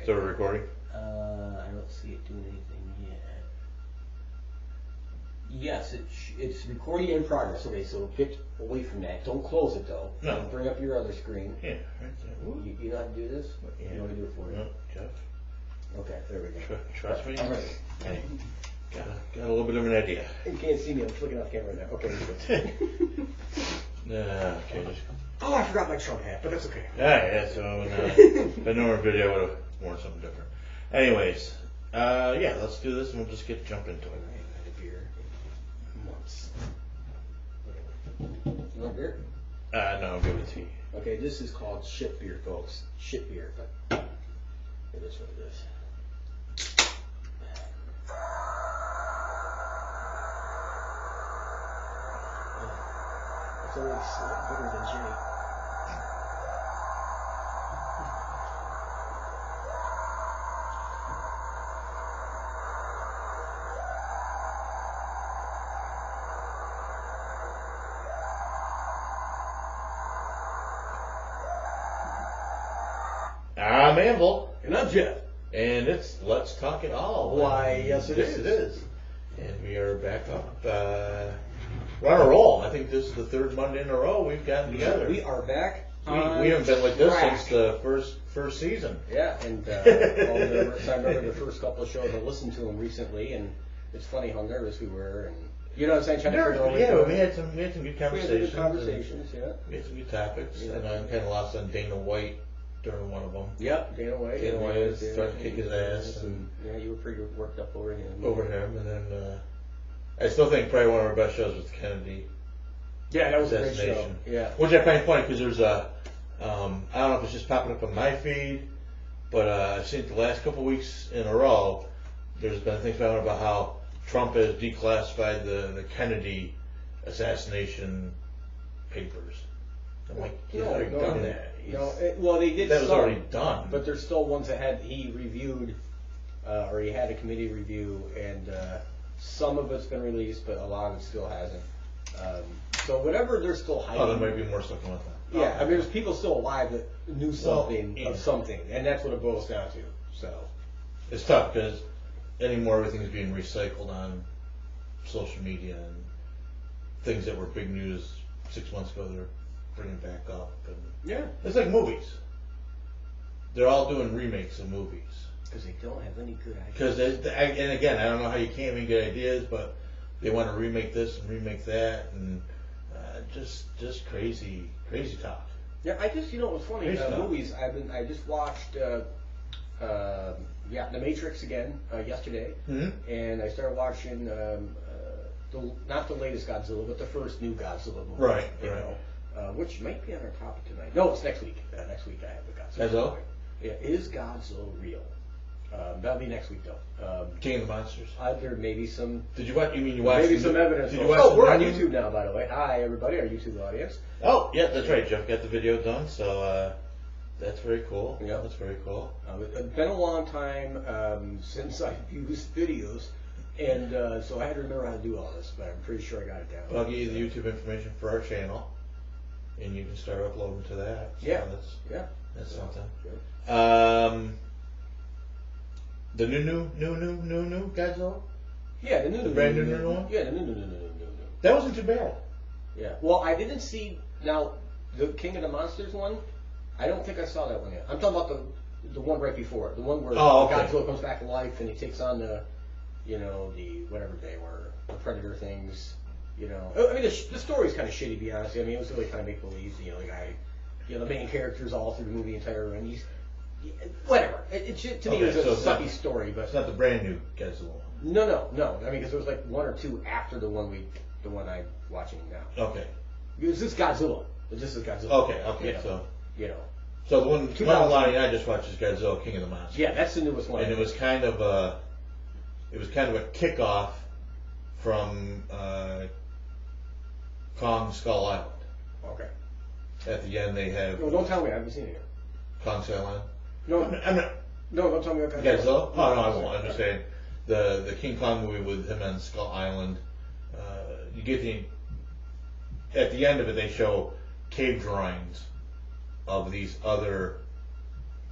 right. So we're recording? I don't see it doing anything yet. Yes, it's recording in progress. Okay, so get away from that. Don't close it though. No. Bring up your other screen. Yeah, right there. You know how to do this? Yeah. You want me to do it for you? No, Jeff. Okay, there we go. Trust me. I'm ready. Hey, got a little bit of an idea. You can't see me. I'm flicking off camera now. Okay. Okay, just. Oh, I forgot my Trump hat, but that's okay. Yeah, so if I know our video, I would have worn something different. Anyways, yeah, let's do this and we'll just jump into it. I had a beer once. You want beer? No, I'll give it tea. Okay, this is called shit beer, folks. Shit beer, but it is what it is. It's always better than Jay. I'm Anvil. And I'm Jeff. And it's Let's Talk It All. Why, yes it is. It is. And we are back up. We're on a roll. I think this is the third Monday in a row we've gotten together. We are back. We haven't been like this since the first season. Yeah, and I remember the first couple of shows. I listened to them recently, and it's funny how nervous we were, and you know what I'm saying? Trying to figure out what Yeah, we're we doing. had some good conversations. Yeah. We had some good topics, Yeah. and I kind of lost on Dana White during one of them. Yep, Dana White. Dana White was starting to kick his ass, and yeah, you were pretty worked up over him. and then I still think probably one of our best shows was the Kennedy. Yeah, that was a great show. Assassination. Yeah. Which I find funny because there's a, I don't know if it's just popping up on my feed, but I've seen it the last couple of weeks in a row. There's been things about how Trump has declassified the Kennedy assassination papers. I'm like, he's already done that. Well, they did. That was some, already done. But there's still ones that he reviewed, or he had a committee review, and some of it's been released, but a lot of it still hasn't. So whatever they're still hiding. Oh, there might be more stuff going on. Yeah, I mean, there's people still alive that knew something of something, and that's what it boils down to. So it's tough because anymore everything's being recycled on social media, and things that were big news 6 months ago they're bringing back up. And yeah, it's like movies. They're all doing remakes of movies because they don't have any good ideas. Because and again, I don't know how you can't make good ideas, but they want to remake this and remake that, and just crazy talk. Yeah, I just what's funny? Movies. I just watched The Matrix again yesterday, and I started watching not the latest Godzilla, but the first new Godzilla movie. Right. Which might be on our topic tonight. No, it's next week. Next week I have the Godzilla. Godzilla? Yeah, is Godzilla real? That'll be next week though. King of the Monsters. There may be some. Did you watch? You mean you watched? Maybe some evidence. Did you watch? Oh, we're on YouTube now, by the way. Hi, everybody, our YouTube audience. Oh, yeah, that's right. Jeff got the video done, so that's very cool. Yeah, that's very cool. It's been a long time since I've used videos, and so I had to remember how to do all this, but I'm pretty sure I got it down. I'll give you the YouTube information for our channel, and you can start uploading to that. So that's something. Yeah. The new Godzilla? Yeah, the brand new one? Yeah, the new. That wasn't too bad. Yeah. Well, I didn't see, now, the King of the Monsters one, I don't think I saw that one yet. I'm talking about the one right before it, the one where Godzilla comes back to life and he takes on the whatever they were, the Predator things, I mean, the story's kind of shitty, to be honest. I mean, it was really kind of make-believe, the guy, the main characters all through the movie entire run, whatever. To me, it was a sucky story, but it's not the brand new Godzilla one. No. I mean, because there was like one or two after the one I'm watching now. Okay. This is Godzilla. This is Godzilla. Okay. So the one line I just watched is Godzilla, King of the Monsters. Yeah, that's the newest one. And it was kind of a kickoff from Kong Skull Island. Okay. At the end, they have. No, don't tell me. I haven't seen it yet. Kong Skull Island. No, I'm not. No, don't tell me what Godzilla. Oh no, I won't. I'm just saying the King Kong movie with him on Skull Island. You get at the end of it, they show cave drawings of these other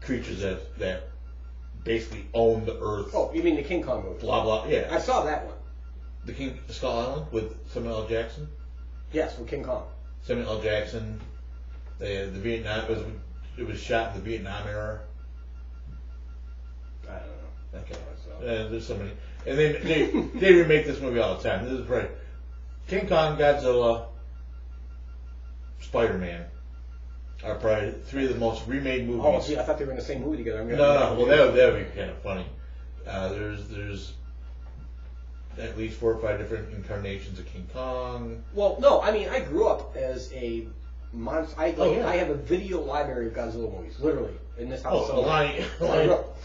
creatures that basically own the earth. Oh, you mean the King Kong movie? Blah blah. Yeah. I saw that one. The Skull Island with Samuel L. Jackson. Yes, with King Kong. Samuel L. Jackson. The Vietnam it was shot in the Vietnam era. I don't know. Okay. So. There's so many, and they remake this movie all the time. This is right. King Kong, Godzilla, Spider-Man are probably three of the most remade movies. Oh, see, I thought they were in the same movie together. No. Well, that would be kind of funny. There's at least 4 or 5 different incarnations of King Kong. Well, no, I mean, I grew up as a monster. I have a video library of Godzilla movies, literally, in this house. Oh, Alani.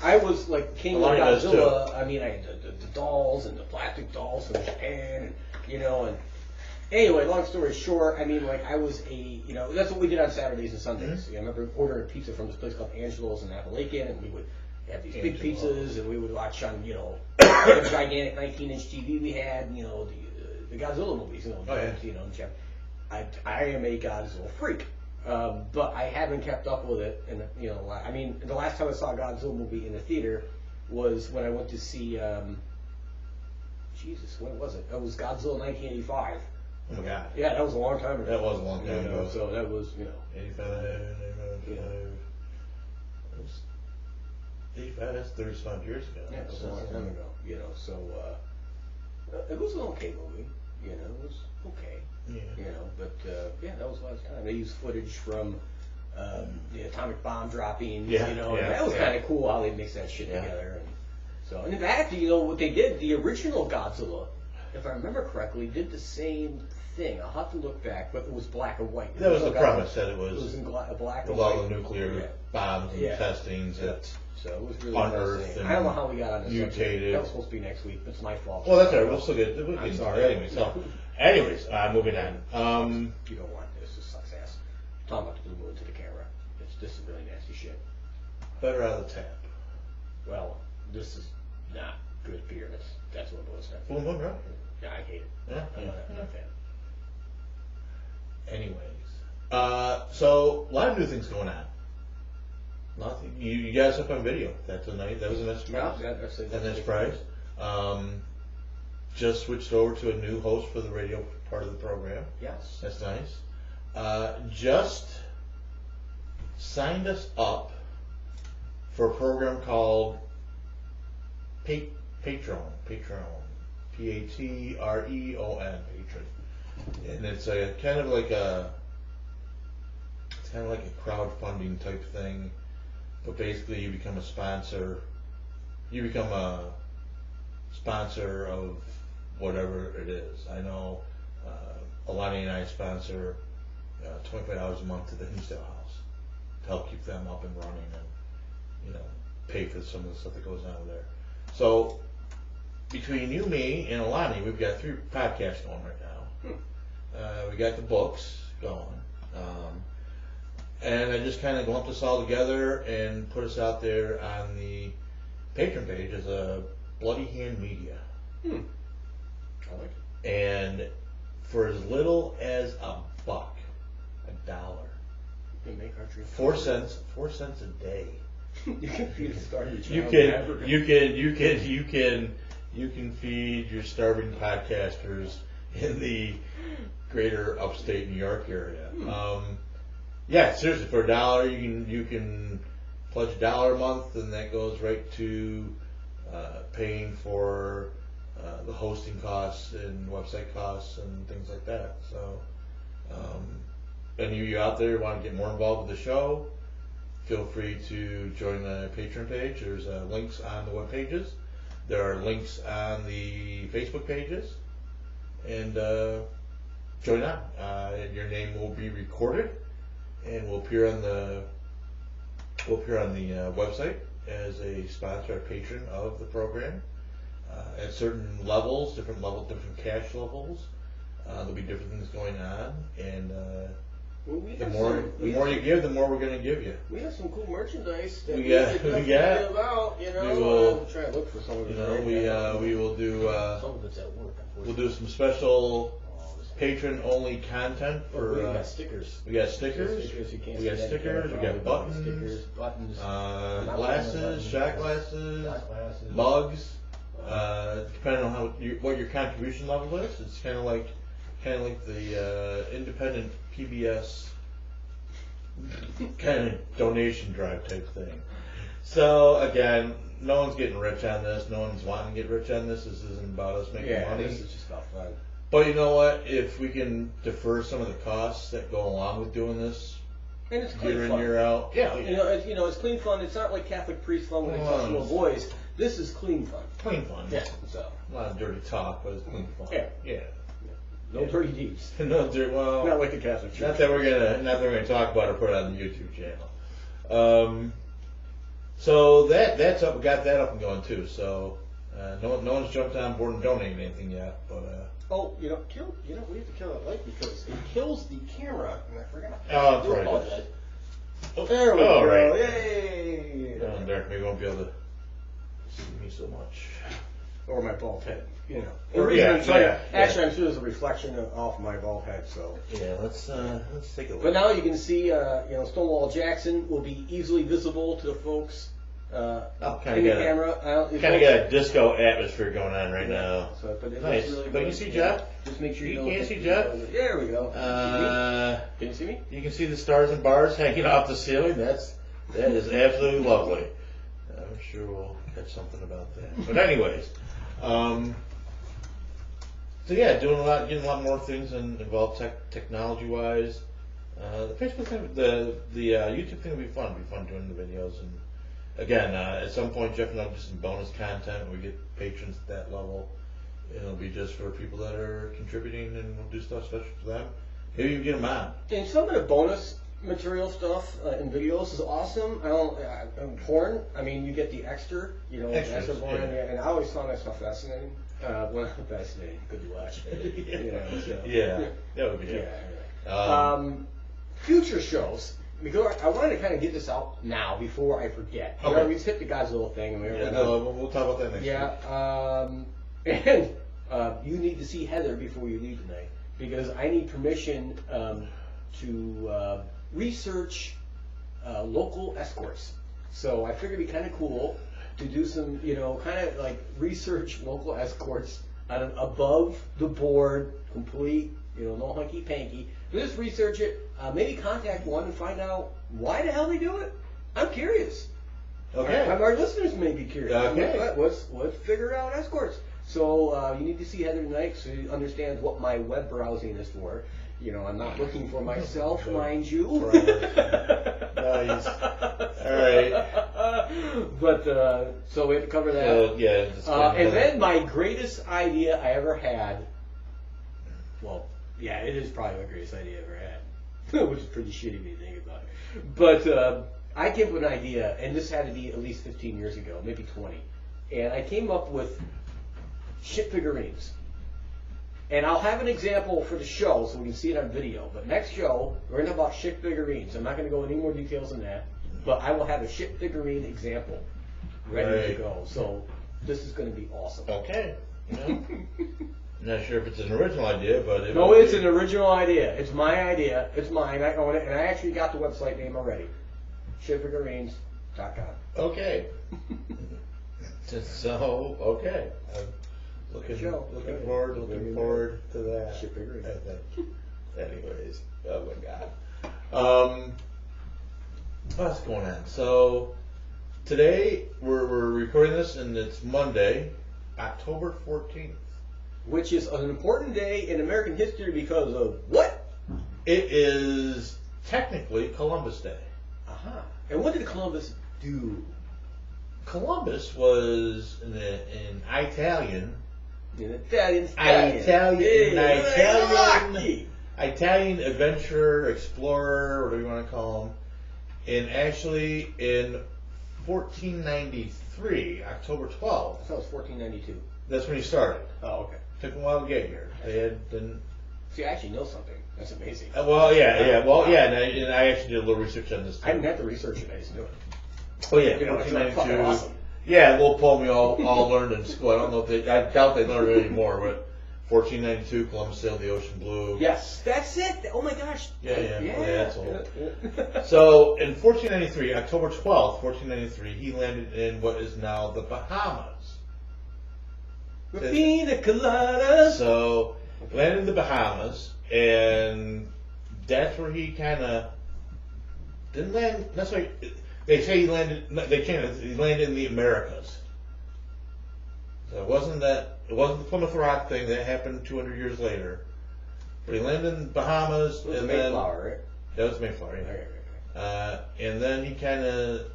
I was like king of Alani Godzilla. I mean, I had the dolls and the plastic dolls from Japan, and and anyway, long story short, I mean, like I was that's what we did on Saturdays and Sundays. Mm-hmm. I remember ordering pizza from this place called Angelo's in Appalachian, and we would have these big pizzas, and we would watch on the gigantic 19-inch TV we had, the Godzilla movies, Jeff. I am a Godzilla freak, but I haven't kept up with it. And I mean, the last time I saw a Godzilla movie in the theater was when I went to see. Jesus, when was it? It was Godzilla 1985. Oh my God! Yeah, that was a long time ago. That was a long time ago. So that was 85. 85. That's 35 years ago. Yeah, it was a long time ago. So it was an okay movie. It was okay. Yeah. But that was last time. They used footage from the atomic bomb dropping. Yeah. And that was kind of cool how they mixed that shit together. And in fact, what they did, the original Godzilla, if I remember correctly, did the same thing. I'll have to look back, but it was black and white. That was the premise, that it was in black and white. With all the nuclear bombs and testings so it was really unearthed and I don't know how we got on this mutated. subject. That was supposed to be next week, but it's my fault. Well, that's all right. We'll still get I'm sorry. Anyway, moving on. You don't want this. This sucks ass. Talking about the blue moon to the camera. This is really nasty shit. Better out of the tap. Well, this is not good for your. That's what it was. Blue moon, right? Yeah, I hate it. Yeah. I'm not a fan. Anyways, so a lot of new things going on. Nothing. You got us up on video. That was a nice surprise. Yeah, that's a nice surprise. Just switched over to a new host for the radio part of the program. Yes. That's nice. Just signed us up for a program called Patreon. Patreon. Patreon. Patron. And it's kind of like a crowdfunding type thing. But basically, you become a sponsor. You become a sponsor of whatever it is. I know Alani and I sponsor $25 a month to the Hinsdale House to help keep them up and running and pay for some of the stuff that goes on there. So between you, me, and Alani, we've got 3 podcasts going right now. We got the books going. And I just kind of lumped us all together and put us out there on the Patreon page as a Bloody Hand Media. I like it. And for as little as $1, $1, you can make our dream 4 cents a day. You can feed a starving child. You can feed your starving podcasters in the greater upstate New York area. Yeah, seriously, for $1 you can pledge $1 a month, and that goes right to paying for the hosting costs and website costs and things like that. So, any of you out there who want to get more involved with the show, feel free to join the Patreon page. There's links on the web pages. There are links on the Facebook pages, and join on. Your name will be recorded and will appear on the website as a sponsor, a patron of the program. At certain levels, different cash levels, there'll be different things going on, and the more you give, the more we're going to give you. We have some cool merchandise that we give out. We will try to look for some of it. We will do. Some of it's at work. We'll do some special patron-only content for. We got stickers. We got stickers. You can't we got stickers. We got buttons. Stickers, buttons. Glasses. shot glasses, mugs. Depending on what your contribution level is, it's kind of like the independent PBS kind of donation drive type thing. So again, no one's getting rich on this. No one's wanting to get rich on this. This isn't about us making money. This is just about fun. But you know what? If we can defer some of the costs that go along with doing this, and it's clean year fun. in, year out, it's clean fun. It's not like Catholic priest fun when they touch little boys. This is clean fun. Clean fun. Yeah. So a lot of dirty talk, but it's clean fun. Yeah. No dirty deeds. No dirty. Well, not like the Catholic Church. Not that we're gonna talk about or put it on the YouTube channel. So that's up. We got that up and going too. So no one's jumped on board and donating anything yet. But we have to kill that light because it kills the camera. And I forgot. Oh, that's right. There we go. Right. Yay! Derek, maybe won't be able to see me so much. Or my bald head. Actually, I'm sure there's a reflection off my bald head. So let's take a look. But now you can see, Stonewall Jackson will be easily visible to the folks in the camera. Kind of got a disco atmosphere going on right now. So, but nice. Really but you see Jeff? Just make sure you can't see Jeff. There we go. Can you see me? You can see the stars and bars hanging off the ceiling. That is absolutely lovely. I'm sure we'll catch something about that. But anyways. Getting a lot more things involved technology-wise. The Facebook thing, the YouTube thing will be fun. It'll be fun doing the videos, and again, at some point, Jeff and I will do some bonus content when we get patrons at that level. It'll be just for people that are contributing, and we'll do stuff special for them. Maybe you get them on. And some of the bonus material stuff in videos is awesome. Porn. I mean, you get the extra. Extra porn, and I always found that stuff fascinating. Fascinating. Good to watch. That would be good. Future shows. Because I wanted to kind of get this out now before I forget. Okay. We just hit the Godzilla thing. We'll talk about that next week. And you need to see Heather before you leave tonight because I need permission to research local escorts. So I figured it'd be kind of cool to do some, kind of like research local escorts on an above the board, complete, no hunky panky. Just research it. Maybe contact one and find out why the hell they do it. I'm curious. Okay. Our listeners may be curious. Okay. Let's figure out escorts. So you need to see Heather tonight so you understand what my web browsing is for. I'm not looking for myself, mind you. Nice. All right. But so we have to cover that. And then my greatest idea I ever had. Well, yeah, it is probably my greatest idea I ever had, which is pretty shitty when you think about it. But I came up with an idea, and this had to be at least 15 years ago, maybe 20. And I came up with ship figurines. And I'll have an example for the show so we can see it on video. But next show, we're going to talk about ship figurines. I'm not going to go into any more details than that. But I will have a ship figurine example ready to go. So this is going to be awesome. Okay. Not sure if it's an original idea, but it's an original idea. It's my idea. It's mine. I own it, and I actually got the website name already. Shipfigurines.com. Okay. So okay. Looking forward to that. Ship figurines. I think. Anyways, oh my God. What's going on? So today we're recording this, and it's Monday, October 14th. Which is an important day in American history because of what? It is technically Columbus Day. Uh-huh. And what did Columbus do? Columbus was an Italian. Italian adventurer, explorer, whatever you want to call him. And actually in 1493, October 12th. I thought it was 1492. That's when he started. Oh, okay. Took a while to get here. See, I actually know something. That's amazing. And I actually did a little research on this too. I didn't have to research it, I just knew it. Oh yeah, 1492. Awesome. Yeah, little poem we all learned in school. I don't know if I doubt they learn it anymore, but 1492, Columbus sailed the ocean blue. Yes, that's it. Oh my gosh. Yeah. That's old. So in 1493, October 12th, 1493, he landed in what is now the Bahamas. Pina colada. So landed in the Bahamas, and that's where he kind of didn't land. That's why they say he landed. He landed in the Americas. So it wasn't the Plymouth Rock thing that happened 200 years later. But he landed in the Bahamas, It was and Mayflower, then right? that was Mayflower. Yeah. Okay. And then he kind of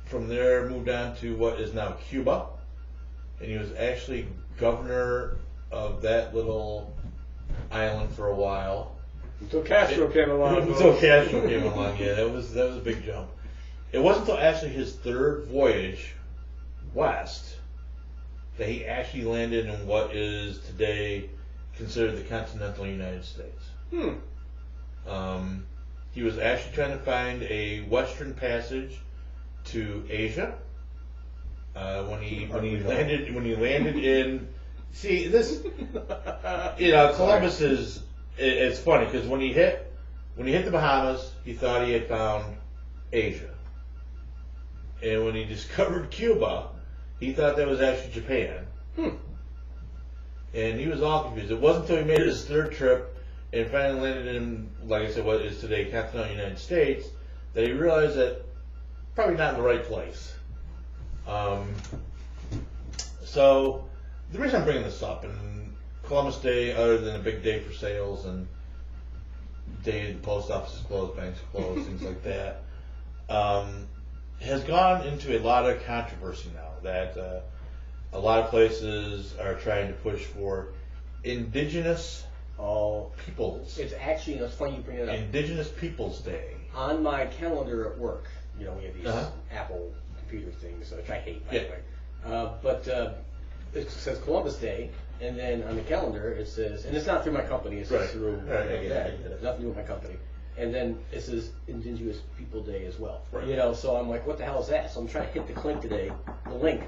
from there moved on to what is now Cuba, and he was actually governor of that little island for a while. Until Castro came along. Yeah, that was a big jump. It wasn't until actually his third voyage west that he actually landed in what is today considered the continental United States. He was actually trying to find a western passage to Asia. When he landed in, see this, Columbus is. It's funny because when he hit the Bahamas, he thought he had found Asia, and when he discovered Cuba, he thought that was actually Japan. And he was all confused. It wasn't until he made his third trip and finally landed in, like I said, what is today continental United States, that he realized that probably not in the right place. So the reason I'm bringing this up, and Columbus Day, other than a big day for sales and day the post office is closed, banks are closed, things like that, has gone into a lot of controversy now. That a lot of places are trying to push for indigenous peoples. It's actually, it's funny you bring it up. Indigenous Peoples Day. On my calendar at work, we have these Apple computer things, which I hate, by the way. But it says Columbus Day, and then on the calendar it says, and it's not through my company, it's just through nothing to do with my company. And then it says Indigenous People Day as well. Right. So I'm like, what the hell is that? So I'm trying to hit the link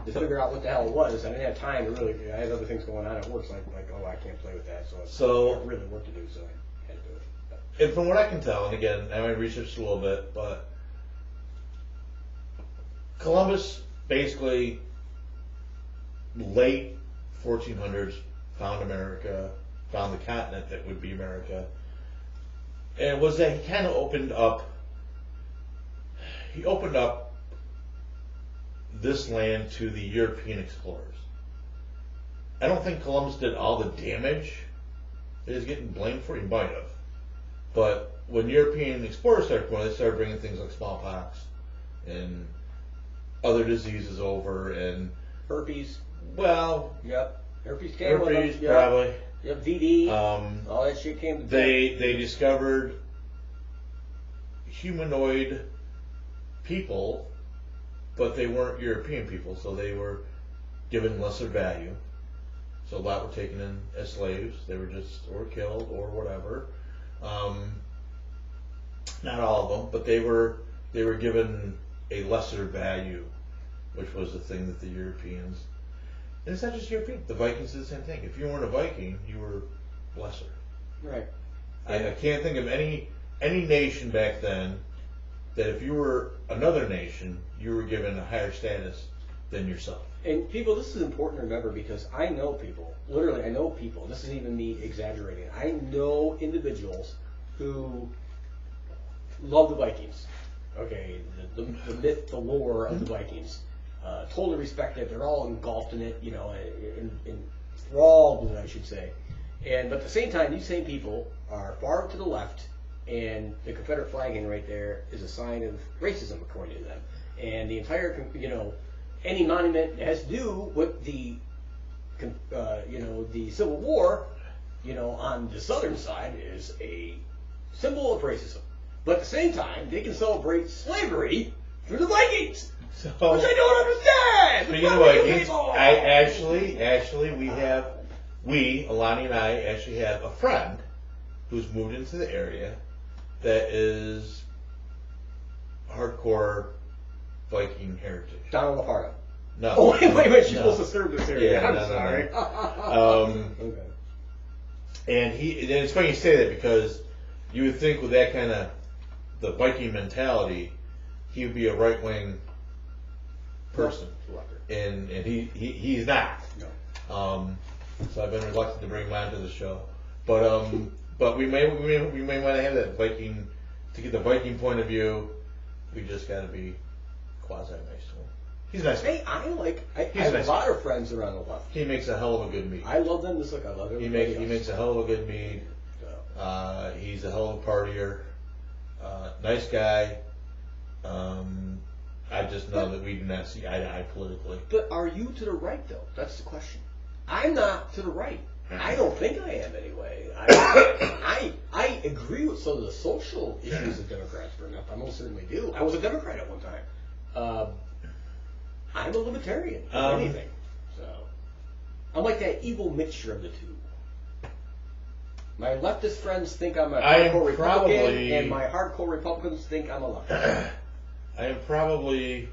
to figure out what the hell it was. I didn't have time to really. I had other things going on at work, so I can't play with that. So I had really work to do, so I had to do it. But. And from what I can tell, and again, I researched a little bit, but Columbus basically late 1400s found America, found the continent that would be America. And it was that he kind of opened up this land to the European explorers. I don't think Columbus did all the damage that he's getting blamed for. He might have. But when European explorers started coming, they started bringing things like smallpox and other diseases over, and herpes. Well, yep. Herpes came with them. Probably. Yep, VD, all that shit came. They discovered humanoid people, but they weren't European people, so they were given lesser value. So a lot were taken in as slaves. They were or killed or whatever. Not all of them, but they were given a lesser value, which was the thing that the Europeans. And it's not just European. The Vikings did the same thing. If you weren't a Viking, you were lesser. Right. I can't think of any nation back then that if you were another nation, you were given a higher status than yourself. And people, this is important to remember because I know people. Literally, I know people. This isn't even me exaggerating. I know individuals who love the Vikings. Okay, the myth, the lore of the Vikings. Totally respect it. They're all engulfed in it, enthralled with it, I should say. But at the same time, these same people are far to the left, and the Confederate flagging right there is a sign of racism, according to them. And the entire, any monument that has to do with the Civil War, on the southern side is a symbol of racism. But at the same time, they can celebrate slavery through the Vikings. So, which I don't understand. Speaking of Vikings, Alani and I actually have a friend who's moved into the area that is hardcore Viking heritage. Donald LaFardo. No. Oh, wait a minute. She's No. supposed to serve this area. Yeah, I'm no. sorry. Okay. And it's funny you say that because you would think with that kind of the Viking mentality, he would be a right wing person, and he's not. No. So I've been reluctant to bring him onto the show, but we may want to have that Viking to get the Viking point of view. We just got to be quasi nice to him. He's nice. Hey, I have a lot of friends around the left. He makes a hell of a good mead. I love them just like I love everybody else. He makes a hell of a good mead. Yeah. He's a hell of a partier. Nice guy. I just know that we do not see eye to eye politically. But are you to the right, though? That's the question. I'm not to the right. I don't think I am, anyway. I agree with some of the social issues that Democrats bring up. I most certainly do. I was a Democrat at one time. I'm a libertarian, if anything. So I'm like that evil mixture of the two. My leftist friends think I'm a hardcore Republican, and my hardcore Republicans think I'm a leftist. I am probably,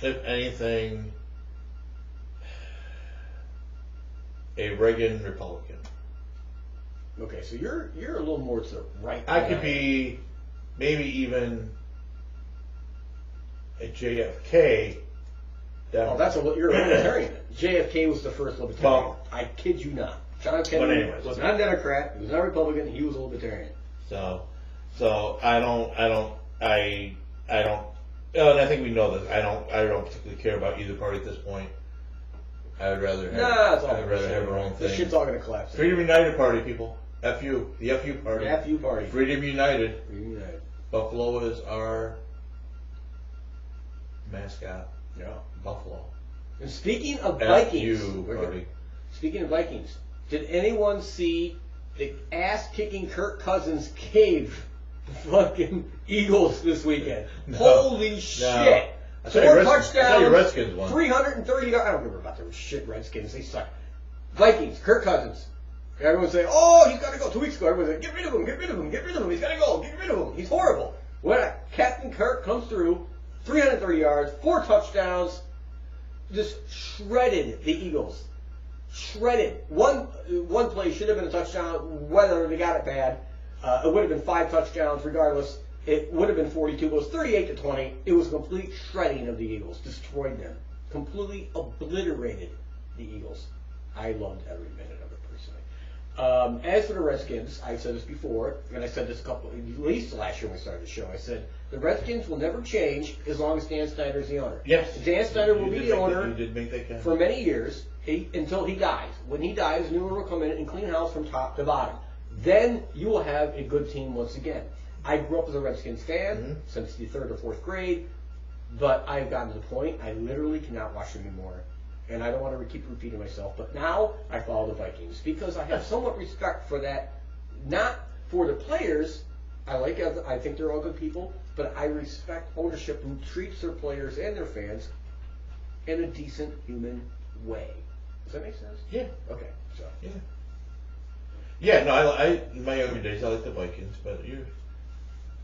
if anything, a Reagan Republican. Okay, so you're a little more to the right. I could be maybe even a JFK. You're a libertarian. JFK was the first libertarian. Well, I kid you not. John Kennedy was not a Democrat. He was not a Republican. He was a libertarian. So I don't. And I think we know this. I don't particularly care about either party at this point. I would rather have our own thing. This shit's all gonna collapse. Freedom United Party, people. FU. The FU Party. The FU Party. Freedom United. Freedom United. Buffalo is our mascot. Yeah. Buffalo. And speaking of Vikings. FU Party. Speaking of Vikings, did anyone see the ass-kicking Kirk Cousins cave the fucking Eagles this weekend? No. Holy shit! 4 touchdowns, Redskins won. 330 yards. I don't give a about the shit Redskins. They suck. Vikings, Kirk Cousins. Everyone's saying, oh, he's got to go. 2 weeks ago, everyone's like, get rid of him, get rid of him, get rid of him. He's got to go, get rid of him. He's horrible. When Captain Kirk comes through, 330 yards, 4 touchdowns, just shredded the Eagles. Shredded. One play should have been a touchdown, whether they got it bad. It would have been 5 touchdowns regardless. It would have been 42. It was 38-20. It was a complete shredding of the Eagles. Destroyed them. Completely obliterated the Eagles. I loved every minute of it personally. As for the Redskins, I said this before, and I said this at least last year when we started the show. I said the Redskins will never change as long as Dan Snyder is the owner. Yes. Dan Snyder will be the owner for many years until he dies. When he dies, a new owner will come in and clean house from top to bottom. Then you will have a good team once again. I grew up as a Redskins fan since the 3rd or 4th grade, but I've gotten to the point I literally cannot watch them anymore. And I don't want to keep repeating myself, but now I follow the Vikings because I have somewhat respect for that, not for the players. I think they're all good people, but I respect ownership who treats their players and their fans in a decent human way. Does that make sense? Yeah. Okay. So. Yeah. Yeah. No, I in my younger days I liked the Vikings, but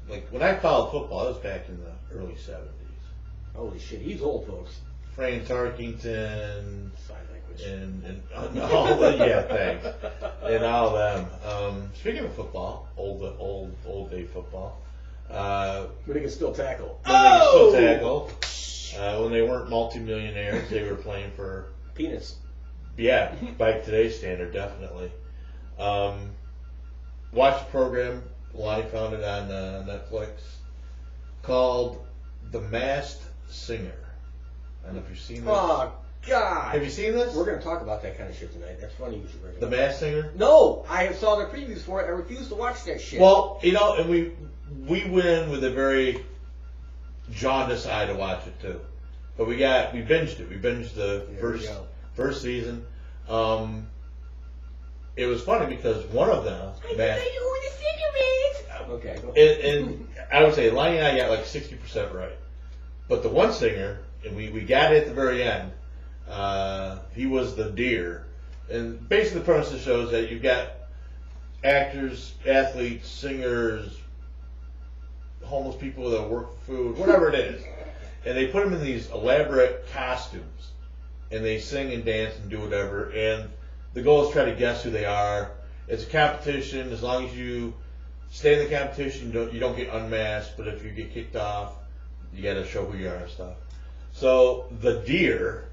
like when I followed football, I was back in the early 70s. Holy shit, he's old, folks. Frank Tarkington, sign language, and all the thanks, and all of them. Speaking of football, old day football. When they could still tackle. When they weren't multimillionaires, they were playing for peanuts. Yeah, by today's standard, definitely. Watched a program. Lonnie found it on Netflix called The Masked Singer. I don't know if you've seen this. Oh, God. Have you seen this? We're going to talk about that kind of shit tonight. That's funny you should bring it up. The Masked Singer? No, I saw the previews for it. I refuse to watch that shit. Well, and we went in with a very jaundiced eye to watch it too. But we binged it. We binged the first season. It was funny because one of them, okay. And I would say Lonnie and I got like 60% right. But the one singer, and we got it at the very end, he was the deer. And basically the premise of the show is that you've got actors, athletes, singers, homeless people that work for food, whatever it is. and they put them in these elaborate costumes, and they sing and dance and do whatever, and the goal is to try to guess who they are. It's a competition. As long as you stay in the competition, you don't get unmasked, but if you get kicked off, you got to show who you are and stuff. So the deer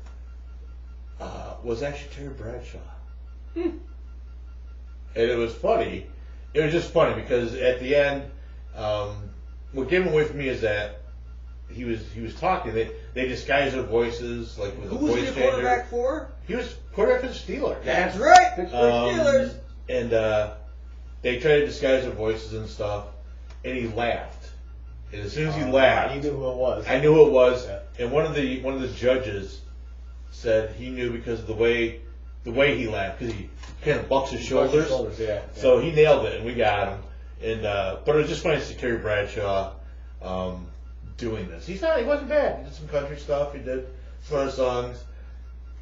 was actually Terry Bradshaw. And it was funny. It was just funny because at the end, what gave him away from me is that he was talking. They disguised their voices like with a voice changer. Who was he quarterback for? He was quarterback for the Steelers. That's right, Pittsburgh Steelers. And they tried to disguise their voices and stuff, and he laughed. And as soon as he laughed, you knew who it was. I knew who it was. Yeah. And one of the judges said he knew because of the way he laughed, because he kind of bucks his shoulders. Yeah. So he nailed it, and we got him. And but it was just funny to see Terry Bradshaw doing this. He wasn't bad. He did some country stuff. He did some other songs.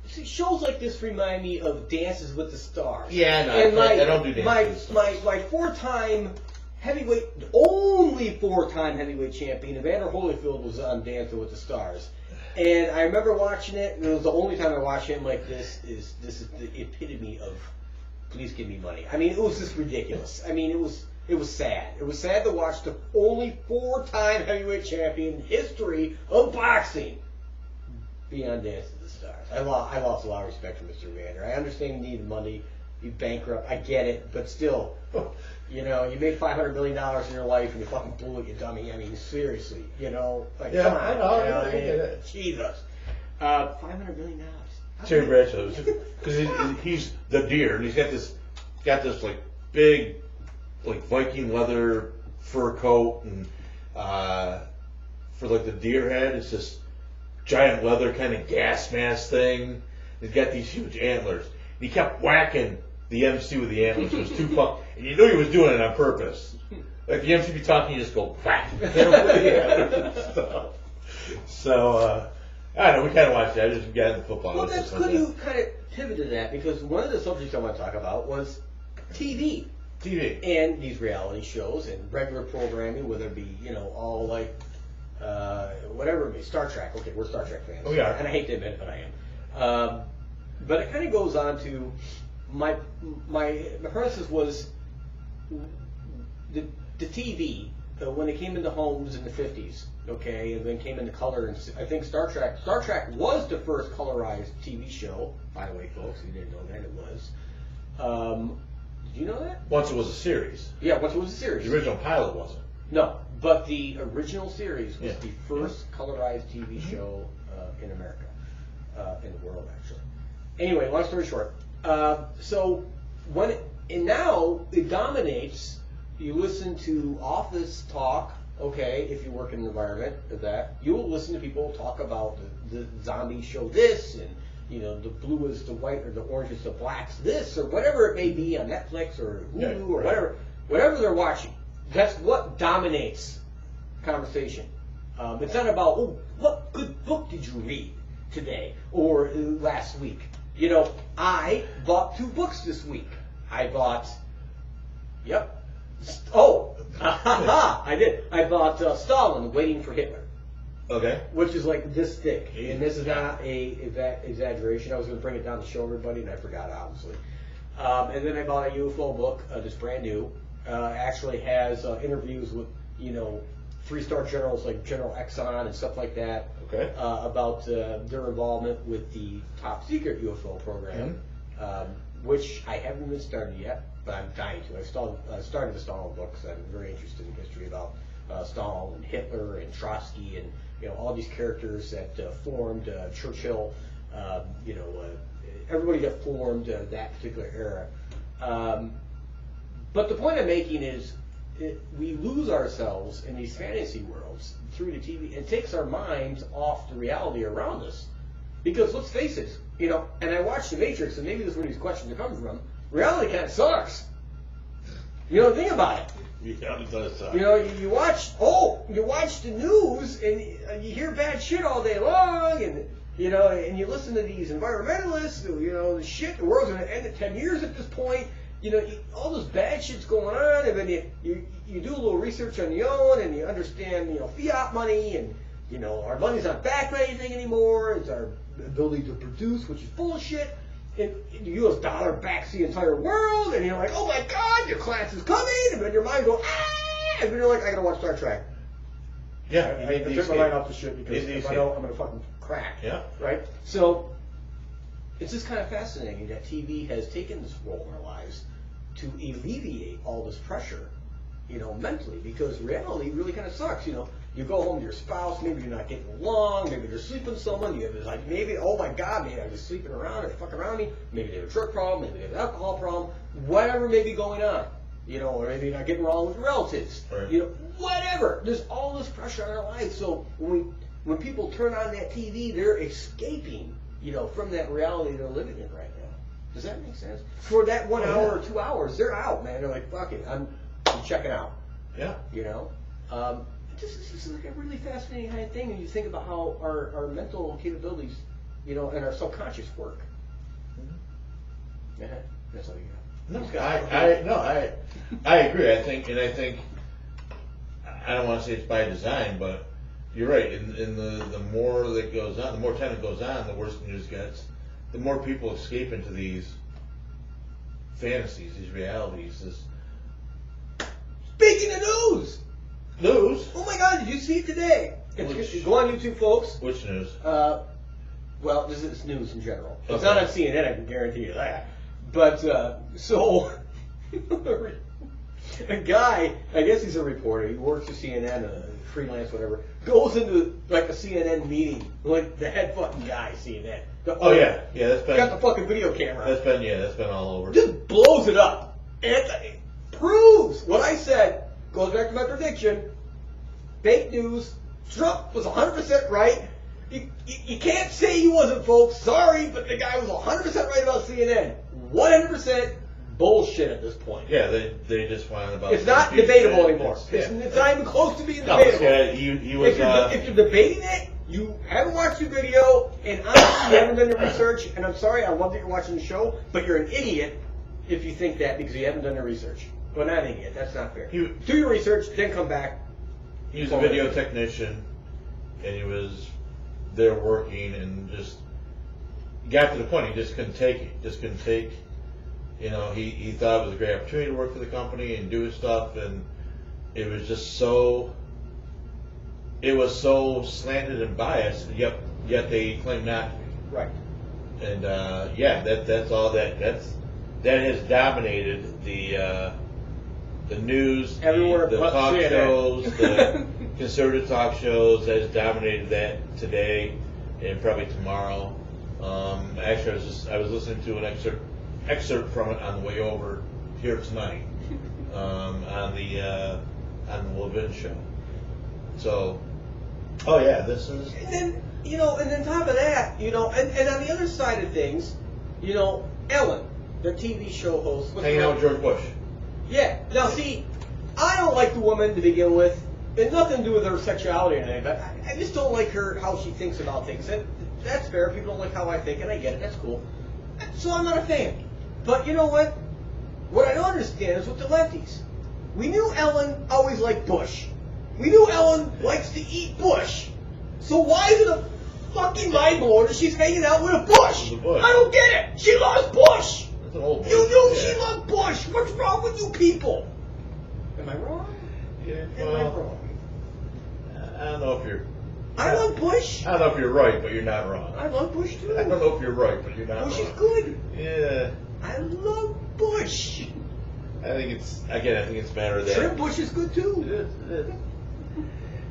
See, shows like this remind me of Dances with the Stars. Yeah, no, I don't do Dances with the Stars. My four-time heavyweight, only four-time heavyweight champion, Evander Holyfield, was on Dancing with the Stars. And I remember watching it, and it was the only time I watched him like this is the epitome of please give me money. I mean, it was just ridiculous. I mean, it was sad. It was sad to watch the only four-time heavyweight champion in history of boxing be on Dancing with the Stars. I lost a lot of respect for Mr. Evander. I understand you need money, you bankrupt, I get it, but still, you made $500 million in your life and you fucking blew it, you dummy. I mean, seriously, come on. I know, I get it. Jesus. $500 million. Terry Bradshaw, because he's the deer, and he's got this like big, like Viking leather fur coat, and for like the deer head, it's this giant leather kind of gas mask thing. He's got these huge antlers. And he kept whacking the MC with the antlers. It was too fun. And you knew he was doing it on purpose. Like the MC be talking, you just go whack. So, I don't know, we kind of watched that. I just got into football. Well, that's good you kind of pivoted to that, because one of the subjects I want to talk about was TV. And these reality shows and regular programming, whether it be, all like, whatever it be, Star Trek. Okay, we're Star Trek fans. We are. And I hate to admit it, but I am. But it kind of goes on to my process was the TV when it came into homes in the 50s, okay, and then came into color. And I think Star Trek was the first colorized TV show. By the way, folks, you didn't know that it was. Did you know that? Once it was a series. Yeah, once it was a series. The original pilot wasn't. No, but the original series was the first colorized TV show in America, in the world, actually. Anyway, long story short. So now it dominates. You listen to office talk, okay, if you work in an environment of that. You'll listen to people talk about the zombie show this, and the blue is the white or the orange is the blacks this, or whatever it may be on Netflix or Hulu or whatever they're watching. That's what dominates conversation. It's not about, what good book did you read today or last week? I bought 2 books this week. I bought, I did. I bought Stalin, Waiting for Hitler. Okay. Which is like this thick. And this is not a exaggeration. I was going to bring it down to show everybody, and I forgot, obviously. And then I bought a UFO book that's brand new. Actually has interviews with, 3-star generals like General Exxon and stuff like that. Okay. About their involvement with the top secret UFO program, which I haven't even started yet, but I'm dying to. I started the Stalin book because I'm very interested in history about Stalin and Hitler and Trotsky and all these characters that formed Churchill. Everybody that formed that particular era. But the point I'm making is we lose ourselves in these fantasy worlds through the TV. It takes our minds off the reality around us. Because let's face it, and I watched The Matrix, and maybe this is where these questions are coming from. Reality kind of sucks. Think about it. Yeah, it does suck. You watch the news, and you hear bad shit all day long, and and you listen to these environmentalists, the shit, the world's going to end in 10 years at this point. All this bad shit's going on, and then you do a little research on your own, and you understand, fiat money, and our money's not backed by anything anymore. It's our ability to produce, which is bullshit. And the U.S. dollar backs the entire world, and you're like, oh my God, your class is coming, and then your mind goes, ah, and then you're like, I gotta watch Star Trek. Yeah, I took my mind off the shit because if I don't, I'm gonna fucking crack. Yeah. Right? So, it's just kind of fascinating that TV has taken this role in our lives to alleviate all this pressure, mentally, because reality really kind of sucks, You go home to your spouse, maybe you're not getting along, maybe they're sleeping with someone, maybe, oh my God, maybe I'm just sleeping around or fucking around me, maybe they have a drug problem, maybe they have an alcohol problem, whatever may be going on, or maybe you're not getting along with relatives, right. Whatever. There's all this pressure on our lives, so when people turn on that TV, they're escaping, from that reality they're living in right now. Does that make sense? For that 1 hour or 2 hours, they're out, man. They're like, fuck it, I'm checking out. Yeah. This is like a really fascinating kind of thing when you think about how our mental capabilities, and our subconscious work. Mm-hmm. Yeah, that's all you got. No, I agree. I think I don't want to say it's by design, but you're right. In the more that goes on, the more time it goes on, the worse the news gets. The more people escape into these fantasies, these realities. Speaking of news. Oh my God! Did you see it today? Go on YouTube, folks. Which news? Well, this is news in general. It's Okay. not on CNN. I can guarantee you that. But so a guy, I guess he's a reporter. He works for CNN, freelance, whatever. Goes into like a CNN meeting, like the head fucking guy, CNN. Yeah. That's been got the fucking video camera. That's been all over. Just blows it up. And it proves what I said. Goes back to my prediction. Fake news. Trump was 100% right. You can't say he wasn't, folks. Sorry, but the guy was 100% right about CNN. 100% bullshit at this point. Yeah, they just went about. It's not debatable anymore. It's not even close to being debatable. Yeah, he was. If you're debating it, you haven't watched the video, and honestly, you haven't done your research. And I'm sorry, I love that you're watching the show, but you're an idiot if you think that because you haven't done your research. Well, not an idiot. That's not fair. Do your research, then come back. He was a video technician, and he was there working, and just got to the point he just couldn't take it. He thought it was a great opportunity to work for the company and do his stuff, and it was just so slanted and biased. Yet they claim not to be. Right. And that's all that has dominated the news, the talk shows, the conservative talk shows has dominated that today and probably tomorrow. Actually, I was listening to an excerpt from it on the way over here tonight on the Levin show. So, this is. And then and then top of that, and on the other side of things, Ellen, the TV show host, hanging out with George Bush. Yeah. Now, see, I don't like the woman to begin with. It's nothing to do with her sexuality or anything, but I just don't like how she thinks about things. And that's fair. People don't like how I think, and I get it. That's cool. So I'm not a fan. But you know what? What I don't understand is with the lefties. We knew Ellen always liked Bush. We knew Ellen likes to eat Bush. So why is it a fucking mind blower that she's hanging out with a Bush? I don't get it. She loves Bush. That's an old Bush. You knew she loved Bush. What's wrong with you people? Am I wrong? Yeah, Am I wrong? I don't know if you're. I love Bush. I don't know if you're right, but you're not wrong. I love Bush too. I don't know if you're right, but you're not Bush wrong. is good. Yeah. I love Bush. I think it's a matter of that. Shrimp Bush is good too. It is.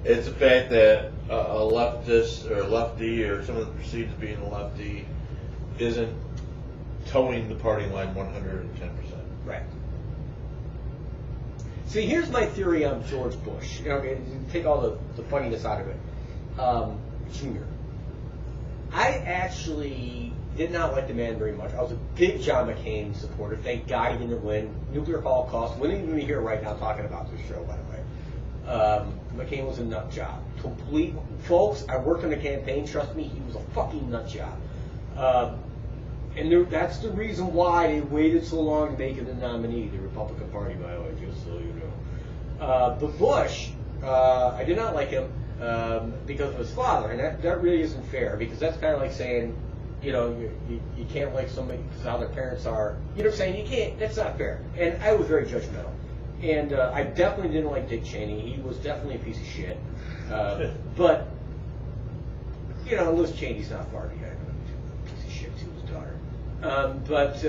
It's the fact that a leftist or a lefty or someone that perceives being a lefty isn't towing the party line 110%. Right. See, here's my theory on George Bush. Take all the funniness out of it. Jr. I actually did not like the man very much. I was a big John McCain supporter. Thank God he didn't win. Nuclear Holocaust. Wouldn't even be here right now talking about this show, by the way. McCain was a nut job. Complete. Folks, I worked on the campaign. Trust me, he was a fucking nut job. And that's the reason why they waited so long to make him the nominee, the Republican Party, by the way, just so you know. But Bush, I did not like him. because of his father, and that really isn't fair, because that's kind of like saying, you know, you can't like somebody because how their parents are. You know what I'm saying? You can't. That's not fair. And I was very judgmental. And I definitely didn't like Dick Cheney. He was definitely a piece of shit. But, you know, Liz Cheney's not far behind. Piece of shit to his daughter. But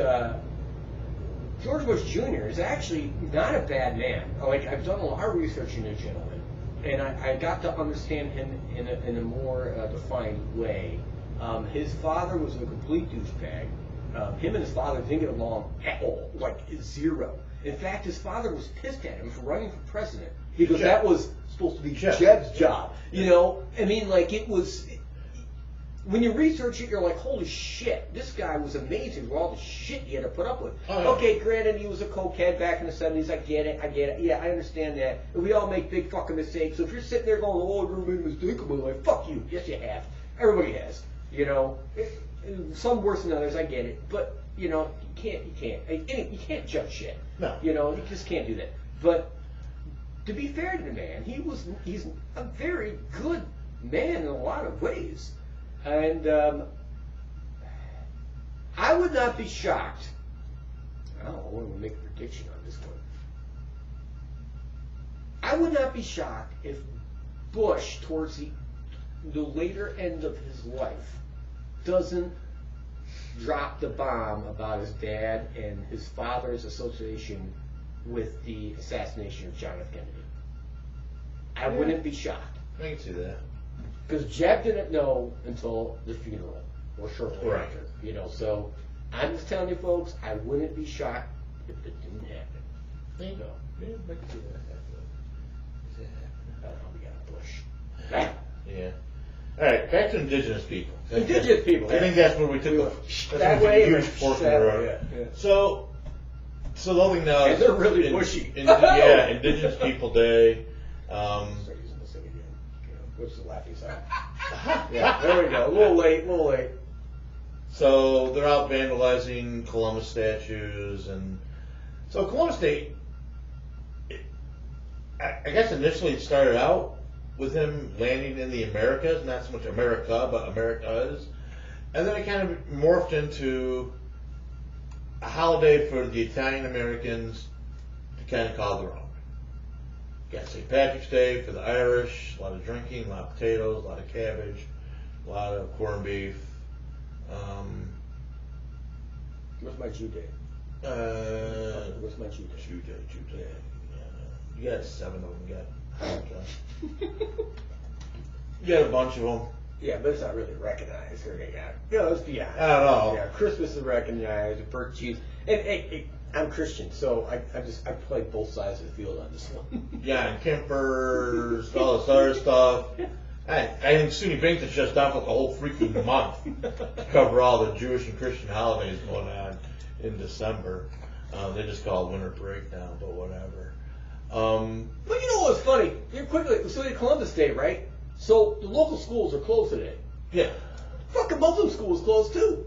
George Bush Jr. is actually not a bad man. Like, I've done a lot of research into the gentleman, and I got to understand him in a more defined way. His father was a complete douchebag. Him and his father didn't get along at all, like zero. In fact, his father was pissed at him for running for president because that was supposed to be Jeb's job. You know, I mean, like it was. When you research it, you're like, holy shit, this guy was amazing for all the shit he had to put up with. Oh, yeah. Okay, granted, he was a cokehead back in the 70s. I get it. Yeah, I understand that. And we all make big fucking mistakes. So if you're sitting there going, oh, I never made a mistake in my life, fuck you. Yes, you have. Everybody has. You know, some worse than others. I get it, but you know, you can't judge shit. No. You know, you just can't do that. But to be fair to the man, he's a very good man in a lot of ways, and I would not be shocked. I don't know, I want to make a prediction on this one. I would not be shocked if Bush, towards the later end of his life, doesn't drop the bomb about his dad and his father's association with the assassination of John F. Kennedy. I wouldn't be shocked. I can see that. Because Jeb didn't know until the funeral, or shortly after. You know, so I'm just telling you folks, I wouldn't be shocked if it didn't happen. There you go. Yeah, I can see that. I don't know, we got a Bush. Yeah. All right, back to indigenous people. Indigenous people. I think that's where we took a huge portion of the road. Yeah. So the whole thing now is they're really bushy. Indigenous People Day. Start using this thing again. What's the laughing sound? Yeah, there we go. A little late. So they're out vandalizing Columbus statues, and so Columbus Day. I guess initially it started out with him landing in the Americas, not so much America, but Americas. And then it kind of morphed into a holiday for the Italian Americans to kind of call their own. You got St. Patrick's Day for the Irish, a lot of drinking, a lot of potatoes, a lot of cabbage, a lot of corned beef. What's my Jew Day? What's my Jew Day? Jew Day. Yeah. You got 7 of them. You got a bunch of them. Yeah, but it's not really recognized. Let's be honest. I don't know. Yeah, Christmas is recognized. Birth Jesus. And I'm Christian, so I play both sides of the field on this one. Yeah, and Kempers, all this other stuff. I think SUNY Binghamton's just done for the whole freaking month to cover all the Jewish and Christian holidays going on in December. They just call it winter break now, but whatever. But you know what's funny? Quickly, so it's Columbus Day, right? So the local schools are closed today. Yeah. Fucking Muslim schools closed too.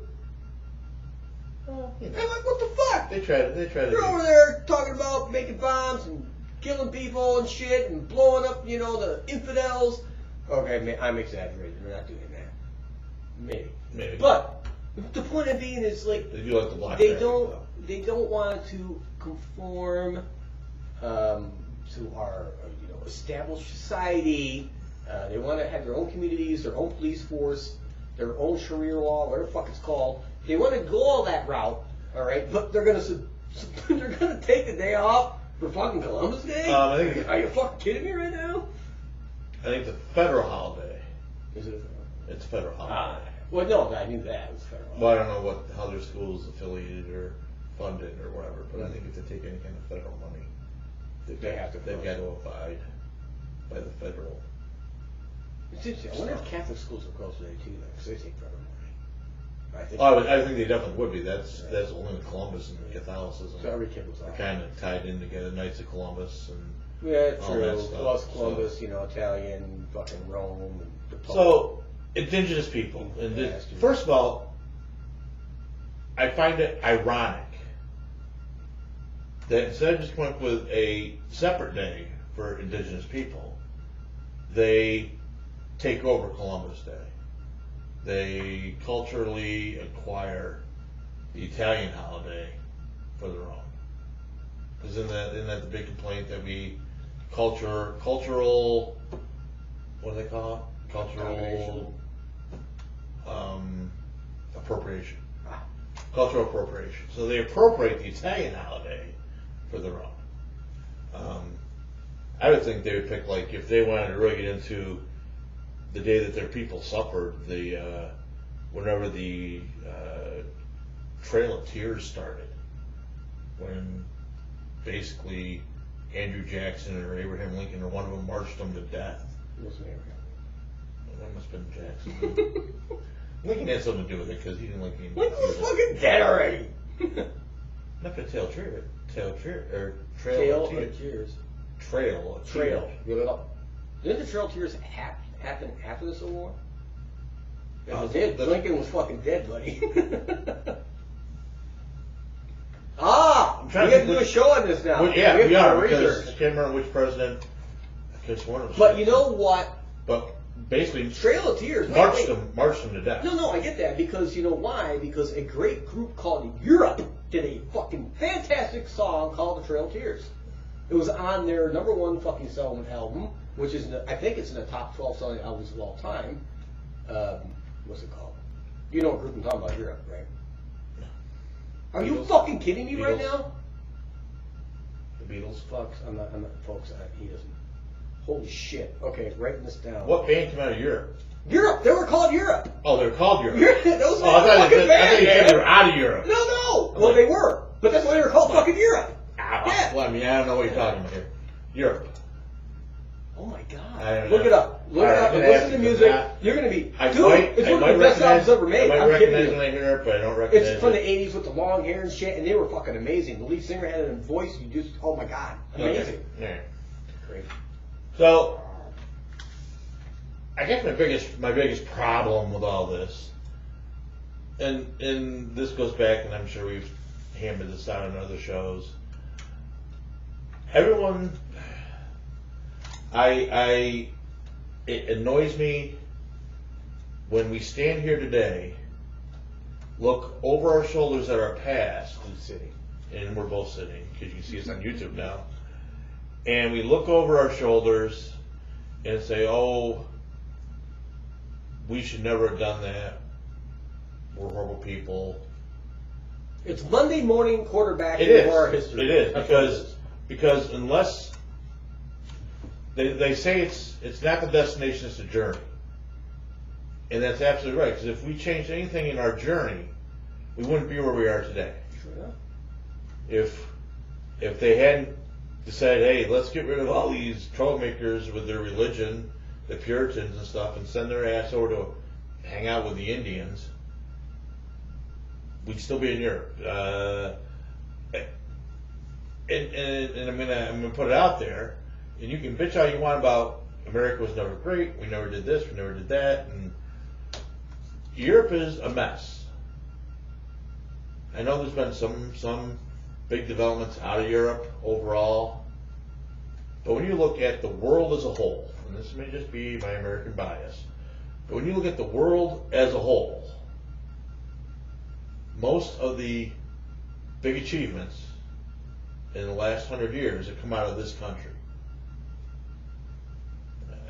You know. And like, what the fuck? They try to. They're over there talking about making bombs and killing people and shit and blowing up, you know, the infidels. Okay, I'm exaggerating. They're not doing that. Maybe. But the point of being is like they do like the black. They don't want to conform to our established society. They want to have their own communities, their own police force, their own Sharia law, whatever the fuck it's called. They want to go all that route, all right? But they're gonna take the day off for fucking Columbus Day. Are you fucking kidding me right now? I think the federal holiday. Is it? It's a federal holiday. Well, no, I knew that it was federal. Well, I don't know how their school's affiliated or funded or whatever, but I think if they take any kind of federal money, they've got to abide by the federal. It's interesting. I wonder if Catholic schools are closed today too, because they take federal money. I think they definitely would be. That's only Columbus and Catholicism. So every kid was kind of tied in together. Knights of Columbus and all that stuff. Plus Columbus, Italian, fucking Rome. And so indigenous people. First of all, I find it ironic that instead of just coming up with a separate day for indigenous people, they take over Columbus Day. They culturally acquire the Italian holiday for their own. Because isn't that the big complaint that we cultural, what do they call it? Cultural appropriation. Cultural appropriation. So they appropriate the Italian holiday for their own. I would think they would pick, like, if they wanted to really get into the day that their people suffered, whenever the Trail of Tears started, when basically Andrew Jackson or Abraham Lincoln or one of them marched them to death. It wasn't Abraham. Well, that must have been Jackson. Lincoln had something to do with it because he didn't like Indians. Lincoln was fucking dead already. Not the Trail of Tears. Trail of Tears. Trail of Tears. Give it up. Didn't the Trail of Tears happen after the Civil War? It did. Lincoln was fucking dead, buddy. I'm trying to do a show on this now. Well, yeah, we are, because I can't remember which president. Because one of them. But you know what? But basically, Trail of Tears marched them to death. No, I get that, because you know why? Because a great group called Europe did a fucking fantastic song called The Trail of Tears. It was on their #1 fucking selling album, which is I think it's in the top 12 selling albums of all time. What's it called? You know what group I'm talking about? Europe, right? Are Beatles. You fucking kidding me right now? The Beatles? Folks, I'm not, folks, he doesn't. Holy shit. Okay, writing this down. What band came out of Europe? Europe! They were called Europe! Oh, they were called Europe? Those I thought you said they were out of Europe. No! Well, they were. But that's why they were called fucking Europe. Yeah. Well, I mean, I don't know what you're talking about here. Europe. Oh my god. Look it up. Look it up and listen to music. You're going to be... It's one of the best albums ever made. I might recognize when I hear it, but I don't recognize it. It's from the 80s with the long hair and shit, and they were fucking amazing. The lead singer had a voice, you just... Oh my god. Amazing. Okay. Yeah. Great. So, I guess my biggest problem with all this, and this goes back, and I'm sure we've hammered this out in other shows. Everyone, it annoys me when we stand here today, look over our shoulders at our past, and we're both sitting because you can see us on YouTube now, and we look over our shoulders and say, "Oh, we should never have done that. We're horrible people." It's Monday morning quarterback in horror history. It is because unless they say it's not the destination, it's the journey, and that's absolutely right. Because if we changed anything in our journey, we wouldn't be where we are today. Sure. If they hadn't decided, hey, let's get rid of all these troublemakers with their religion, the Puritans and stuff, and send their ass over to hang out with the Indians, we'd still be in Europe. And I'm gonna put it out there, and you can bitch all you want about America was never great, we never did this, we never did that, and Europe is a mess. I know there's been some big developments out of Europe overall, but when you look at the world as a whole, and this may just be my American bias, but when you look at the world as a whole, most of the big achievements in the last 100 years have come out of this country.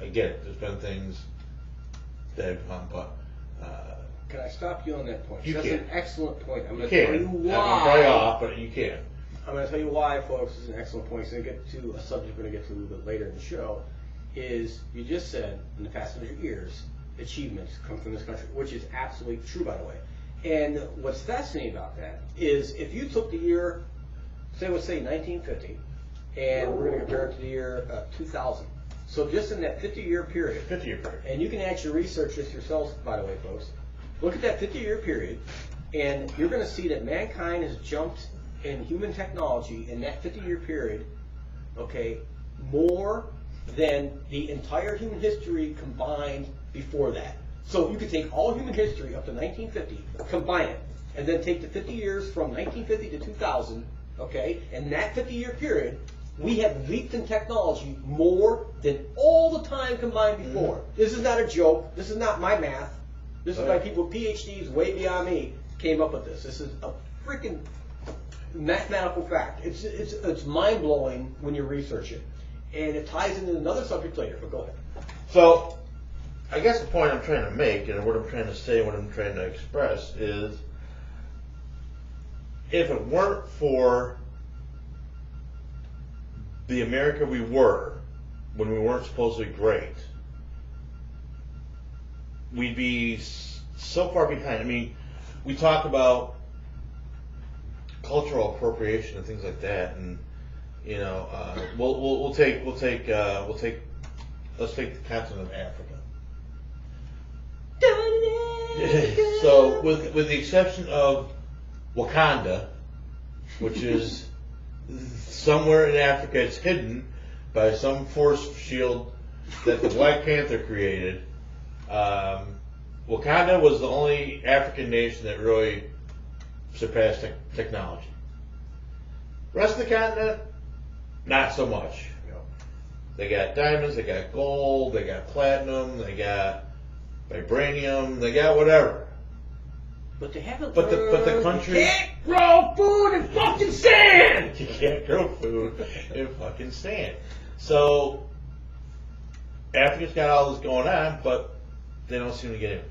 I get it, there's been things that have come, but... Can I stop you on that point? You That's can. an excellent point. I'm going to tell you why. I'm probably off, but you can. I'm going to tell you why, folks. This is an excellent point. So, get to a subject we're going to get to a little bit later in the show. Is you just said in the past 100 years, achievements come from this country, which is absolutely true, by the way. And what's fascinating about that is if you took the year, let's say 1950, and we're going to compare it to the year 2000. So just in that 50-year period. 50-year period. And you can actually research this yourselves, by the way, folks. Look at that 50-year period, and you're going to see that mankind has jumped in human technology in that 50-year period, okay, more than the entire human history combined before that. So you could take all human history up to 1950, combine it, and then take the 50 years from 1950 to 2000, okay, and that 50-year period, We have leaped in technology more than all the time combined before. This is not a joke. This is not my math. This is by people with PhDs way beyond me came up with this. This is a freaking mathematical fact. It's mind-blowing when you research it. And it ties into another subject later, but go ahead. So, I guess the point I'm trying to make, and what I'm trying to say, what I'm trying to express is, if it weren't for the America we were, when we weren't supposedly great, we'd be so far behind. I mean, we talk about cultural appropriation and things like that, and you know, let's take the continent of Africa. So, with the exception of Wakanda, which is somewhere in Africa, it's hidden by some force field that the Black Panther created. Wakanda was the only African nation that really surpassed technology. The rest of the continent, not so much. They got diamonds, they got gold, they got platinum, they got vibranium, they got whatever. But they haven't. But the country. You can't grow food in fucking sand. You can't grow food in fucking sand. So Africa's got all this going on, but they don't seem to get it.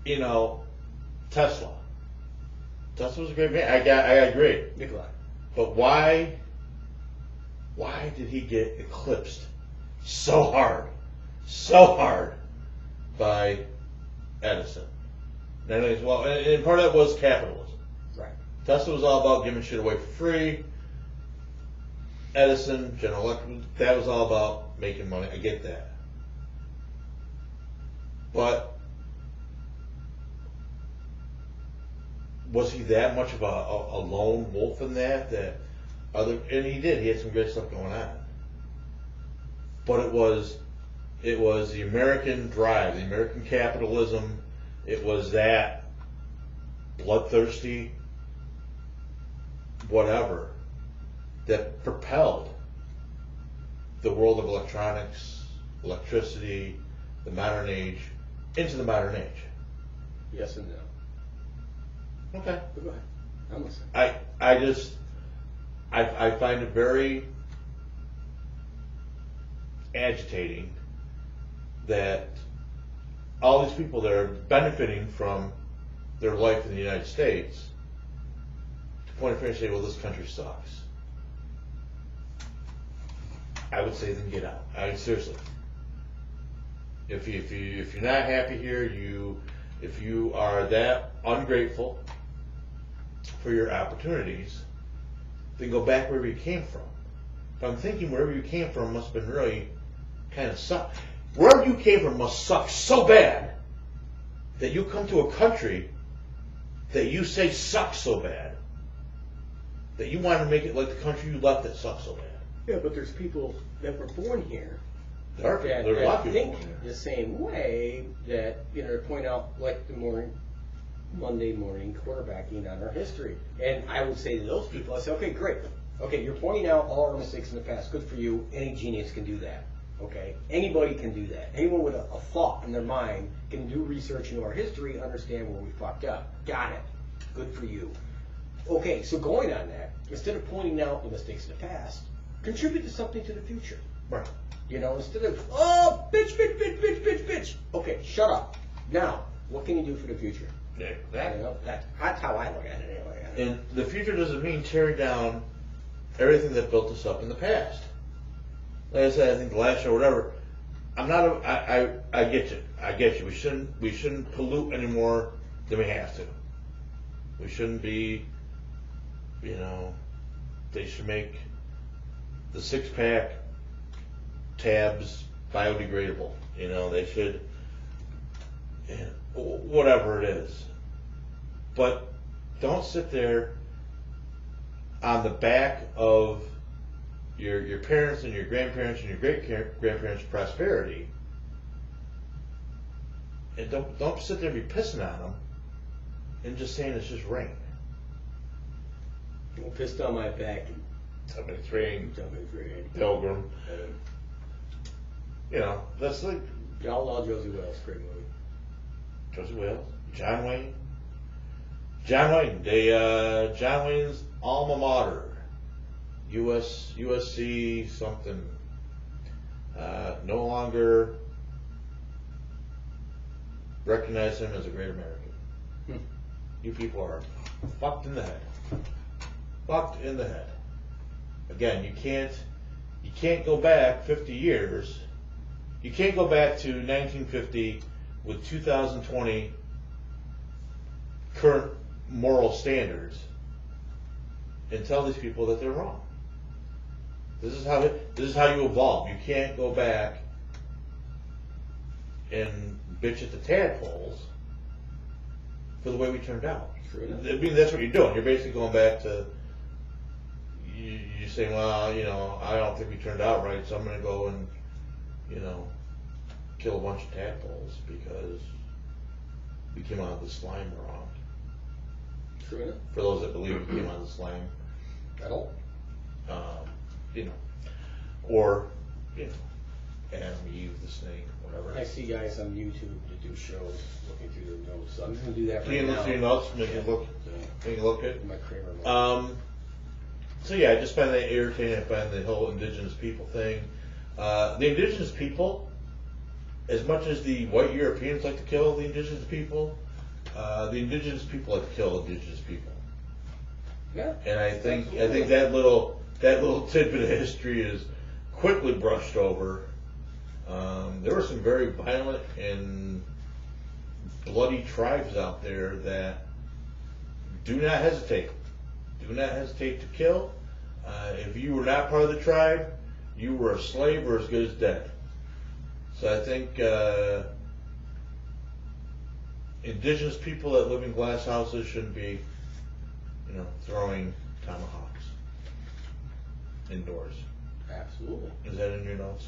You know, Tesla. Tesla was a great man. I agree. Nikolai. But why did he get eclipsed so hard by Edison? And well, and part of that was capitalism. Right. Tesla was all about giving shit away for free. Edison, General Electric, that was all about making money. I get that. But was he that much of a lone wolf in that and he had some great stuff going on. But it was the American drive, the American capitalism, it was that bloodthirsty whatever that propelled the world of electronics, electricity, the modern age, into the modern age. Yes and no. Okay. Go ahead. I'm listening. I find it very agitating that all these people that are benefiting from their life in the United States to point a finger and say, well, this country sucks. I would say then get out. I mean, seriously. If you're not happy here, if you are that ungrateful for your opportunities, then go back wherever you came from. But I'm thinking wherever you came from must have been really kind of suck. Wherever you came from must suck so bad that you come to a country that you say sucks so bad that you want to make it like the country you left that sucks so bad. Yeah, but there's people that were born here There are a lot of people think born here. the same way that, point out like the Monday morning quarterbacking on our history. And I would say to those people, I say, okay, great. Okay, you're pointing out all our mistakes in the past. Good for you. Any genius can do that. Okay? Anybody can do that. Anyone with a thought in their mind can do research into our history and understand where we fucked up. Got it. Good for you. Okay, so going on that, instead of pointing out the mistakes of the past, contribute to something to the future. Right. Instead of, oh, bitch. Okay, shut up. Now, what can you do for the future? Yeah, exactly. That's how I look at it anyway. And the future doesn't mean tearing down everything that built us up in the past. Like I said, I think the last show or whatever, I get you. I get you. We shouldn't pollute any more than we have to. We shouldn't be, they should make the 6-pack tabs biodegradable. They should, whatever it is. But don't sit there on the back of your parents and your grandparents and your great-grandparents' prosperity, and don't sit there and be pissing on them and just saying it's just rain. Pissed on my back. Tubby Train. Pilgrim. You know, that's like. All Josie Wales, great movie. Josie Wales. John Wayne. John Wayne. John Wayne's alma mater. USC something. No longer recognize him as a great American. You people are fucked in the head. Fucked in the head. Again, you can't go back 50 years. You can't go back to 1950 with 2020 current moral standards and tell these people that they're wrong. This is how you evolve. You can't go back and bitch at the tadpoles for the way we turned out. True enough. I mean, that's what you're doing. You're basically going back to you're saying, well, you know, I don't think we turned out right, so I'm going to go and, you know, kill a bunch of tadpoles because we came out of the slime wrong. True enough. For those that believe we came out of the slime. At all. You know, or, you know, Adam, Eve, the snake, whatever. I see guys on YouTube that do shows looking through their notes, so I'm just going to do that right now. Can you look through your notes, make it look at? My Kramer So yeah, I just find that irritating. I find the whole indigenous people thing. The indigenous people, as much as the white Europeans like to kill the indigenous people like to kill indigenous people. Yeah. And I think that little tidbit of history is quickly brushed over. There were some very violent and bloody tribes out there that do not hesitate. Do not hesitate to kill. If you were not part of the tribe, you were a slave or as good as dead. So I think indigenous people that live in glass houses shouldn't be, you know, throwing tomahawks indoors. Absolutely. Is that in your notes?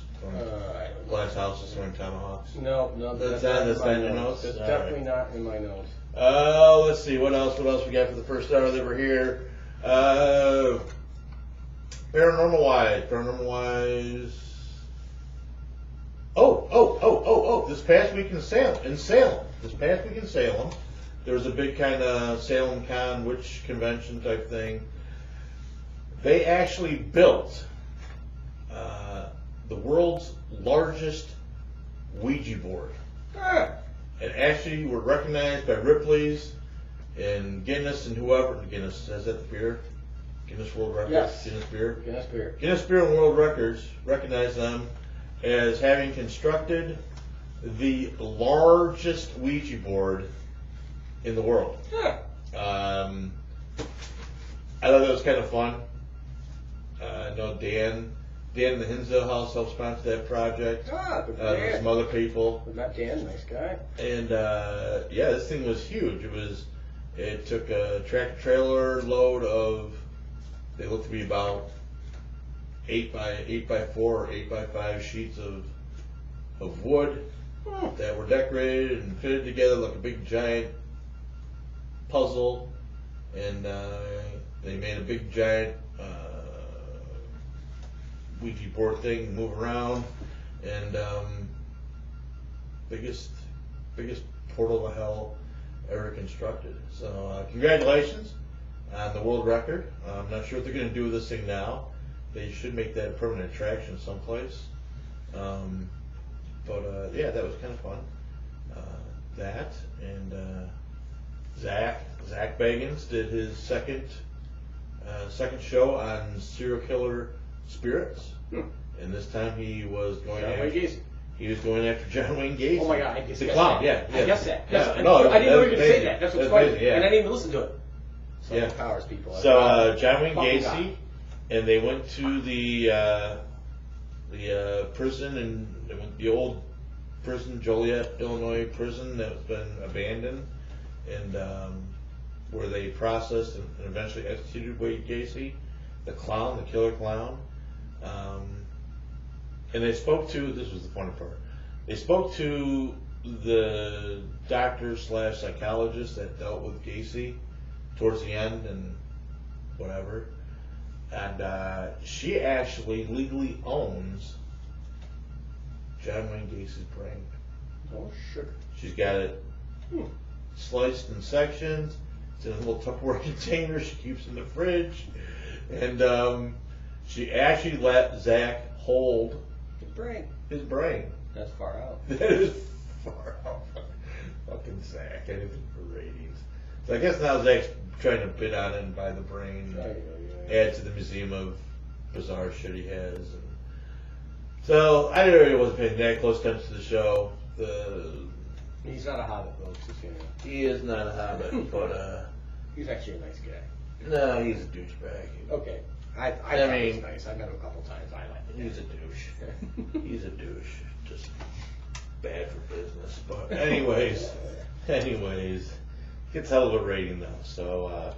Glass houses throwing tomahawks? No, That's not in your notes? That's definitely not in my notes. Let's see, what else we got for the first hour that we're here? Paranormal wise. This past week in Salem, there was a big kind of Salem Con witch convention type thing. They actually built the world's largest Ouija board. And actually were recognized by Ripley's and Guinness and whoever. Guinness, has that the beer? Guinness World Records? Yes. Guinness Beer? Guinness Beer. Guinness Beer and World Records recognize them as having constructed the largest Ouija board in the world. Yeah. I thought that was kind of fun. I know Dan in the Hinsdale House helped sponsor that project. There's some other people. We met Dan, nice guy. And yeah, this thing was huge. It took a tractor trailer load of, they looked to be about 8 by 4 or 8 by 5 sheets of wood that were decorated and fitted together like a big giant puzzle. And they made a big giant Ouija board thing move around, and biggest portal to hell ever constructed. So congratulations on the world record. I'm not sure what they're going to do with this thing now. They should make that a permanent attraction someplace. But yeah, that was kind of fun. That and Zach Bagans did his second show on serial killer spirits, and this time he was going after John Wayne Gacy. Oh my God! I guess the clown. Yeah. I guess that. Yeah. No, I didn't know you were going to say that. That's what's funny. Yeah. And I didn't even listen to it. So yeah. Powers people. So John Wayne Gacy, and they went to the prison, and they went the old prison, Joliet, Illinois prison that's been abandoned, and where they processed and eventually executed Wade Gacy, the clown, the killer clown. And they spoke to, this was the funny part, they spoke to the doctor / psychologist that dealt with Gacy towards the end, and whatever. And she actually legally owns John Wayne Gacy's brain. Oh, sugar. She's got it sliced in sections. It's in a little Tupperware container she keeps in the fridge. And she actually let Zach hold his brain. That's far out. That is far out. Fucking Zach. Anything for ratings. So I guess now Zach's trying to bid on it and buy the brain. Add to the museum of bizarre shit he has. And so I really wasn't paying that close attention to the show. He's not a hobbit, folks. He is not a hobbit, but he's actually a nice guy. No, he's a douchebag. Okay. I thought he was nice. I've met him a couple times. I like him. He's a douche. He's a douche. Just bad for business. But anyways, gets hell of a rating though. So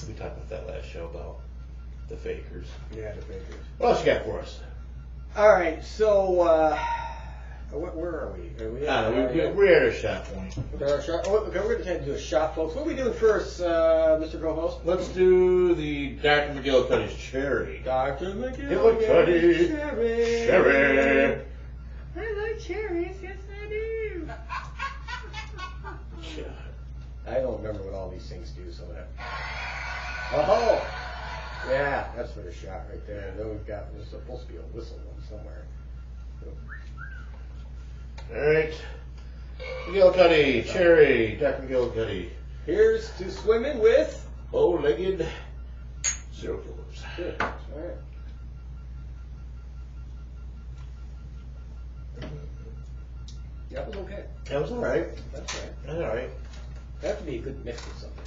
we talked about that last show about the fakers. Yeah, the fakers. What else you got for us? All right. So where are we? We're at a shot point. Okay, we're going to do a shot, folks. What are we doing first, Mr. Co-host? Let's do the Dr. McGillicuddy's Cherry. Dr. McGillicuddy's Cherry. I like cherries, yes I do. I don't remember what all these things do, so that. Oh! Yeah, that's for the shot right there. And then there's supposed to be a whistle one somewhere. Alright. McGillicuddy, Cherry, Dr. McGillicuddy. Here's to swimming with bow-legged serial killers. Good. Alright. That was okay. That was alright. That's right. That's alright. That have to be a good mix with something.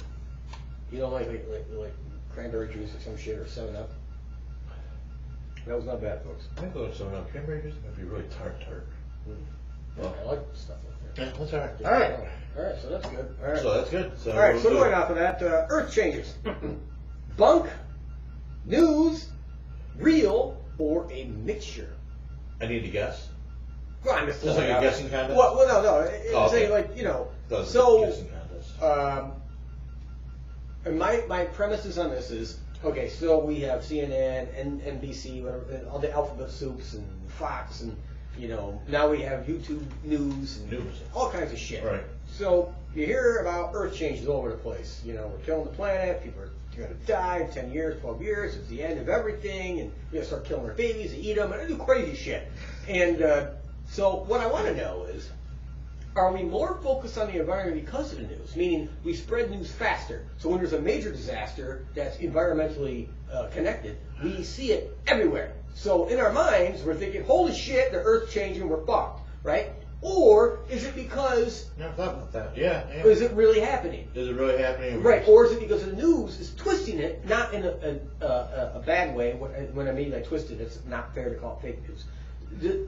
You know, like cranberry juice or some shit or 7-Up. That was not bad, folks. I thought 7-Up cranberry juice might be really tart. Well, I like stuff like that. Yeah, that's alright. Alright, so that's good. Alright. So that's good. So alright, so going off of that, Earth changes. Bunk, news, real, or a mixture. I need to guess. Well, I'm just like a guessing contest? Well, no. It's saying, like, you know. So, guessing contest. And my premises on this is, okay, so we have CNN, and NBC, whatever, all the alphabet soups, and Fox, and, you know, now we have YouTube news, and all kinds of shit. Right. So you hear about Earth changes all over the place. You know, we're killing the planet, people are going to die in 10 years, 12 years, it's the end of everything, and we start killing our babies, and eat them, and do crazy shit. And so what I want to know is, are we more focused on the environment because of the news? Meaning we spread news faster. So when there's a major disaster that's environmentally connected, we see it everywhere. So in our minds, we're thinking, holy shit, the Earth's changing, we're fucked, right? Or is it because... Never thought about that. Yeah. Is it really happening? Is it really happening? Right. Or is it because the news is twisting it, not in a bad way. When I mean by twisted, it's not fair to call it fake news.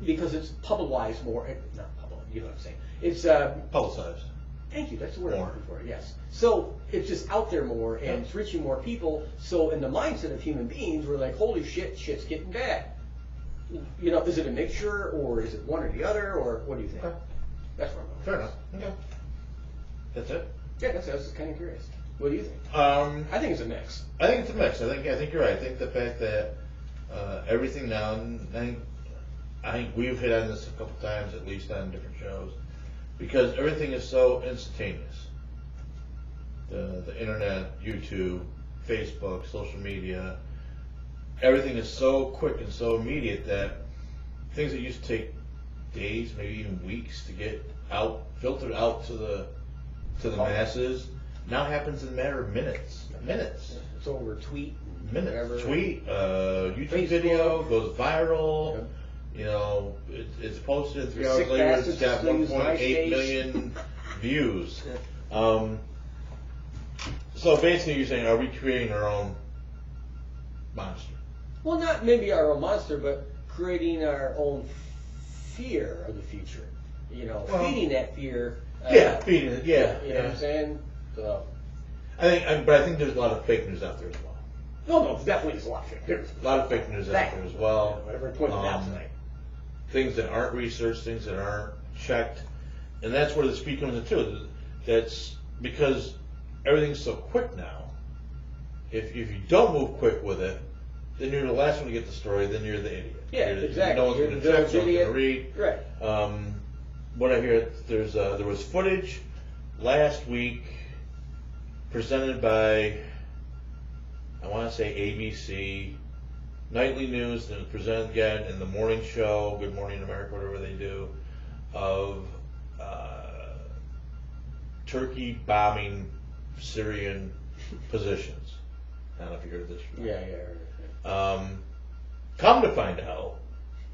Because it's publicized more. Not public, you know what I'm saying. It's publicized. Thank you. That's the word I'm looking for. Yes. So it's just out there more, and it's reaching more people. So in the mindset of human beings, we're like, holy shit, shit's getting bad. You know, is it a mixture, or is it one or the other, or what do you think? That's what I'm going. Fair enough. Okay. That's it. Yeah, I was just kind of curious. What do you think? I think it's a mix. I think it's a mix. I think you're right. I think the fact that everything now, and I think we've hit on this a couple times, at least on different shows, because everything is so instantaneous. The internet, YouTube, Facebook, social media, everything is so quick and so immediate that things that used to take days, maybe even weeks to get out, filtered out to the masses, now happens in a matter of minutes. It's over tweet. Minutes. Whatever. Tweet, YouTube Facebook. Video goes viral. Yep. You know, it's posted 3 hours later. It's got 1.8 million views. So basically, you're saying, are we creating our own monster? Well, not maybe our own monster, but creating our own fear of the future. You know, feeding that fear. Feeding it. Yeah. You know what I'm saying? So. I think there's a lot of fake news out there as well. No, definitely there's a lot of fake news. A lot of fake news out there as well. Whatever I pointed out tonight. Things that aren't researched, things that aren't checked, and that's where the speed comes in too. That's because everything's so quick now, if you don't move quick with it, then you're the last one to get the story. Then you're the idiot. Yeah, exactly. No one's going to check. No one's going to read. Right. What I hear, there was footage last week presented by, I want to say ABC, Nightly News, and it was presented again in the morning show, Good Morning America, whatever they do, of Turkey bombing Syrian positions. I don't know if you heard of this. Yeah. Come to find out,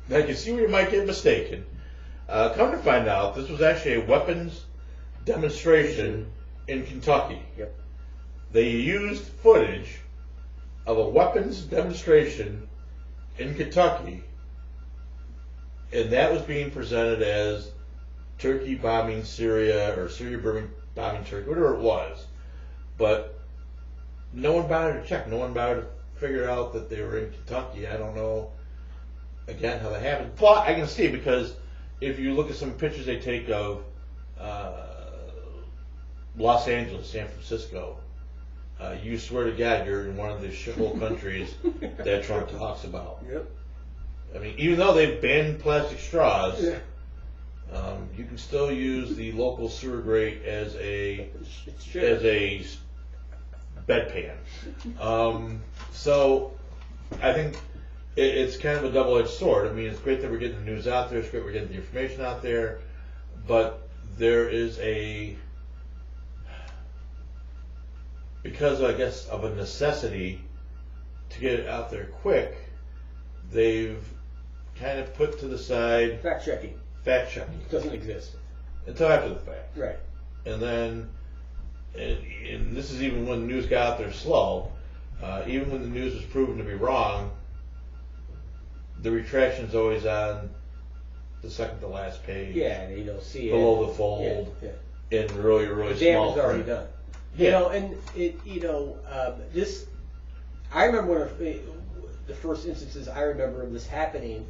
now you can see where you might get mistaken. Come to find out, this was actually a weapons demonstration in Kentucky. Yep. They used footage of a weapons demonstration in Kentucky, and that was being presented as Turkey bombing Syria, or Syria bombing Turkey, whatever it was. But no one bothered to check. No one bothered to figure out that they were in Kentucky. I don't know, again, how that happened. But I can see, because if you look at some pictures they take of Los Angeles, San Francisco, you swear to God you're in one of the shithole countries that Trump talks about. Yep. I mean, even though they've banned plastic straws, you can still use the local sewer grate as a bedpan. So I think it's kind of a double-edged sword. I mean, it's great that we're getting the news out there. It's great we're getting the information out there. But there is because I guess of a necessity to get it out there quick, they've kind of put to the side fact checking. It doesn't exist until after the fact. Right. And then, and this is even when the news got out there slow. Even when the news was proven to be wrong, the retraction's always on the second to last page. Yeah, and you don't see below the fold. Yeah. In really, really the small damage already print. done. Yeah. You know, and this. I remember one of the first instances I remember of this happening,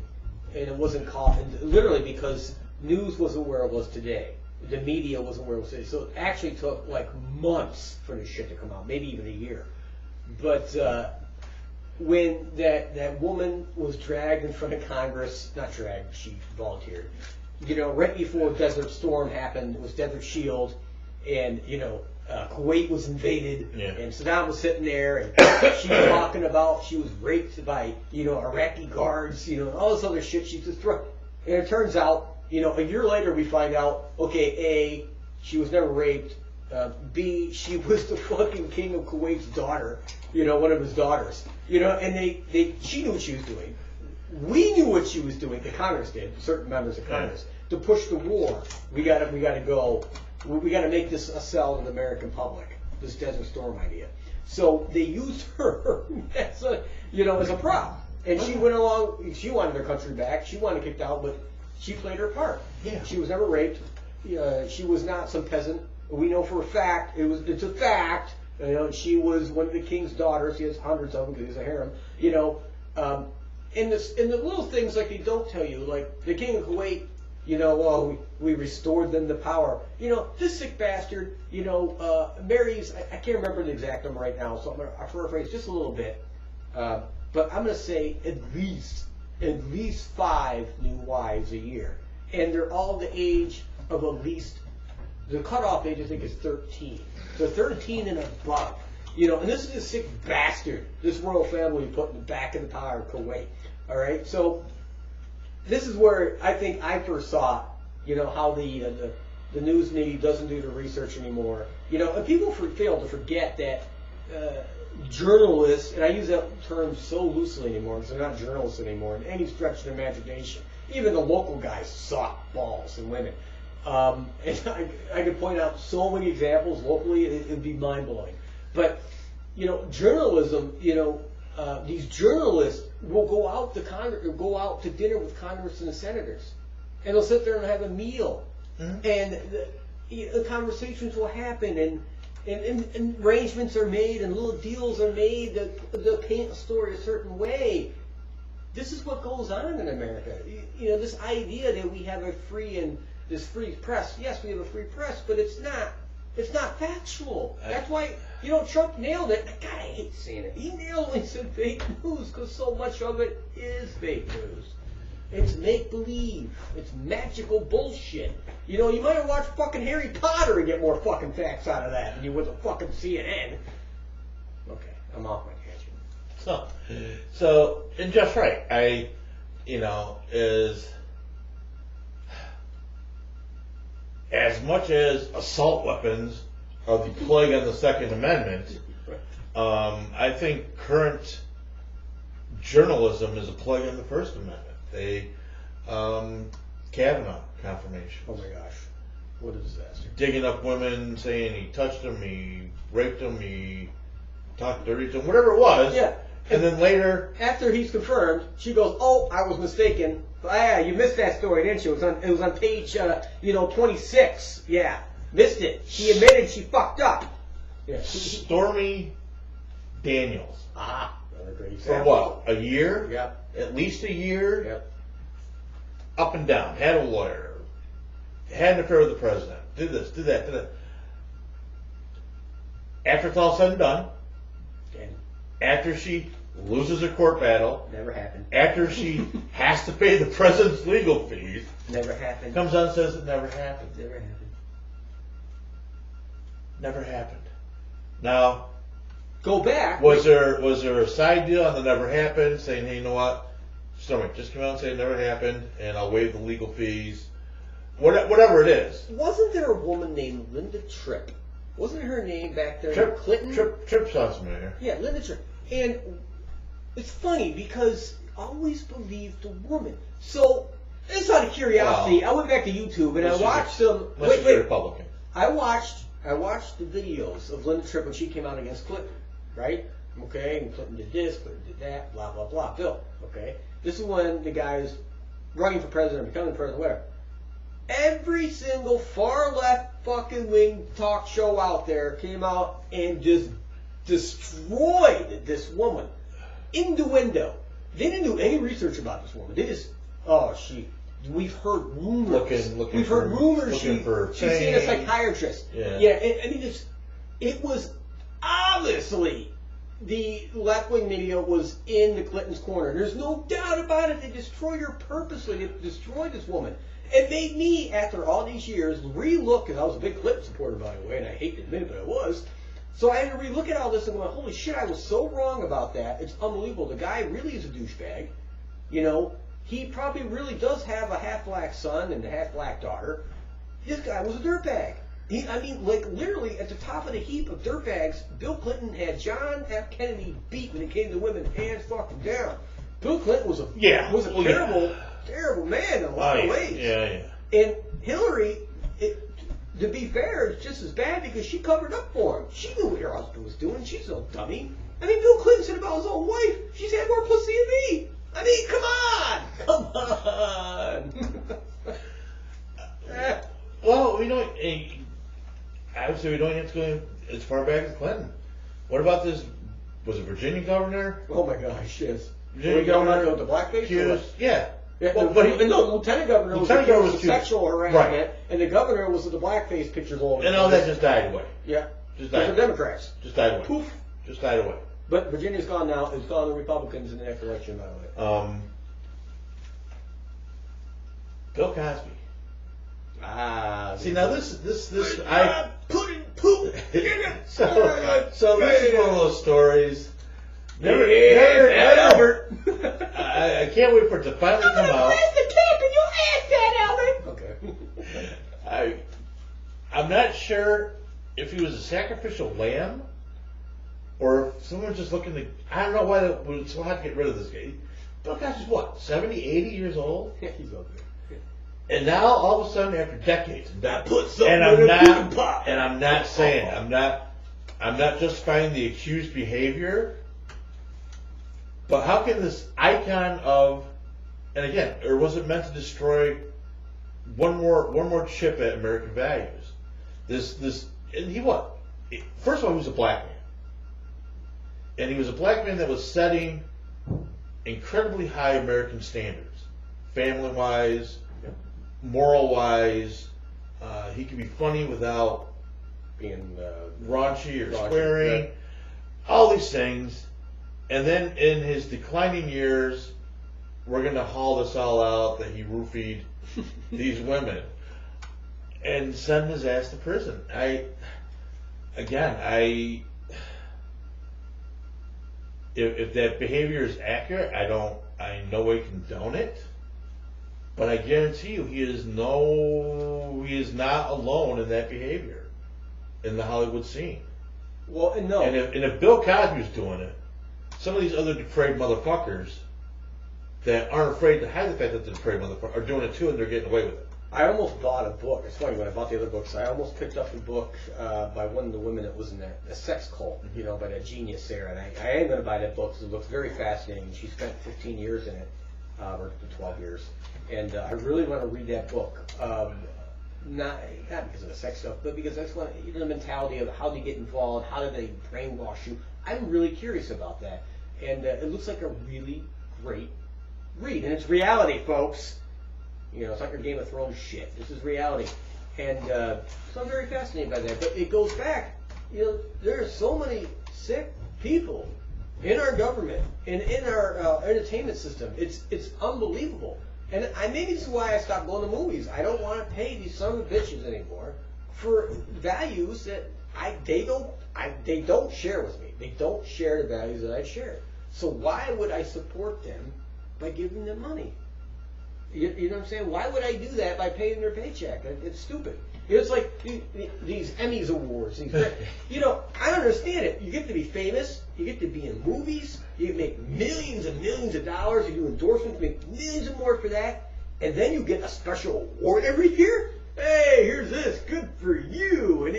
and it wasn't caught, literally because news wasn't where it was today. The media wasn't where it was today. So it actually took like months for this shit to come out, maybe even a year. But when that woman was dragged in front of Congress, not dragged, she volunteered. You know, right before Desert Storm happened, it was Desert Shield, and Kuwait was invaded, and Saddam was sitting there, and she was talking about she was raped by Iraqi guards, all this other shit she just threw. And it turns out, a year later we find out, okay, A, she was never raped. B, she was the fucking king of Kuwait's daughter, one of his daughters, and she knew what she was doing. We knew what she was doing. The Congress did, certain members of Congress, to push the war. We got to go. We got to make this a sell to the American public. This Desert Storm idea. So they used her as a prop, and she went along. She wanted her country back. She wanted kicked out, but she played her part. Yeah. She was never raped. She was not some peasant. We know for a fact it's a fact. She was one of the king's daughters. He has hundreds of them because he's a harem. In the little things like they don't tell you, like the king of Kuwait. We restored them to power. This sick bastard. Marries. I can't remember the exact number right now, so I'm going to paraphrase just a little bit. But I'm going to say at least 5 new wives a year, and they're all the age of at least. The cutoff age, I think, is 13. So 13 and above. And this is a sick bastard, this royal family put in the back of the power of Kuwait. All right? So this is where I think I first saw, how the news media doesn't do the research anymore. And people fail to forget that journalists, and I use that term so loosely anymore because they're not journalists anymore in any stretch of the imagination. Even the local guys suck balls and women. And I could point out so many examples locally, it'd be mind-blowing. But, journalism, these journalists will go out to Congress, or go out to dinner with Congress and the senators, and they'll sit there and have a meal, and the conversations will happen, and arrangements are made, and little deals are made to paint a story a certain way. This is what goes on in America. This idea that we have this free press. Yes, we have a free press, but it's It's not factual. That's why, Trump nailed it. God, I hate saying it. He nailed it when he said fake news because so much of it is fake news. It's make-believe. It's magical bullshit. You might have watched fucking Harry Potter and get more fucking facts out of that than you would the fucking CNN. Okay, I'm off my tangent. So, and Jeff's right. As much as assault weapons are the plague on the Second Amendment, I think current journalism is a plague on the First Amendment. Kavanaugh confirmation. Oh my gosh. What a disaster. Digging up women, saying he touched them, he raped them, he talked dirty to them, whatever it was. Yeah. And then later, after he's confirmed, she goes, "Oh, I was mistaken. Yeah, you missed that story, didn't you? It was on page, 26. Yeah, missed it. She admitted she fucked up." Yeah. Stormy Daniels. Another great For example. what? A year? Yep. At least a year? Yep. Up and down. Had a lawyer. Had an affair with the president. Did this, did that, did that. After it's all said and done, after she loses a court battle, never happened. After she has to pay the president's legal fees, never happened. Comes on and says it never happened. Never happened. Never happened. Now, go back. Was there a side deal on the never happened, saying, hey, you know what, Stormy, just come out and say it never happened, and I'll waive the legal fees, whatever it is. Wasn't there a woman named Linda Tripp? Wasn't her name back there? Clinton. Tripp sounds familiar. Yeah, Linda Tripp. And it's funny because I always believed the woman. So, just out of curiosity, I went back to YouTube and I watched some. Wait. Republican. I watched the videos of Linda Tripp when she came out against Clinton, right? Okay, and Clinton did this, Clinton did that, blah blah blah. Bill, okay. This is when the guy is running for president, becoming president, whatever. Every single far left fucking wing talk show out there came out and just destroyed this woman. Innuendo. They didn't do any research about this woman. They just, we've heard rumors. We've heard rumors. She's seen a psychiatrist. Yeah. It was obviously the left-wing media was in the Clintons' corner. There's no doubt about it. They destroyed her purposely. They destroyed this woman. It made me, after all these years, re-look, because I was a big Clinton supporter, by the way, and I hate to admit it, but I was. So I had to re-look at all this and go, holy shit, I was so wrong about that. It's unbelievable. The guy really is a douchebag. He probably really does have a half-black son and a half-black daughter. This guy was a dirtbag. Literally at the top of the heap of dirtbags, Bill Clinton had John F. Kennedy beat when it came to women, hands fucking down. Bill Clinton was a terrible man in a lot of ways. Yeah. And Hillary, to be fair, is just as bad because she covered up for him. She knew what her husband was doing. She's no dummy. Bill Clinton said about his own wife, she's had more pussy than me. Come on. Well, obviously we don't have to go as far back as Clinton. What about this? Was it Virginia governor? Oh my gosh, yes. Virginia governor with the blackface? Yeah. Well, the lieutenant governor was accused of sexual harassment, right. And the governor was with the blackface pictures all over. And all that just died away. Yeah. Just died away. The Democrats. Just died away. Poof. Just died away. But Virginia's gone now. It's gone to Republicans in the next election, by the way. Bill Cosby. See, now this I'm putting poop in it. So this is one of those stories. Never. I can't wait for it to finally come out. Where's the cap in your ass, that Albert? Okay. I'm not sure if he was a sacrificial lamb or if someone's just looking to. I don't know why it was so hard to get rid of this guy. Bill Cosby's what, 70, 80 years old? Yeah, he's up there. And now all of a sudden, after decades, I'm not saying I'm not justifying the accused behavior. But how can this icon of, and again, or was it meant to destroy one more chip at American values? And he what? First of all, he was a black man, and he was a black man that was setting incredibly high American standards, family-wise, moral-wise. He could be funny without being raunchy or swearing, all these things. And then in his declining years, we're going to haul this all out that he roofied these women and send his ass to prison. If that behavior is accurate, I in no way condone it. But I guarantee you, he is not alone in that behavior in the Hollywood scene. Well, no. And if Bill Cosby's doing it, some of these other depraved motherfuckers that aren't afraid to hide the fact that they're depraved motherfuckers are doing it too, and they're getting away with it. I almost bought a book. It's funny, when I bought the other books, I almost picked up a book by one of the women that was in the sex cult, by that genius there. And I am going to buy that book because it looks very fascinating. She spent 15 years in it, or 12 years. And I really want to read that book. Not because of the sex stuff, but because I just want the mentality of how they get involved, how do they brainwash you. I'm really curious about that. And it looks like a really great read. And it's reality, folks. It's not your Game of Thrones shit. This is reality. And so I'm very fascinated by that. But it goes back, there are so many sick people in our government and in our entertainment system. It's unbelievable. And maybe this is why I stopped going to movies. I don't want to pay these son of bitches anymore for values that they don't share with me. They don't share the values that I share. So why would I support them by giving them money? You know what I'm saying? Why would I do that by paying their paycheck? It's stupid. It's like these Emmys awards. I understand it. You get to be famous. You get to be in movies. You make millions and millions of dollars. You do endorsements, make millions and more for that. And then you get a special award every year. Hey, here's this. Good for you. And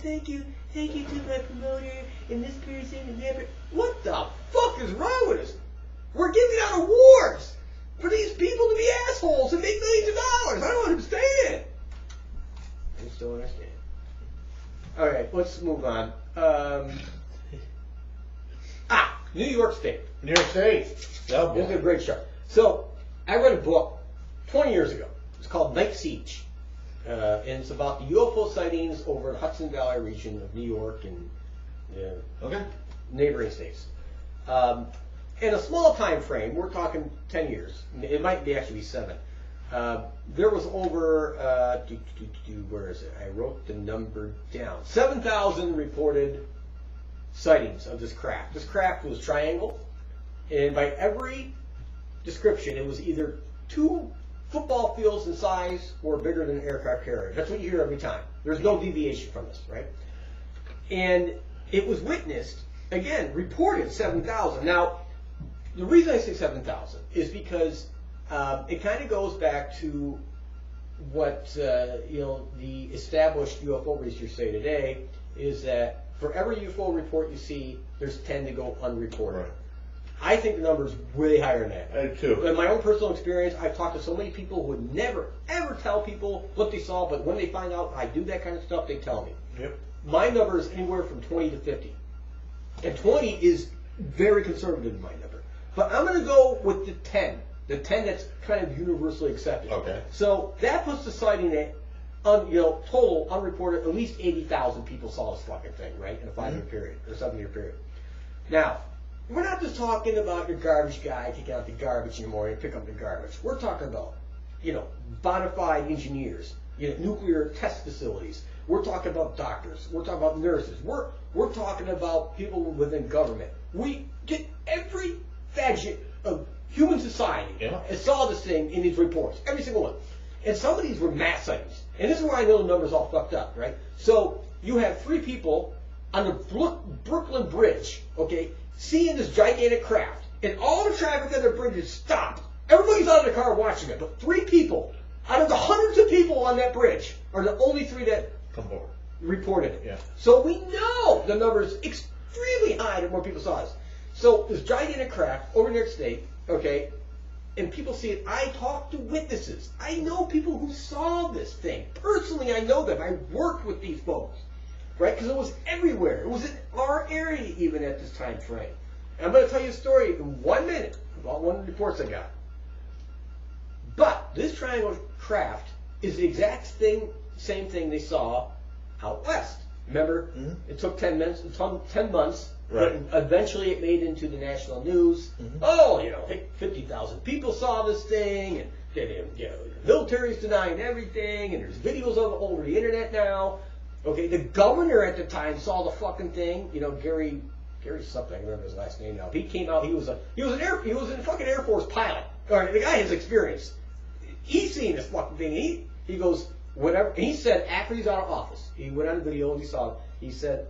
thank you. Thank you to my promoter and this person and that person. What the fuck is wrong with us? We're giving out awards for these people to be assholes and make millions of dollars. I don't understand. I just don't understand. All right, let's move on. New York State. New York State. Oh, this is a great show. So, I read a book 20 years ago. It's called Night Siege. And it's about the UFO sightings over the Hudson Valley region of New York and neighboring states. In a small time frame, we're talking 10 years. It might actually be 7. There was over, where is it? I wrote the number down. 7,000 reported sightings of this craft. This craft was triangle, and by every description, it was either 2 football fields in size or bigger than an aircraft carrier. That's what you hear every time. There's no deviation from this, right? And it was witnessed, again, reported 7,000. Now, the reason I say 7,000 is because it kind of goes back to what the established UFO researchers say today, is that for every UFO report you see, there's 10 that go unreported. Right. I think the number is way higher than that. I do too. In my own personal experience, I've talked to so many people who would never, ever tell people what they saw, but when they find out I do that kind of stuff, they tell me. Yep. My number is anywhere from 20 to 50. And 20 is very conservative in my number. But I'm going to go with the 10. The 10 that's kind of universally accepted. Okay. So that puts the sighting at, total unreported, at least 80,000 people saw this fucking thing, right? In a 5-year period, or 7-year period. Now, we're not just talking about your garbage guy taking out the garbage in the morning, pick up the garbage. We're talking about, bona fide engineers, nuclear test facilities. We're talking about doctors. We're talking about nurses. We're talking about people within government. We get every facet of human society and saw this thing in these reports, every single one. And some of these were mass sightings. And this is where I know the numbers all fucked up, right? So you have 3 people on the Brooklyn Bridge, seeing this gigantic craft. And all the traffic on the bridge is stopped. Everybody's out of the car watching it. But 3 people out of the hundreds of people on that bridge are the only 3 that reported it. Yeah. So we know the number is extremely high that more people saw this. So this gigantic craft over New York State, and people see it. I talk to witnesses. I know people who saw this thing. Personally, I know them. I worked with these folks, right? Because it was everywhere. It was in our area even at this time frame. And I'm going to tell you a story in 1 minute about one of the reports I got. But this triangle craft is the exact same thing they saw out west. Remember? Mm-hmm. It took 10 months. Right. But eventually it made into the national news. Mm-hmm. Oh, 50,000 people saw this thing, and the military's denying everything, and there's videos of it over the internet now. Okay, the governor at the time saw the fucking thing. Gary something. I remember his last name now. He came out. He was a fucking Air Force pilot. All right, the guy has experience. He's seen this fucking thing. He goes whatever. And he said after he's out of office, he went on the video and he saw it. He said,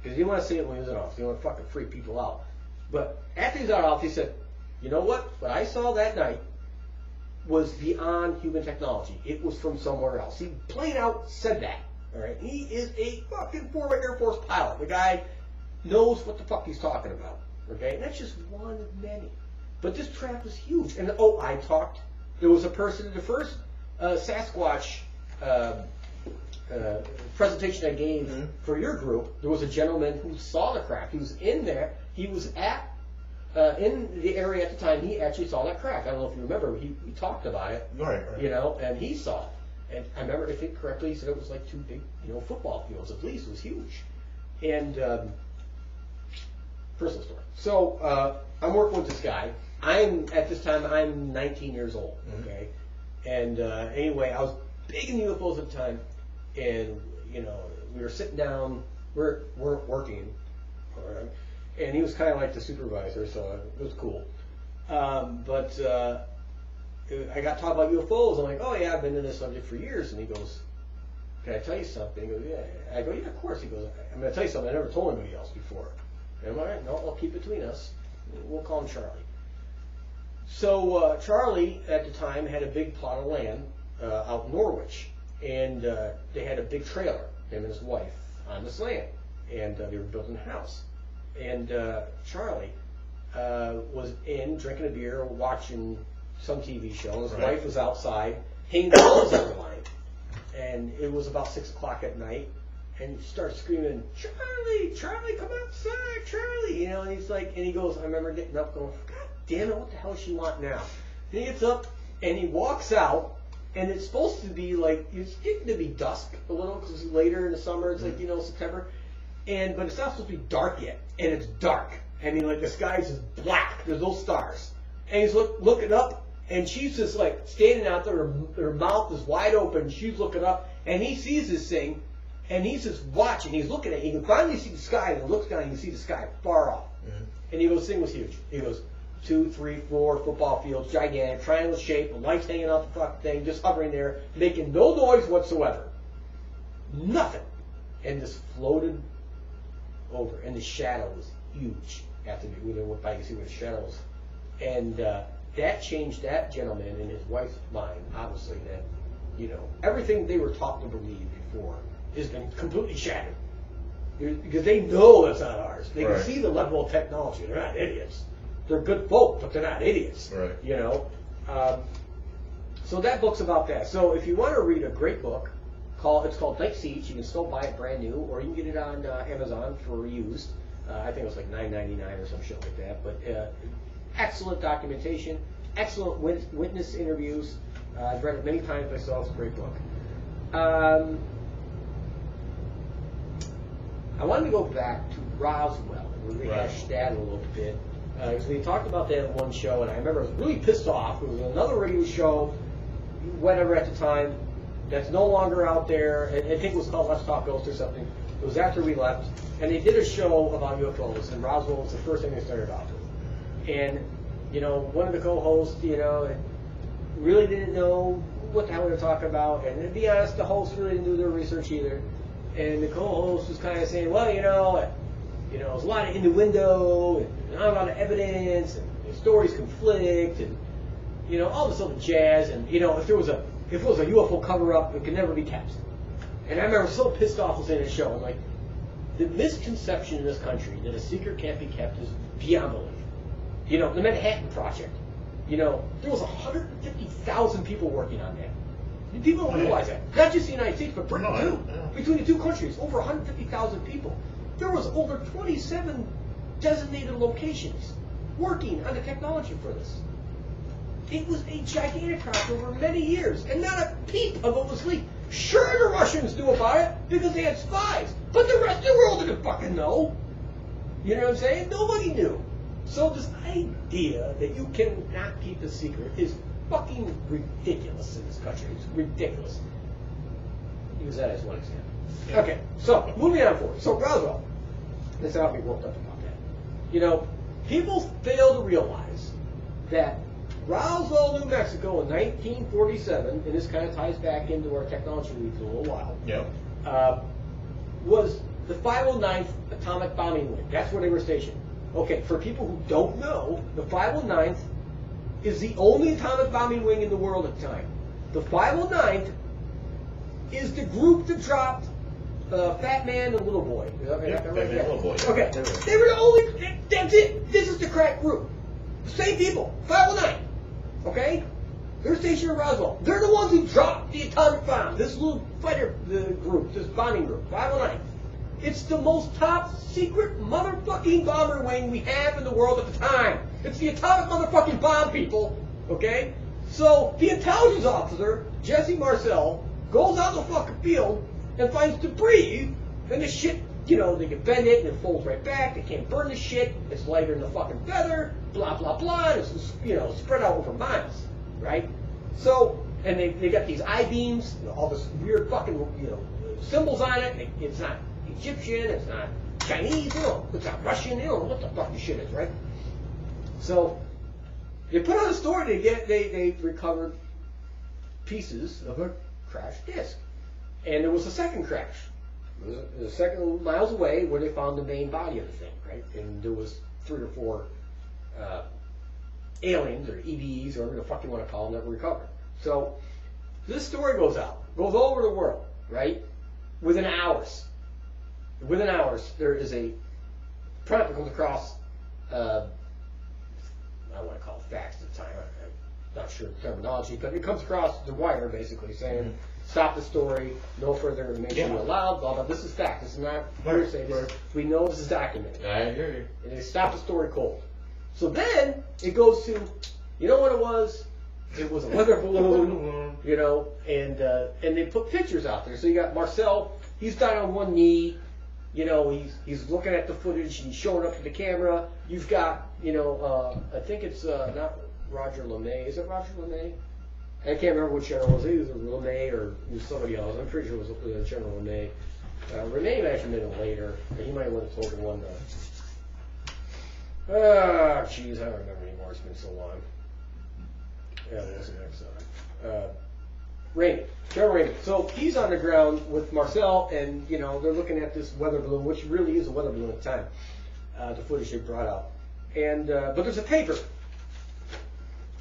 because he didn't want to see it when he was in office. He didn't want to fucking freak people out. But after he's out of office, he said, you know what? What I saw that night was beyond human technology. It was from somewhere else. He plain out said that. All right. He is a fucking former Air Force pilot. The guy knows what the fuck he's talking about. Okay. And that's just one of many. But this trap was huge. And there was a person in the first Sasquatch presentation I gave for your group. There was a gentleman who saw the crack. He was in there. He was in the area at the time. He actually saw that crack. I don't know if you remember. He talked about it. Right. And he saw it. And I remember, if I think correctly, he said it was like 2 big, football fields at least. It was huge. And personal story. So I'm working with this guy. At this time, I'm 19 years old. Okay. And anyway, I was big in UFOs at the time. And, we were sitting down, we're working, and he was kind of like the supervisor, so it was cool. But I got talking about UFOs. I'm like, oh yeah, I've been in this subject for years. And he goes, can I tell you something? He goes, yeah. I go, yeah, of course. He goes, I'm going to tell you something I never told anybody else before. And I'm all right, no, I'll keep it between us. We'll call him Charlie. So Charlie, at the time, had a big plot of land out in Norwich. And they had a big trailer, him and his wife, on this land. And they were building a house. And Charlie was in, drinking a beer, watching some TV show. His wife was outside, hanging the clothes on the line. And it was about 6 o'clock at night. And he starts screaming, Charlie, come outside, Charlie. And he's like, and he goes, I remember getting up going, God damn it, what the hell does she want now? And he gets up and he walks out. And it's supposed to be like, it's getting to be dusk a little because later in the summer, it's like, September. But it's not supposed to be dark yet. And it's dark. I mean, like the sky's just black. There's no stars. And he's looking up, and she's just like standing out there. Her mouth is wide open. She's looking up, and he sees this thing, and he's just watching. He's looking at it. He can finally see the sky, and he looks down, and you see the sky far off. Mm-hmm. And he goes, this thing was huge. He goes, 2, 3, 4 football fields, gigantic, triangle shape, the lights hanging off the fucking thing, just hovering there, making no noise whatsoever. Nothing. And this floated over, and the shadow was huge. After we went by, you see where the shadow was. And that changed that gentleman and his wife's mind, obviously, that, everything they were taught to believe before has been completely shattered. Because they know that's not ours. They can see the level of technology. They're not idiots. They're good folk, but they're not idiots. Right. So that book's about that. So if you want to read a great book, it's called Night Siege. You can still buy it brand new, or you can get it on Amazon for used. I think it was like $9.99 or some shit like that. But excellent documentation, excellent witness interviews. I've read it many times myself. It's a great book. I wanted to go back to Roswell and rehash that a little bit. Because we talked about that in one show, and I remember I was really pissed off. It was another radio show, whatever at the time, that's no longer out there. I think it was called Let's Talk Ghosts or something. It was after we left. And they did a show about UFOs, and Roswell was the first thing they started off with. And, one of the co-hosts, really didn't know what the hell they were talking about. And to be honest, the host really didn't do their research either. And the co-host was kind of saying, well, there's a lot of innuendo, and not a lot of evidence, and the stories conflict, and all this other jazz. And if it was a UFO cover-up, it could never be kept. And I remember so pissed off listening to the show. I'm like, the misconception in this country that a secret can't be kept is beyond belief. The Manhattan Project. There was 150,000 people working on that. People don't realize that. Not just the United States, but Britain too. Yeah. Between the two countries, over 150,000 people. There was over 27 designated locations working on the technology for this. It was a gigantic project over many years, and not a peep of it was leaked. Sure, the Russians knew about it because they had spies, but the rest of the world didn't fucking know. You know what I'm saying? Nobody knew. So this idea that you cannot keep a secret is fucking ridiculous in this country. It's ridiculous. Use that as one example. Yeah. Okay, so moving on forward. So Roswell. Let's not be worked up about that. You know, people fail to realize that Roswell, New Mexico in 1947, and this kind of ties back into our technology week in a little while, was the 509th Atomic Bombing Wing. That's where they were stationed. Okay, for people who don't know, the 509th is the only atomic bombing wing in the world at the time. The 509th is the group that dropped Fat Man and Little Boy. Fat Man and Little Boy. Okay, they were the only, that's it. This is the crack group. The same people, 509. Okay? They're stationed in Roswell. They're the ones who dropped the atomic bomb. This little fighter group, this bombing group, 509. It's the most top secret motherfucking bomber wing we have in the world at the time. It's the atomic motherfucking bomb, people. Okay? So the intelligence officer, Jesse Marcel, goes out in the fucking field and finds debris, and the shit, you know, they can bend it and it folds right back. They can't burn the shit. It's lighter than the fucking feather. Blah blah blah. And it's, you know, spread out over miles, right? So, and they got these I-beams, you know, all this weird fucking, you know, symbols on it. It's not Egyptian, it's not Chinese, you know, it's not Russian, you know what the fuck this shit is, right? So they put on a story they recovered pieces of a crashed disc. And there was a second crash. It was a second miles away where they found the main body of the thing, right? And there was 3 or 4 aliens or EVs or whatever the fuck you want to call them that were recovered. So this story goes out, goes all over the world, right? Within hours, there is a prompt that comes across, I want to call it fax at the time, I'm not sure the terminology, but it comes across the wire basically saying, stop the story, no further information allowed, blah, blah, this is fact, this is not hearsay, we know this is documented. I hear you. And they stop the story cold. So then, it goes to, you know what it was? It was a weather balloon, you know, and they put pictures out there. So you got Marcel, he's down on one knee, you know, he's looking at the footage, he's showing up to the camera. You've got, you know, I think it's not Roger LeMay. Is it Roger LeMay? I can't remember which general it was. It was LeMay or it was somebody else. I'm pretty sure it was General LeMay. LeMay might have been in later. He might have went to told the one. Jeez, I don't remember anymore. It's been so long. Yeah, what was the next one? Rainey. General Rainey. So he's on the ground with Marcel, and you know they're looking at this weather balloon, which really is a weather balloon at the time. The footage they brought out, and but there's a paper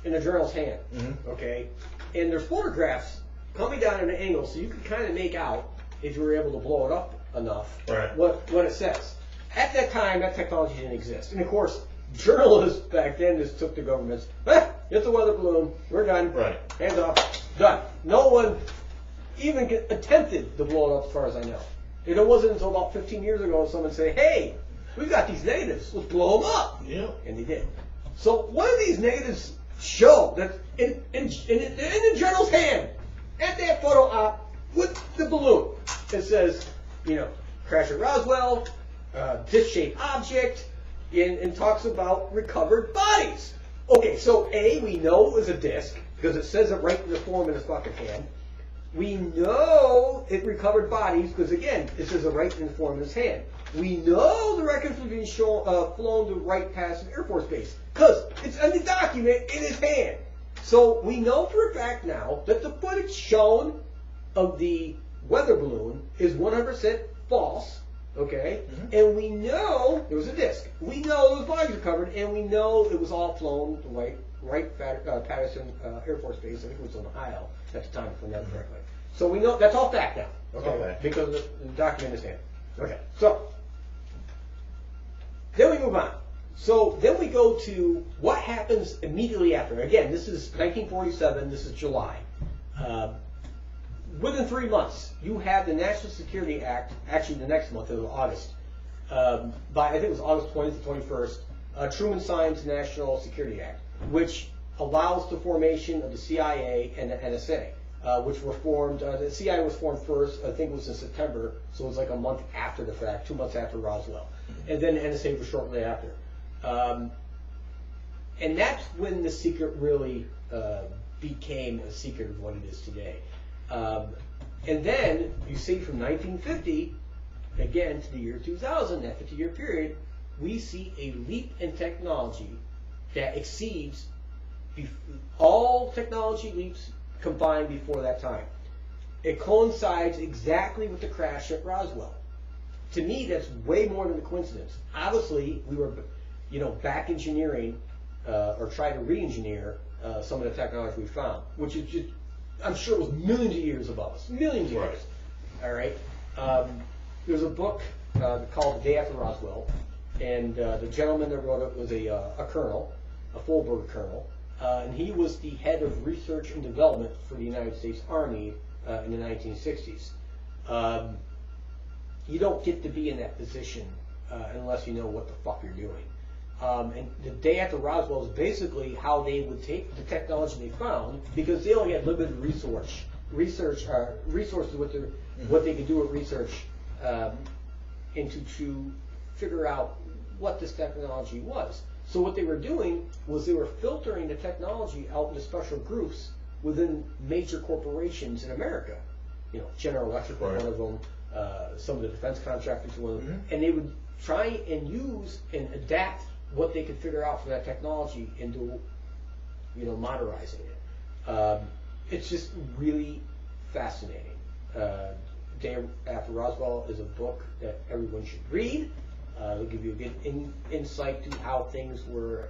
in the journal's hand, okay, and there's photographs coming down at an angle, so you can kind of make out if you were able to blow it up enough what it says. At that time, that technology didn't exist, and of course, journalists back then just took the government's, it's a weather balloon, we're done, hands off, done. No one even attempted to blow it up, as far as I know. And it wasn't until about 15 years ago someone said, hey, we've got these negatives, let's blow them up. Yeah. And they did. So one of these negatives show that in the journal's hand, at that photo op with the balloon, it says, you know, crash at Roswell, disc-shaped object, and talks about recovered bodies. Okay, so A, we know it was a disc, because it says it right in the form in his fucking hand. We know it recovered bodies, because again, it says it right in the form in his hand. We know the records were being flown to Wright-Patterson Air Force Base, because it's in the document in his hand. So we know for a fact now that the footage shown of the weather balloon is 100% false, okay? And we know there was a disc. We know those bodies recovered, and we know it was all flown to Wright-Patterson Air Force Base. I think it was in Ohio at the time, if I remember correctly. So we know that's all fact now, okay? Because the document is here. Okay, so then we move on. So then we go to what happens immediately after. Again, this is 1947. This is July. Within 3 months, you have the National Security Act. Actually, the next month, it was August. I think it was August 20th to 21st. Truman signs the National Security Act, which allows the formation of the CIA and the NSA. which were formed. The CIA was formed first, I think it was in September, so it was like a month after the fact, 2 months after Roswell. And then the NSA was shortly after. And that's when the secret really became a secret of what it is today. And then, you see from 1950, again to the year 2000, that 50-year period, we see a leap in technology that exceeds all technology leaps combined before that time. It coincides exactly with the crash at Roswell. To me, that's way more than a coincidence. Obviously, we were, back engineering or trying to re-engineer some of the technology we found, which is just, I'm sure it was millions of years above us. Millions of years. All right. There's a book called The Day After Roswell, and the gentleman that wrote it was a colonel, a Fulbright colonel, and he was the head of research and development for the United States Army in the 1960s. You don't get to be in that position unless you know what the fuck you're doing. And the Day After Roswell is basically how they would take the technology they found, because they only had limited resources with what they could do with research, and to figure out what this technology was. So what they were doing was they were filtering the technology out into special groups within major corporations in America. General Electric was one of them. Some of the defense contractors were one of them, and they would try and use and adapt what they could figure out from that technology into, modernizing it. It's just really fascinating. Day After Roswell is a book that everyone should read. It'll give you a good insight to how things were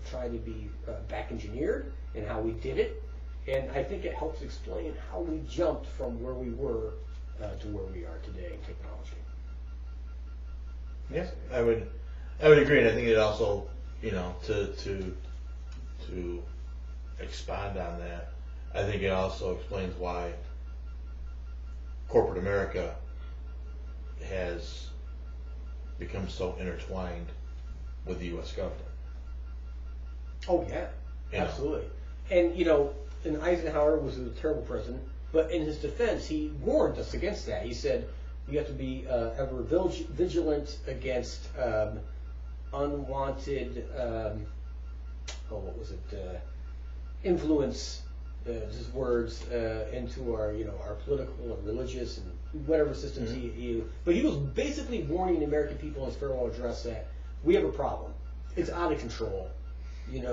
trying to be back engineered and how we did it. And I think it helps explain how we jumped from where we were to where we are today in technology. Yes, I would agree, and I think it also, to expand on that, I think it also explains why corporate America has become so intertwined with the U.S. government. Oh yeah, absolutely. And and Eisenhower was a terrible president, but in his defense, he warned us against that. He said you have to be ever vigilant against unwanted, influence, just words, into our, our political and religious and whatever systems but he was basically warning the American people in his farewell address that we have a problem. It's out of control. And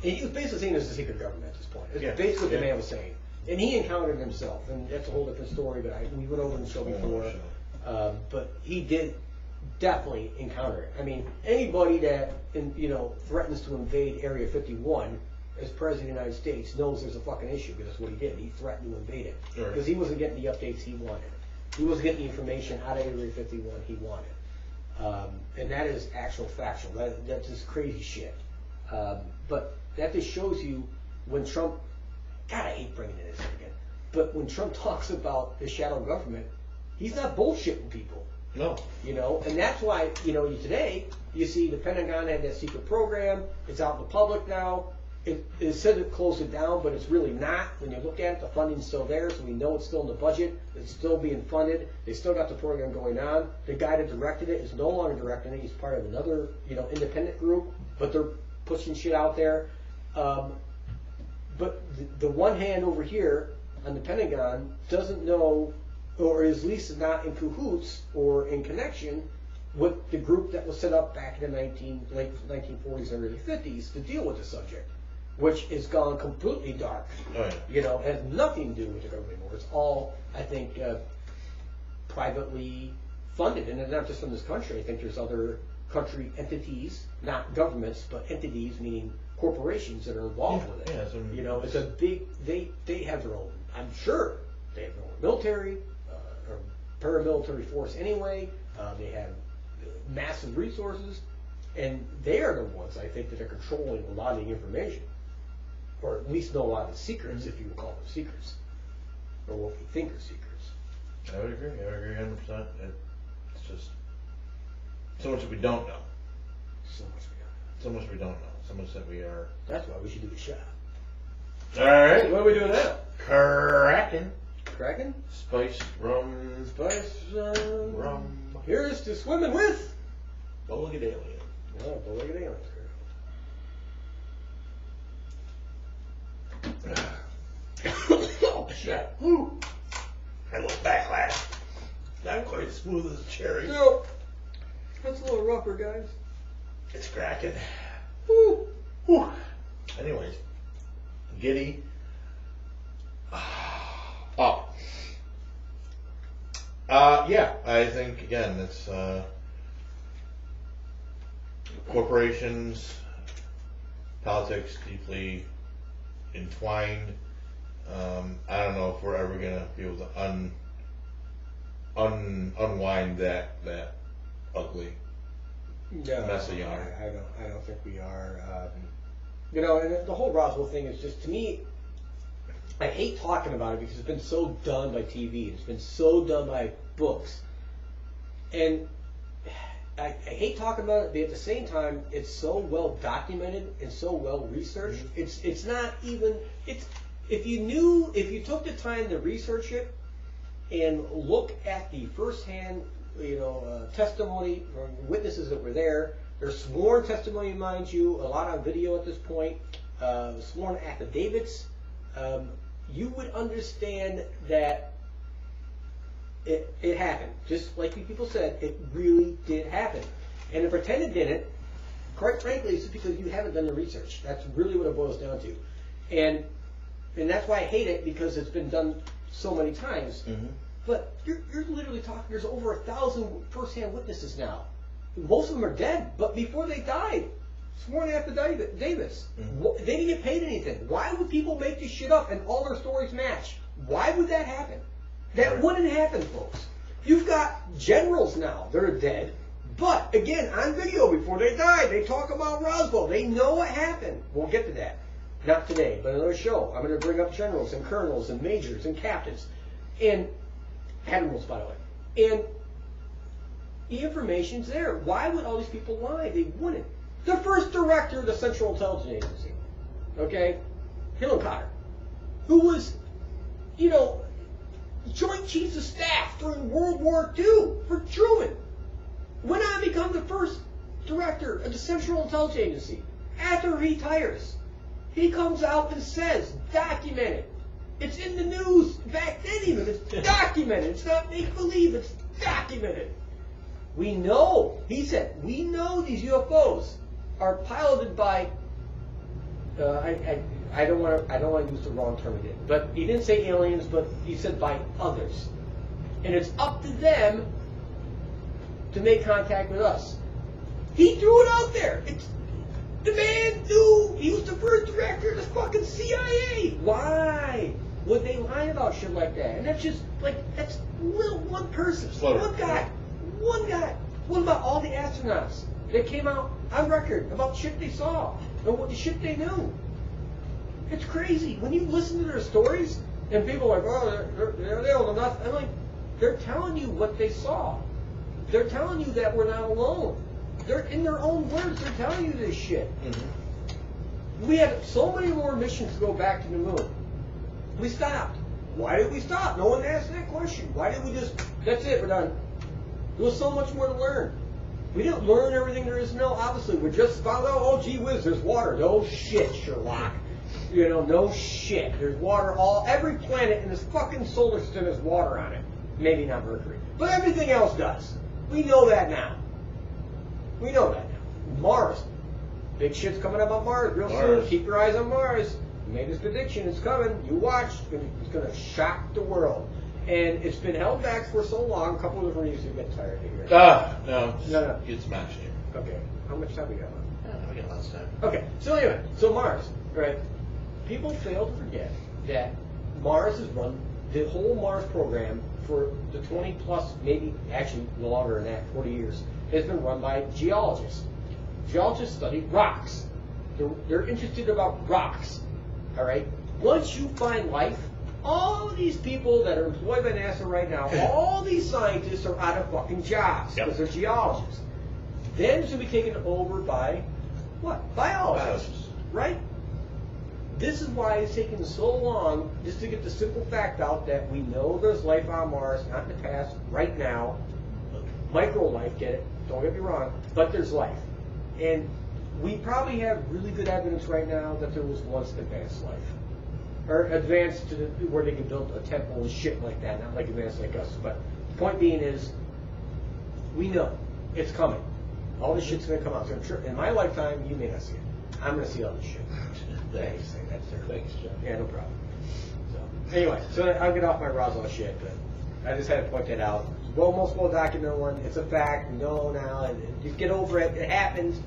he was basically saying there's a secret government at this point. It's basically what the man was saying. And he encountered it himself, and that's a whole different story, but we went over the show before. But he did definitely encounter it. I mean, anybody that threatens to invade Area 51 as President of the United States knows there's a fucking issue, because that's what he did. He threatened to invade it. Because he wasn't getting the updates he wanted. He wasn't getting the information out of Area 51 he wanted. And that is actual factual. That's just crazy shit. But that just shows you when Trump, God, I hate bringing this again, but when Trump talks about the shadow government, he's not bullshitting people. No. And that's why, today, you see the Pentagon had that secret program. It's out in the public now. It said it closed it down, but it's really not. When you look at it, the funding's still there, so we know it's still in the budget. It's still being funded. They still got the program going on. The guy that directed it is no longer directing it. He's part of another, independent group, but they're pushing shit out there. But the one hand over here on the Pentagon doesn't know, or is at least not in cahoots or in connection with the group that was set up back in the late 1940s and early 50s to deal with the subject, which has gone completely dark. Oh, yeah. Has nothing to do with the government anymore. It's all, I think, privately funded, and it's not just from this country. I think there's other country entities, not governments, but entities, meaning corporations that are involved with it. Yeah, it's a big. They have their own. I'm sure they have their own military or paramilitary force anyway. They have massive resources, and they are the ones, I think, that are controlling a lot of the information, or at least know a lot of the secrets, if you would call them secrets, or what we think are secrets. I would agree 100%. It's just so much that we don't know. So much we don't know. So much we don't know. So much that we are. That's why we should do the show. All right. What are we doing now? Kraken. Kraken? Spiced rum. Spiced rum. Here's to swimming with. Bow-legged alien. Oh, bow-legged alien. Oh, shit. Woo. I look backlash. Not quite as smooth as a cherry. Nope. That's a little rougher, guys. It's cracking. Woo. Woo. Anyways, giddy. Up. Yeah, I think again it's corporations, politics deeply entwined. I don't know if we're ever gonna be able to unwind that ugly mess of yarn. I don't think we are. You know, and the whole Roswell thing is just, to me, I hate talking about it because it's been so done by TV. It's been so done by books. And I hate talking about it, but at the same time, it's so well documented and so well researched. Mm-hmm. It's not even, if you took the time to research it and look at the firsthand, testimony from witnesses that were there. There's sworn testimony, mind you, a lot on video at this point, sworn affidavits. You would understand that it happened. Just like you people said, it really did happen. And to pretend it didn't, quite frankly, it's because you haven't done the research. That's really what it boils down to. And that's why I hate it, because it's been done so many times. Mm-hmm. But you're literally talking, there's over 1,000 first-hand witnesses now. Most of them are dead, but before they died, sworn affidavits. Mm-hmm. They didn't get paid anything. Why would people make this shit up and all their stories match? Why would that happen? That wouldn't happen, folks. You've got generals now that are dead, but again, on video before they died, they talk about Roswell. They know what happened. We'll get to that. Not today, but another show. I'm going to bring up generals and colonels and majors and captains. And admirals, by the way. And the information's there. Why would all these people lie? They wouldn't. The first director of the Central Intelligence Agency, okay, Hillenkotter, who was, Joint Chiefs of Staff during World War II for Truman, went on to become the first director of the Central Intelligence Agency. After he retires, he comes out and says, documented. It's in the news. Back then even, it's documented. It's not make-believe, it's documented. We know, he said, we know these UFOs are piloted by, I don't want to use the wrong term again, but he didn't say aliens, but he said by others. And it's up to them to make contact with us. He threw it out there. The man knew. He was the first director of the fucking CIA. Why would they lie about shit like that? And that's just, that's one person. One guy. What about all the astronauts that came out on record about shit they saw and what the shit they knew? It's crazy. When you listen to their stories and people are like, oh, they don't know nothing. I'm like, they're telling you what they saw. They're telling you that we're not alone. They're, in their own words, they're telling you this shit. Mm-hmm. We have so many more missions to go back to the moon. We stopped. Why did we stop? No one asked that question. Why did we just, that's it, we're done. There was so much more to learn. We didn't learn everything there is to know, obviously. We just found out, oh, gee whiz, there's water. No shit, Sherlock. No shit. There's water every planet in this fucking solar system has water on it. Maybe not Mercury. But everything else does. We know that now. Mars. Big shit's coming up on Mars real soon. Keep your eyes on Mars. We made this prediction. It's coming. You watch. It's going to shock the world. And it's been held back for so long. A couple of different reasons. You get tired of hearing. No. Get smashed here. Okay. How much time we got left? We got lots of time. Okay. So anyway, Mars, right? People fail to forget that Mars has run the whole Mars program for the 20 plus, maybe actually no longer than that, 40 years, has been run by geologists. Geologists study rocks. They're interested about rocks. All right. Once you find life, all of these people that are employed by NASA right now, all these scientists are out of fucking jobs because they're geologists. Then it's going to be taken over by what? Biologists. Right? This is why it's taken so long just to get the simple fact out that we know there's life on Mars, not in the past, right now. Micro life, get it? Don't get me wrong, but there's life. And we probably have really good evidence right now that there was once advanced life. Or advanced to where they can build a temple and shit like that, not like advanced like us. But the point being is, we know it's coming. All this shit's going to come out. So in my lifetime, you may not see it. I'm going to see all this shit. Thanks. That's fair. Thanks, Jeff. Yeah, no problem. So anyway, so I'll get off my Roswell shit, but I just had to point that out. Most well documented one. It's a fact. We know now, and just get over it. It happens.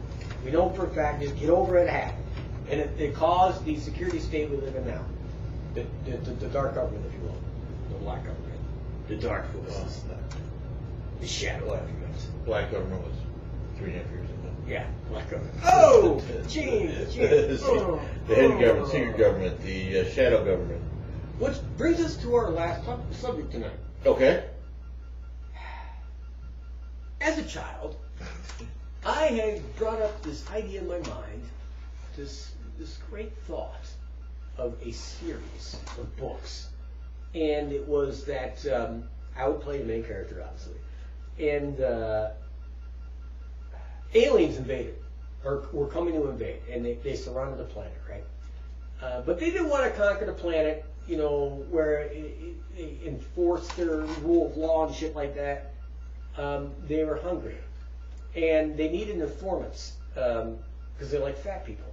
We know for a fact. Just get over it. It happened, and it caused the security state we live in now. The dark government, if you will, the black government, the dark forces, the shadow government. Black government was 3.5 years ago. Yeah, black government. Oh, jeez. The hidden government, secret government, the shadow government. Which brings us to our last subject tonight. Okay. As a child, I had brought up this idea in my mind, this great thought of a series of books, and it was that I would play the main character, obviously, and aliens invaded, or were coming to invade, and they surrounded the planet, right? But they didn't want to conquer the planet, you know, where they enforced their rule of law and shit like that. They were hungry, and they needed informants because they're like fat people.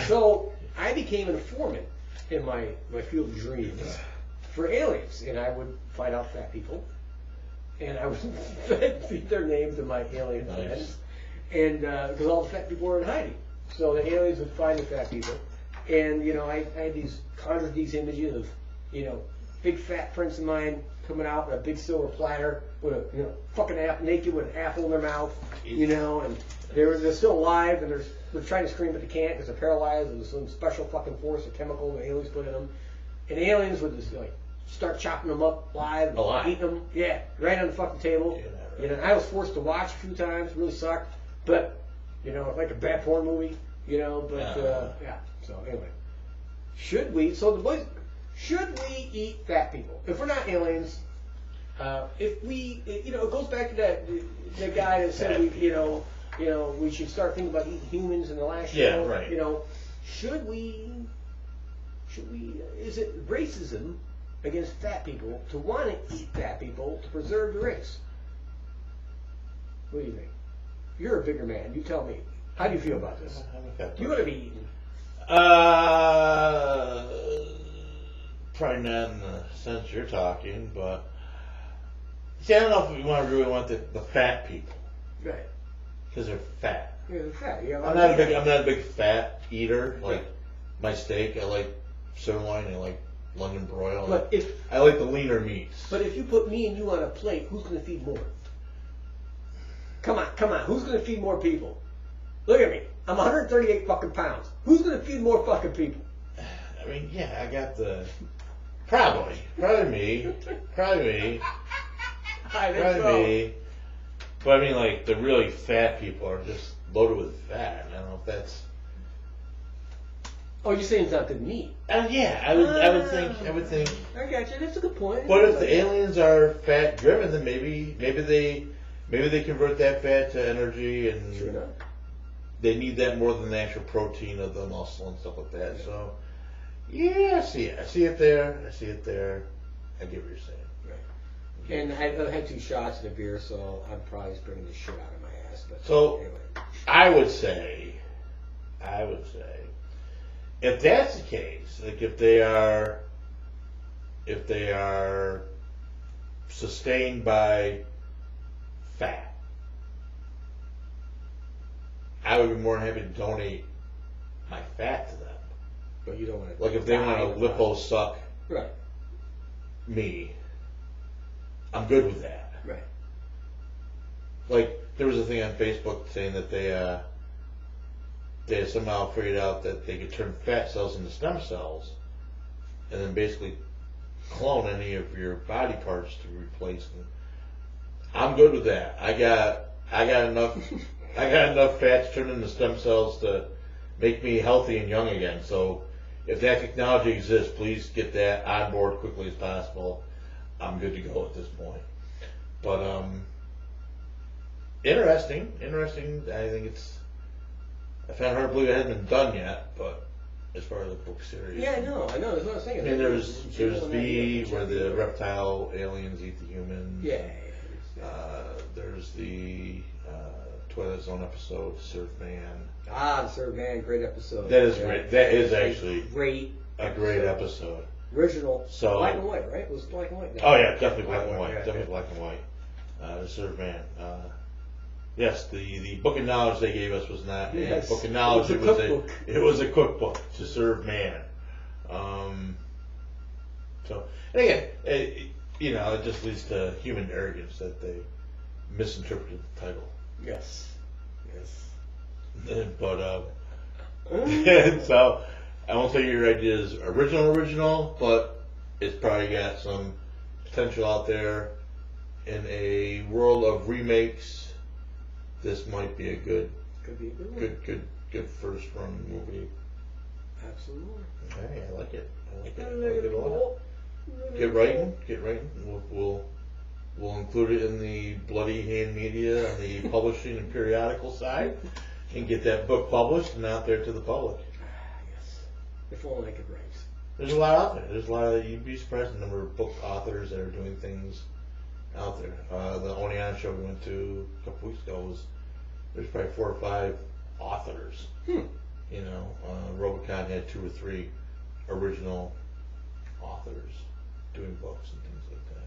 So I became an informant in my field of dreams for aliens, and I would find out fat people, and I would feed their names to my alien friends, and because all the fat people were in hiding, so the aliens would find the fat people, and you know I had conjured these images of, you know, big fat friends of mine coming out with a big silver platter with a, you know, fucking naked with an apple in their mouth, you know, and they're still alive, and they're trying to scream but they can't because they're paralyzed. There's some special fucking force or chemical the aliens put in them, and the aliens would just like start chopping them up live, eating them, yeah, right on the fucking table. Yeah, right. You know, I was forced to watch a few times, really sucked, but you know, like a bad porn movie, you know, but yeah. So anyway, should we eat fat people if we're not aliens? If we, you know, it goes back to that guy that said we should start thinking about eating humans in the last show. Yeah, right. You know, should we? Is it racism against fat people to want to eat fat people to preserve the race? What do you think? You're a bigger man. You tell me. How do you feel about this? You want to be eaten? Probably not in the sense you're talking, but see, I don't know if we really want the fat people, right? Because they're fat. Yeah, they're fat. Yeah, I'm not a big fat eater. Like my steak, I like sirloin. I like London broil. But I like the leaner meats. But if you put me and you on a plate, who's going to feed more? Come on. Who's going to feed more people? Look at me. I'm 138 fucking pounds. Who's going to feed more fucking people? I mean, yeah, I got the... Probably me. Probably me. But I mean, like, the really fat people are just loaded with fat. I don't know if that's... Oh, you're saying it's not good meat? Yeah, I would think. I got you. That's a good point. But if the aliens are fat driven, then maybe they convert that fat to energy, and sure enough, they need that more than the actual protein of the muscle and stuff like that. Yeah. So, yeah, I see it there. I get what you're saying. Right. And I had 2 shots and a beer, so I'm probably just bringing the shit out of my ass. But so anyway. I would say, if that's the case, like if they are sustained by fat, I would be more than happy to donate my fat to them. But you don't want to. Like if they want to liposuck right. me, I'm good with that. Right. Like there was a thing on Facebook saying that they had somehow figured out that they could turn fat cells into stem cells, and then basically clone any of your body parts to replace them. I'm good with that. I got enough fat to turn into stem cells to make me healthy and young again. So if that technology exists, please get that on board quickly as possible. I'm good to go at this point. But interesting. I think I found it hard to believe it hasn't been done yet, but as far as the book series. Yeah, I know. That's what I was thinking. I mean, there's V, where the reptile aliens eat the humans. Yeah. There's the Twilight Zone episode, Surfman. The Surfman, great episode. That is great. That is actually a great episode. Original, so, black and white, right? It was black and white. Oh yeah, definitely black and white. Definitely black and white. The Surfman. Yes, the book of knowledge they gave us was not a book of knowledge. It was a cookbook to serve man. So, and again, it just leads to human arrogance that they misinterpreted the title. Yes. But so I won't say your idea is original, but it's probably got some potential out there. In a world of remakes, this might be a good first run movie. Absolutely. Okay, I like it. I like it a lot. Get writing. We'll include it in the bloody hand media on the publishing and periodical side, and get that book published and out there to the public. Yes. If only I could write. There's a lot out there. You'd be surprised the number of book authors that are doing things out there. The Onion show we went to a couple weeks ago there's probably 4 or 5 authors. Robocon had 2 or 3 original authors doing books and things like that.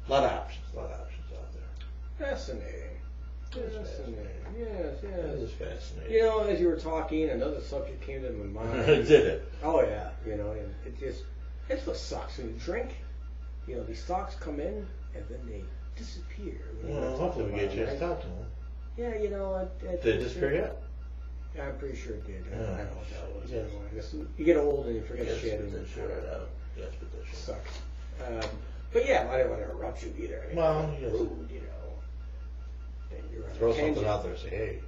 A lot of options out there. Fascinating. Yes. It is fascinating. As you were talking, another subject came to my mind. Did it? Oh yeah. And it's what sucks when you drink. These thoughts come in and then they disappear. Well, hopefully we get a chance to talk to them. Yeah, Did it disappear yet? Yeah, I'm pretty sure it did. I don't know what that was. Yes. I guess you get old and you forget shit. Yes, but that shit sucks. But yeah, I didn't want to interrupt you either. Yes. Rude, And you're on throw a tangent. something out there and say, hey,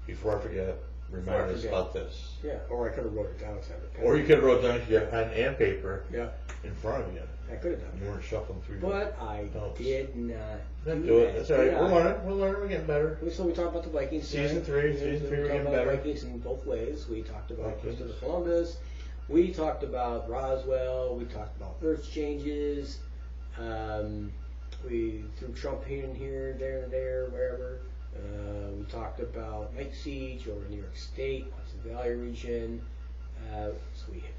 before I forget, remind us about this. Yeah, or I could have wrote it down. Or you could have wrote down if you had pen and paper in front of you. I could have done You weren't shuffling through But I did not do it. That's all right. We're learning. We're getting better. So we talked about the Vikings. Season 3, we're getting better. Vikings in both ways. We talked about Christopher Columbus. We talked about Roswell. We talked about Earth changes. We threw Trump here, there, wherever. We talked about Night Siege over New York State, Hudson Valley region. So we hit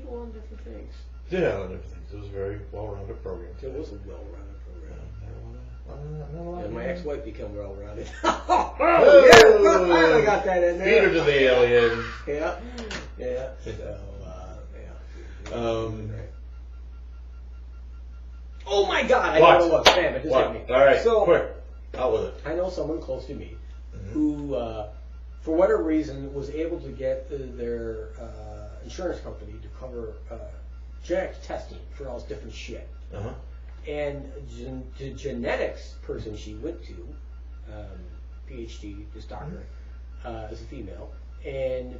a lot of different things. Did a lot of different things. It was a very well-rounded program. It was a well-rounded program. Not a lot. My ex-wife became well-rounded. I got that in there. Feed her to the alien. Yeah. So, oh my God! I know what. Damn it! Just hit me. All right. So quick, out with it. I know someone close to me who, for whatever reason, was able to get their insurance company to cover genetic testing for all this different shit. And the genetics person she went to, PhD, this doctor, is a female, and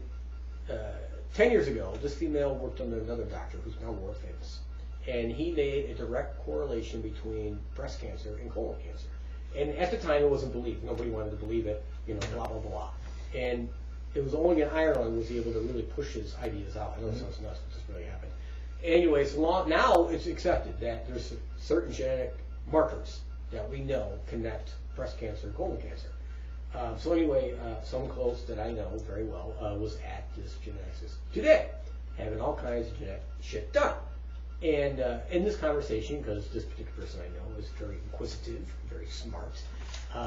10 years ago, this female worked under another doctor who's now world famous, and he made a direct correlation between breast cancer and colon cancer. And at the time, it wasn't believed. Nobody wanted to believe it, blah, blah, blah. And it was only in Ireland was he able to really push his ideas out. I know it sounds nuts, but this really happened. Anyways, now it's accepted that there's certain genetic markers that we know connect breast cancer and colon cancer. So anyway, someone close that I know very well was at this geneticist today, having all kinds of genetic shit done. And in this conversation, because this particular person I know is very inquisitive, very smart,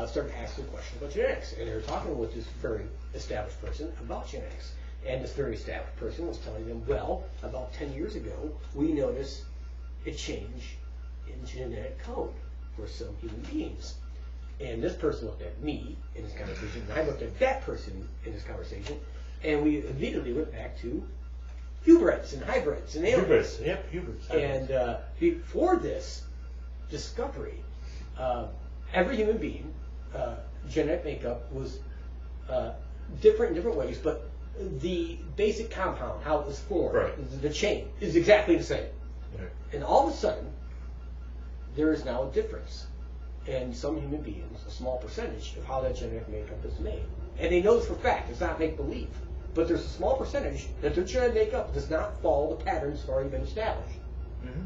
started asking questions about genetics. And they were talking with this very established person about genetics. And this very established person was telling them, well, about 10 years ago, we noticed a change in genetic code for some human beings. And this person looked at me in this conversation, and I looked at that person in this conversation, and we immediately went back to hybrids and hybrids and aliens. Hybrids. And before this discovery, every human being, genetic makeup was different in different ways, but the basic compound, how it was formed, right. the chain, is exactly the same. Right. And all of a sudden, there is now a difference in some human beings, a small percentage of how that genetic makeup is made. And they know this for a fact, it's not make-believe. But there's a small percentage that their genetic makeup does not follow the patterns that have already been established. Mm-hmm.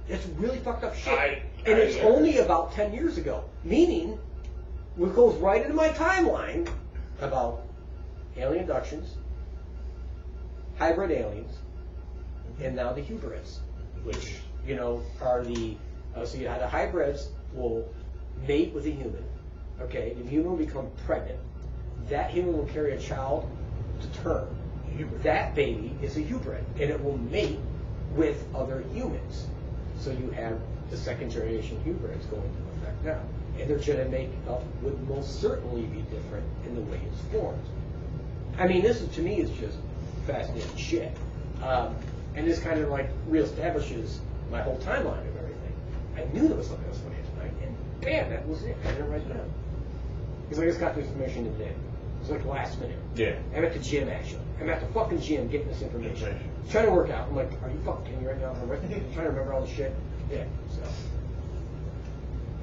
It's really fucked up shit. And it's only about 10 years ago. Meaning, it goes right into my timeline about alien abductions, hybrid aliens, and now the hybrids, which, you know, are the, so you have the hybrids will mate with a human, okay, the human will become pregnant, that human will carry a child to term. That baby is a hybrid, and it will mate with other humans. So you have the second generation hybrids going into effect now. And their genetic makeup would most certainly be different in the way it's formed. I mean, this is, to me, is just fascinating shit. And this kind of like reestablishes my whole timeline of everything. I knew there was something else funny tonight, and bam, that was it. I didn't write it down. Because I just got this information today. It's like last minute. Yeah. I'm at the gym, actually. I'm at the fucking gym getting this information. Trying to work out. I'm like, are you fucking kidding me right now? I'm trying to remember all this shit. Yeah, so.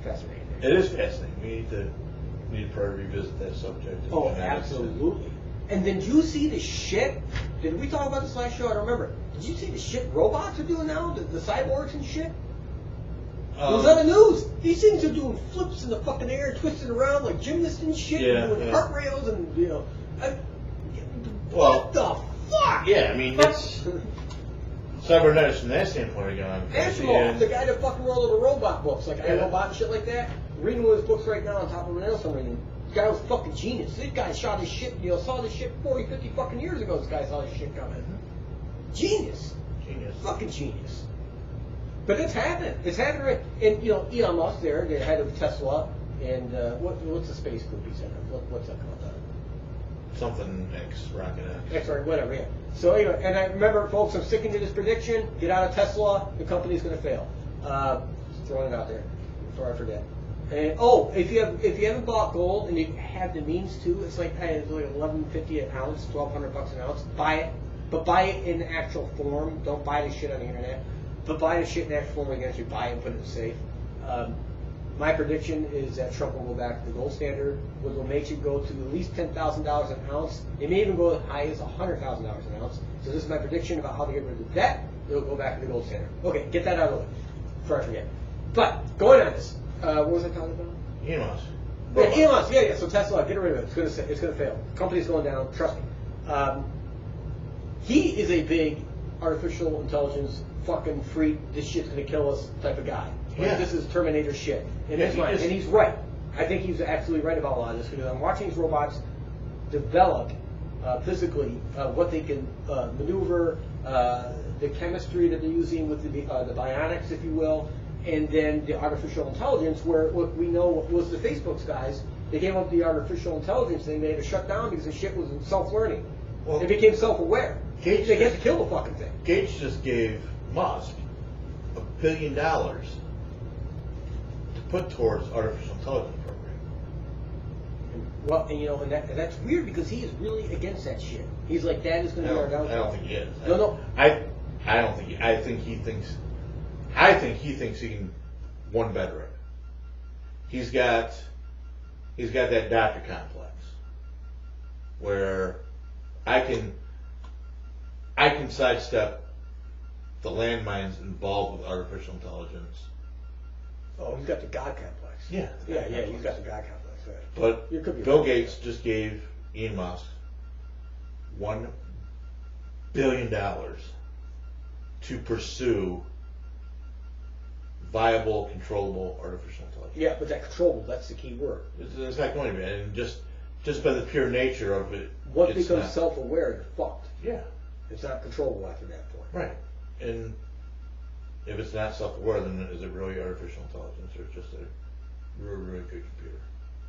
Fascinating. It is fascinating. We need to probably revisit that subject. Oh, absolutely. And then do you see the shit? Did we talk about this last show? I don't remember. Did you see the shit robots are doing now? The cyborgs and shit? It was on the news. These things are doing flips in the fucking air, twisting around like gymnasts and shit, and doing heart rails and, you know. What the fuck? Yeah, I mean, it's cybernetics from that standpoint again. Asimov, the guy that fucking wrote all the robot books, like iRobot and shit like that. I'm reading one of his books right now on top of everything else I'm reading. This guy was fucking genius. This guy shot his shit, you know, saw this shit 40, 50 fucking years ago. This guy saw this shit coming. Genius. Fucking genius. But it's happening. It's happening right. And, you know, Elon Musk there, the head of Tesla, and what's the space group he's in? What's that called? Something X, Rocket X. X, whatever, yeah. So anyway, and I remember, folks, I'm sticking to this prediction. Get out of Tesla, the company's going to fail. Just throwing it out there before I forget. And if you haven't bought gold and you have the means to, it's like $11.50 an ounce, $1,200 an ounce. Buy it, but buy it in the actual form. Don't buy the shit on the internet. But buy the shit in the actual form. You can actually buy it and put it in the safe. My prediction is that Trump will go back to the gold standard, which will make you go to at least $10,000 an ounce. It may even go as high as $100,000 an ounce. So this is my prediction about how to get rid of debt. It'll go back to the gold standard. Okay, get that out of the way before I forget. But going on this, what was I talking about? Elon Musk. Yeah, Elon Musk. Yeah. So Tesla, get rid of it. It's gonna fail. The company's going down. Trust me. He is a big artificial intelligence fucking freak. This shit's gonna kill us type of guy. Like, this is Terminator shit. And and he's right. I think he's absolutely right about a lot of this because I'm watching these robots develop physically what they can maneuver, the chemistry that they're using with the bionics, if you will, and then the artificial intelligence, where what we know was the Facebook's guys, they came up with the artificial intelligence thing, they had to shut down because the shit was self-learning. Well, it became self-aware. They had to kill the fucking thing. Gates just gave Musk $1 billion to put towards artificial intelligence program. Well, and you know, and that's weird because he is really against that shit. He's like, that is going to be our downfall. I don't think he is. No. I don't think. I think he thinks he can one better it. He's got that doctor complex where I can sidestep the landmines involved with artificial intelligence. Oh, he's got the God complex. Yeah. He's got the God complex. Right. But Bill Gates just gave Elon Musk $1 billion to pursue viable, controllable artificial intelligence. Yeah, but that controllable, that's the key word. It's not going to be. And just by the pure nature of it. Once it becomes self-aware, you're fucked. Yeah. It's not controllable after that point. Right. And if it's not self-aware, then is it really artificial intelligence or just a really, really good computer?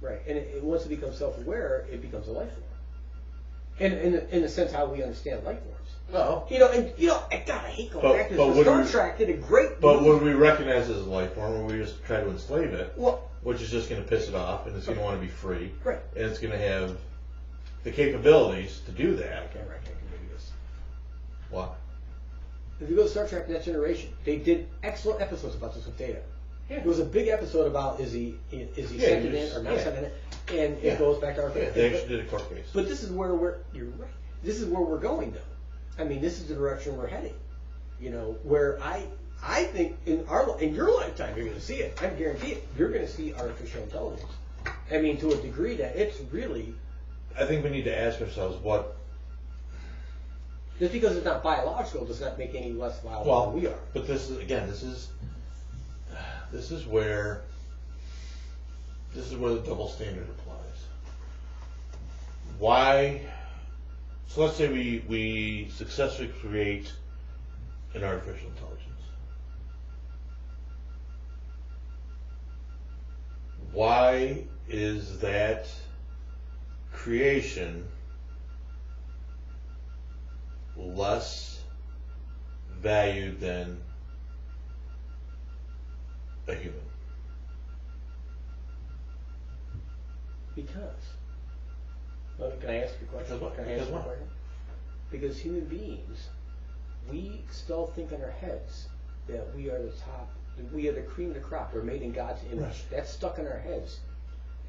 Right. And once it becomes self-aware, it becomes a life form. And in the sense how we understand life forms. Well, God, I hate going back to this. Star Trek did a great. But would we recognize it as a life form, or we just try to enslave it? Well, which is just going to piss it off, and it's going to want to be free, right? And it's going to have the capabilities to do I that. can't do this. Why? If you go to Star Trek Next Generation, they did excellent episodes about this with Data. Yeah. There was a big episode about is he sent in or not sent in, and it goes back to our. Yeah, they actually did a court case. But this is where you're right. This is where we're going though. I mean, this is the direction we're heading. You know, where I think in your lifetime you're going to see it. I guarantee it. You're going to see artificial intelligence. I mean, to a degree that it's really. I think we need to ask ourselves what. Just because it's not biological does not make any less viable than we are. But this is again. This is where the double standard applies. Why? So let's say we successfully create an artificial intelligence. Why is that creation less valued than a human? Because. Well, can I ask you a question? Because human beings, we still think in our heads that we are the top, we are the cream of the crop. We're made in God's image. Right. That's stuck in our heads.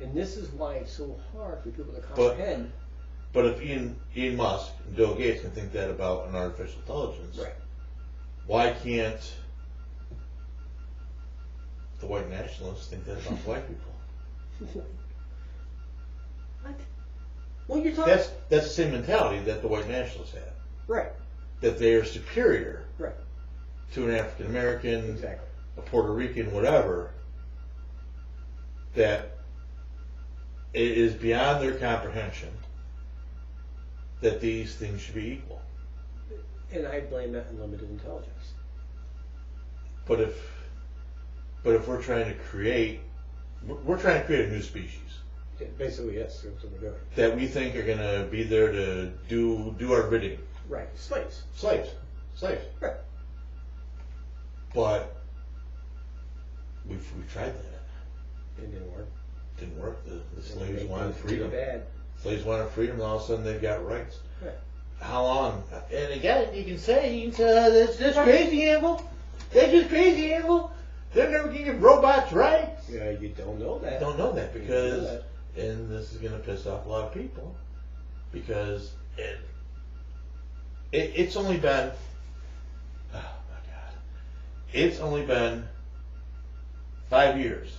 And this is why it's so hard for people to comprehend. But if Elon Musk and Bill Gates can think that about an artificial intelligence, right. Why can't the white nationalists think that about white people? What? Well, you're talking. That's the same mentality that the white nationalists have. Right. That they are superior. Right. To an African American, exactly. A Puerto Rican, whatever. That it is beyond their comprehension that these things should be equal. And I blame that on limited intelligence. But if we're trying to create a new species. Basically, yes, that's what we're doing. That we think are going to be there to do our bidding. Right, slaves. Right. But we've tried that. It didn't work. Didn't work. The slaves wanted freedom. Bad. Slaves wanted freedom, and all of a sudden they've got rights. Right. How long? And again, you can say that's just crazy, Anvil. That's just crazy, Anvil. They're never going to give robots rights. Yeah, you don't know that. You don't know that because, and this is going to piss off a lot of people, because it's only been, oh my God, it's only been 5 years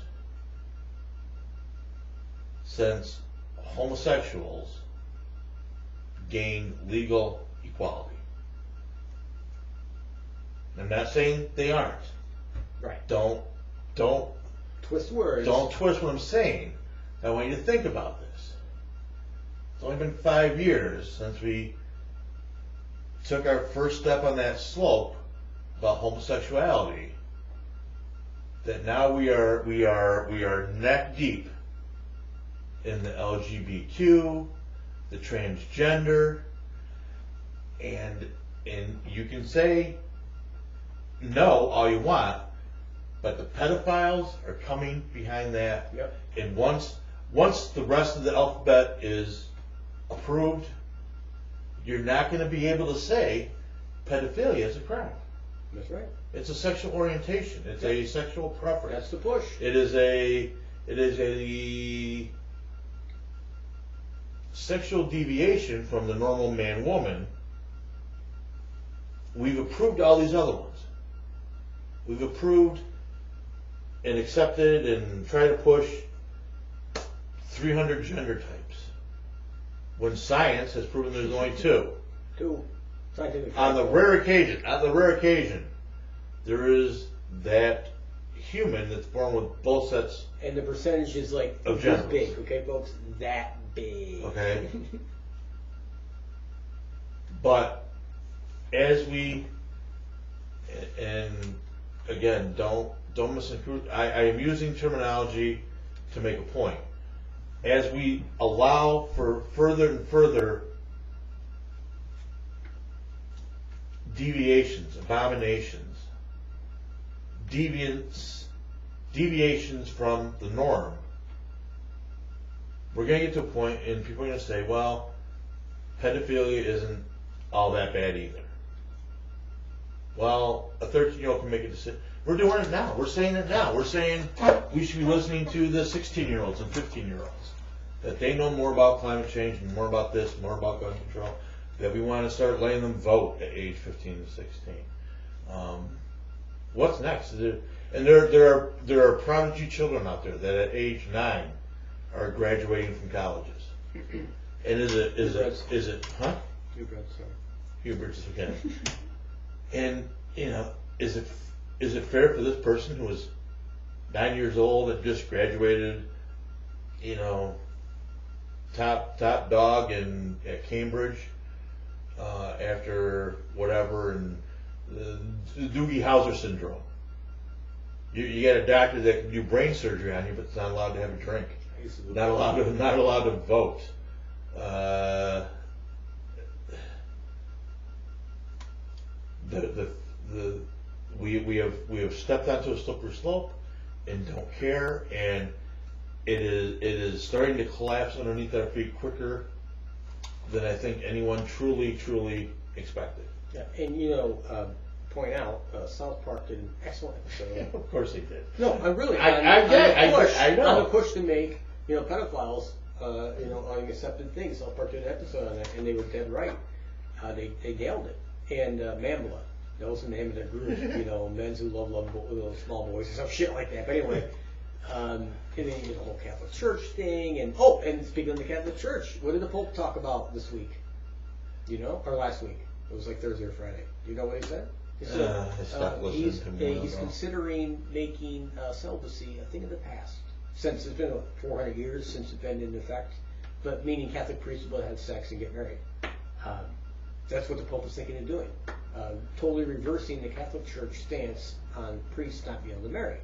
since homosexuals gained legal equality. I'm not saying they aren't. Right. Don't twist words. Don't twist what I'm saying. I want you to think about this. It's only been 5 years since we took our first step on that slope about homosexuality. That now we are neck deep in the LGBTQ, the transgender, and you can say no all you want, but the pedophiles are coming behind that. Yep. And once the rest of the alphabet is approved, you're not going to be able to say pedophilia is a crime. That's right. It's a sexual orientation. It's a sexual preference. That's the push. It is a sexual deviation from the normal man-woman. We've approved all these other ones. We've approved and accepted and tried to push 300 gender types, when science has proven there's only two. Two. Scientific. On the rare occasion, there is that human that's born with both sets. And the percentage is like of this big, okay, folks? That big. Okay. But as we, and again, don't misconstrue. I am using terminology to make a point. As we allow for further and further deviations, abominations, deviations from the norm, we're going to get to a point and people are going to say, well, pedophilia isn't all that bad either. Well, a 13-year-old can make a decision. We're doing it now. We're saying it now. We're saying we should be listening to the 16-year-olds and 15-year-olds. That they know more about climate change and more about this, more about gun control. That we want to start letting them vote at age 15 to 16. What's next? And there are prodigy children out there that at age 9 are graduating from colleges. And is it huh? Hubert's, sorry. Hubert's again. And is it fair for this person who was 9 years old and just graduated, top dog at Cambridge after whatever, and the Doogie Howser syndrome? You got a doctor that can do brain surgery on you, but it's not allowed to have a drink. Not allowed to vote. We have stepped onto a slippery slope and don't care, and it is starting to collapse underneath our feet quicker than I think anyone truly expected. Yeah, and point out, South Park did an excellent episode. Of course they did. No, I'm really. I know. On the push to make pedophiles unaccepted things. South Park did an episode on that, and they were dead right. They nailed it. And Mambla, that was the name of their group. Men's who love small boys or some shit like that. But anyway, and then you get the whole Catholic Church thing, and speaking of the Catholic Church, what did the Pope talk about this week? Or last week? It was like Thursday or Friday. Do you know what he said? He said he's considering making celibacy a thing of the past. Since it's been 400 years since it's been in effect, but meaning Catholic priests will have sex and get married. That's what the Pope is thinking of doing. Totally reversing the Catholic Church stance on priests not being able to marry.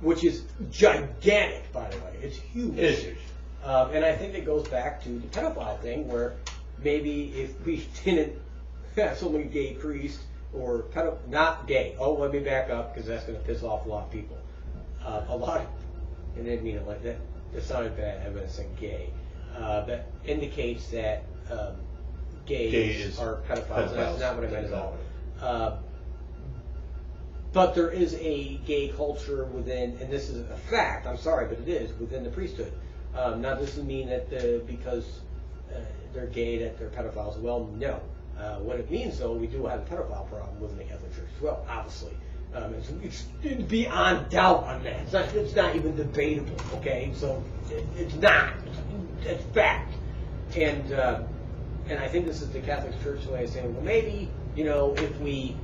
Which is gigantic, by the way. It's huge. It is huge. And I think it goes back to the pedophile thing, where maybe if we didn't have so many gay priests, or not gay. Let me back up, because that's going to piss off a lot of people. And didn't mean it like that. It sounded bad. I'm going to say gay. That indicates that gays are pedophiles. That's not what I meant at all. But there is a gay culture within, and this is a fact, I'm sorry, but it is, within the priesthood. Now, this doesn't mean that because they're gay that they're pedophiles. Well, no. What it means, though, we do have a pedophile problem within the Catholic Church as well, obviously. It's beyond doubt on that. It's not even debatable, okay? So it's not. It's fact. And I think this is the Catholic Church way of saying, well, maybe, if we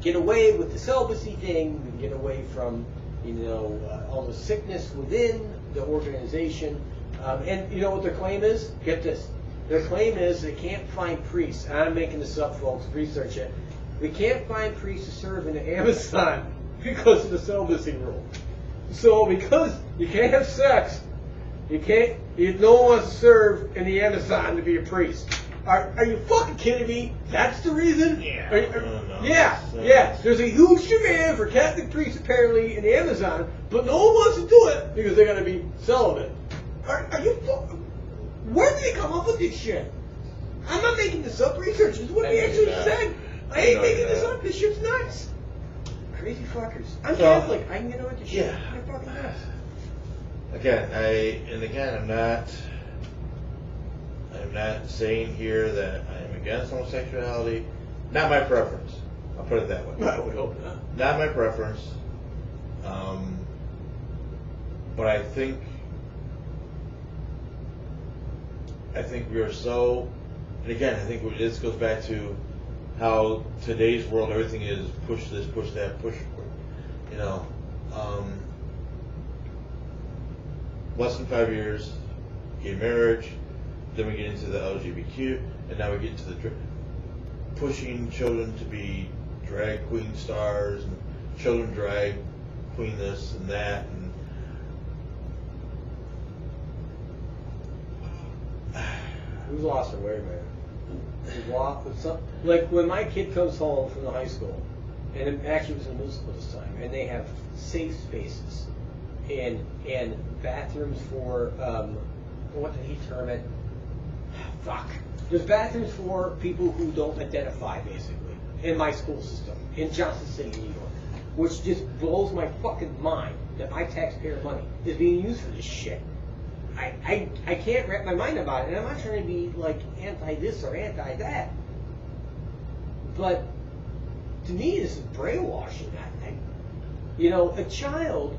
get away with the celibacy thing, we can get away from, all the sickness within the organization. And you know what their claim is? Get this. Their claim is they can't find priests. And I'm making this up, folks. Research it. We can't find priests to serve in the Amazon because of the celibacy rule. So because you can't have sex, no one wants to serve in the Amazon to be a priest. Are you fucking kidding me? That's the reason? Yeah. Yeah. There's a huge demand for Catholic priests apparently in the Amazon, but no one wants to do it because they're going to be celibate. Are you fucking... Where did they come up with this shit? I'm not making this up. Research is what he actually said. I ain't making this up. This shit's nuts. Crazy fuckers. I'm Catholic. I can get away with this shit. Yeah. They're fucking nuts. I'm not saying here that I'm against homosexuality. Not my preference. I'll put it that way. I would hope not. Not my preference. But I think we are so, and again, I think this goes back to how today's world, everything is push this, push that, push, less than 5 years, gay marriage, then we get into the LGBTQ, and now we get into the pushing children to be drag queen stars, and children drag queen this and that, and we've lost our way, man. We've lost like when my kid comes home from the high school, and it actually was in middle school this time, and they have safe spaces and bathrooms for what did he term it? fuck. There's bathrooms for people who don't identify, basically, in my school system, in Johnson City, New York, which just blows my fucking mind that my taxpayer money is being used for this shit. I can't wrap my mind about it, and I'm not trying to be like anti this or anti that, but to me this is brainwashing. A child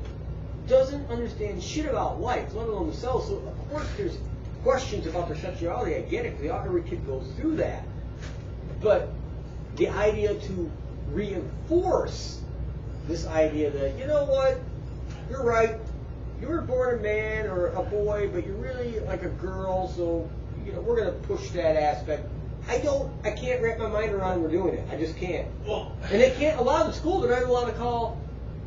doesn't understand shit about life, let alone themselves, so of course there's questions about their sexuality. I get it, because every kid goes through that, but the idea to reinforce this idea that, you know what, you're right, you were born a man or a boy, but you're really like a girl, so we're going to push that aspect. I can't wrap my mind around we're doing it. I just can't. And they can't allow the school, they're not allowed to call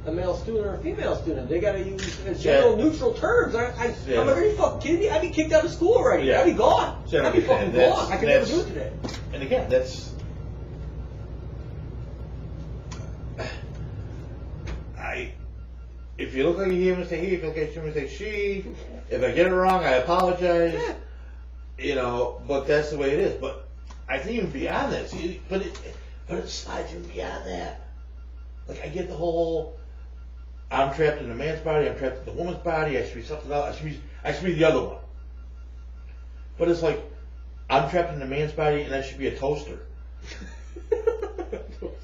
a male student or a female student. They got to use general neutral terms. I'm like, are you fucking kidding me? I'd be kicked out of school already. Yeah. I'd be gone. I'd be fucking gone. I could never do it today. And again, that's... If you look like you hear me say he, if you look like you say she, if I get it wrong, I apologize. Yeah. But that's the way it is. But I think even beyond that, but it slides even beyond that. Like, I get the whole, I'm trapped in a man's body, I'm trapped in the woman's body, I should be something else, I should be the other one. But it's like, I'm trapped in a man's body and I should be a toaster.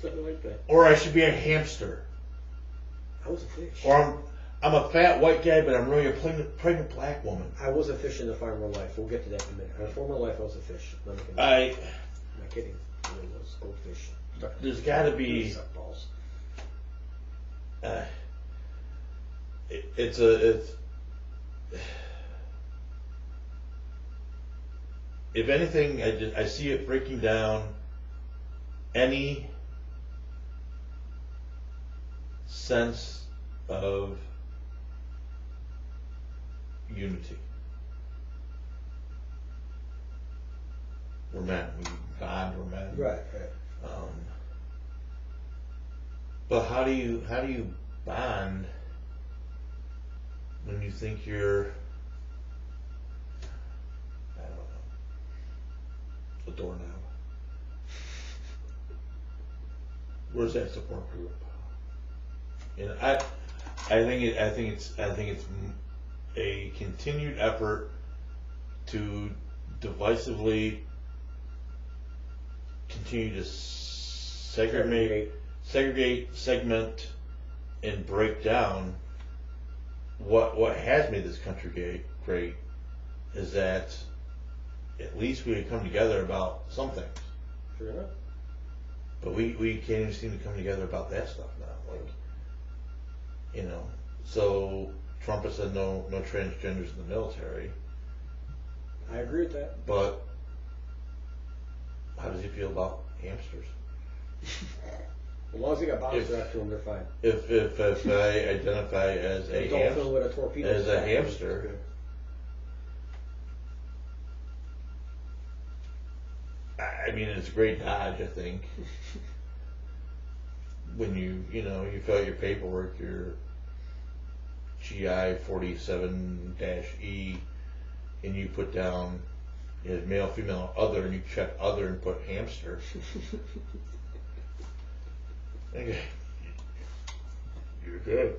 Something like that. Or I should be a hamster. I was a fish. Or I'm a fat white guy, but I'm really a pregnant black woman. I was a fish in the former life. We'll get to that in a minute. In a former life, I was a fish. I'm not kidding. I was goldfish. There's got to be. It's if anything, I see it breaking down any sense of unity. We're men. We bond. We're men. Right. But how do you bond when you think you're, I don't know, a doorknob? Where's that support group? I think it's a continued effort to divisively continue to segregate, segment, and break down what has made this country great is that at least we come together about some things. Sure enough. But we can't even seem to come together about that stuff now. So Trump has said no transgenders in the military. I agree with that. But how does he feel about hamsters? As long as they got bombs strapped to them, they're fine. If I identify as a hamster, I mean, it's a great dodge, I think. When you fill out your paperwork, your GI 47-E, and you put down male, female, other, and you check other and put hamster. Okay. You're good.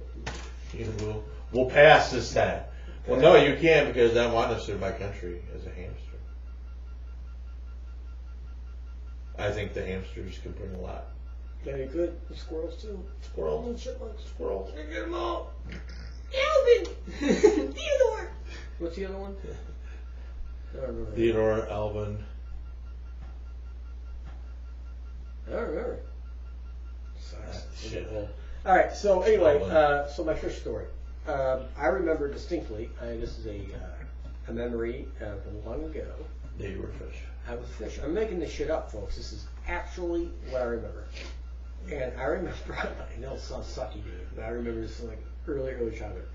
We'll pass this time. Well, no, you can't because I want to serve my country as a hamster. I think the hamsters could bring a lot. Very good. The squirrels too. Squirrels and chipmunks. Squirrels. I get them all. Alvin! Theodore! What's the other one? I don't remember. Theodore, Alvin. I don't remember. Shit. All right. So anyway, so my fish story. I remember distinctly. This is a memory from long ago. Yeah, you were a fish. I was a fish. I'm making this shit up, folks. This is actually what I remember. And I remember. I know it sounds sucky, dude, but I remember this like early childhood.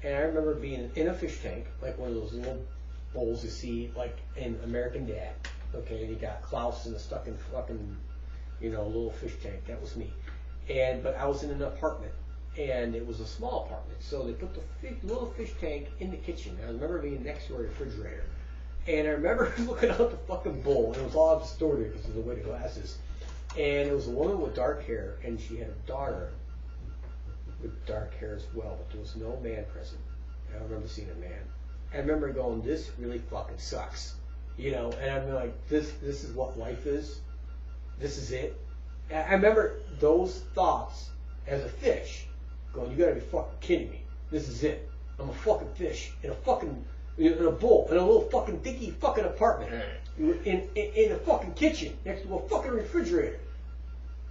And I remember being in a fish tank, like one of those little bowls you see, like in American Dad. Okay, and you got Klaus in a stuck in fucking, little fish tank. That was me. But I was in an apartment, and it was a small apartment. So they put the little fish tank in the kitchen. I remember being next to a refrigerator. And I remember looking out the fucking bowl, and it was all distorted because of the way the glasses. And it was a woman with dark hair, and she had a daughter with dark hair as well, but there was no man present. I don't remember seeing a man. I remember going, this really fucking sucks. You know, and I'm like, this is what life is? This is it? I remember those thoughts as a fish, going, you gotta be fucking kidding me. This is it. I'm a fucking fish in a fucking, in a bowl, in a little fucking dinky fucking apartment, in a fucking kitchen, next to a fucking refrigerator.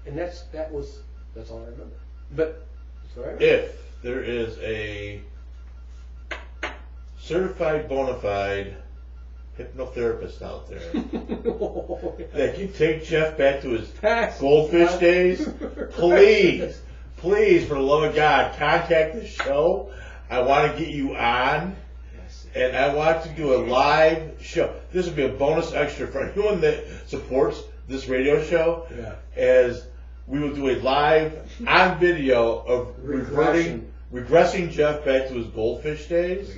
And that's all I remember. But, that's what I remember. If there is a certified bona fide hypnotherapist out there that can take Jeff back to his goldfish days, please, for the love of God, contact the show. I want to get you on, and I want to do a live show. This would be a bonus extra for anyone that supports this radio show, as we will do a live on video of regressing Jeff back to his goldfish days.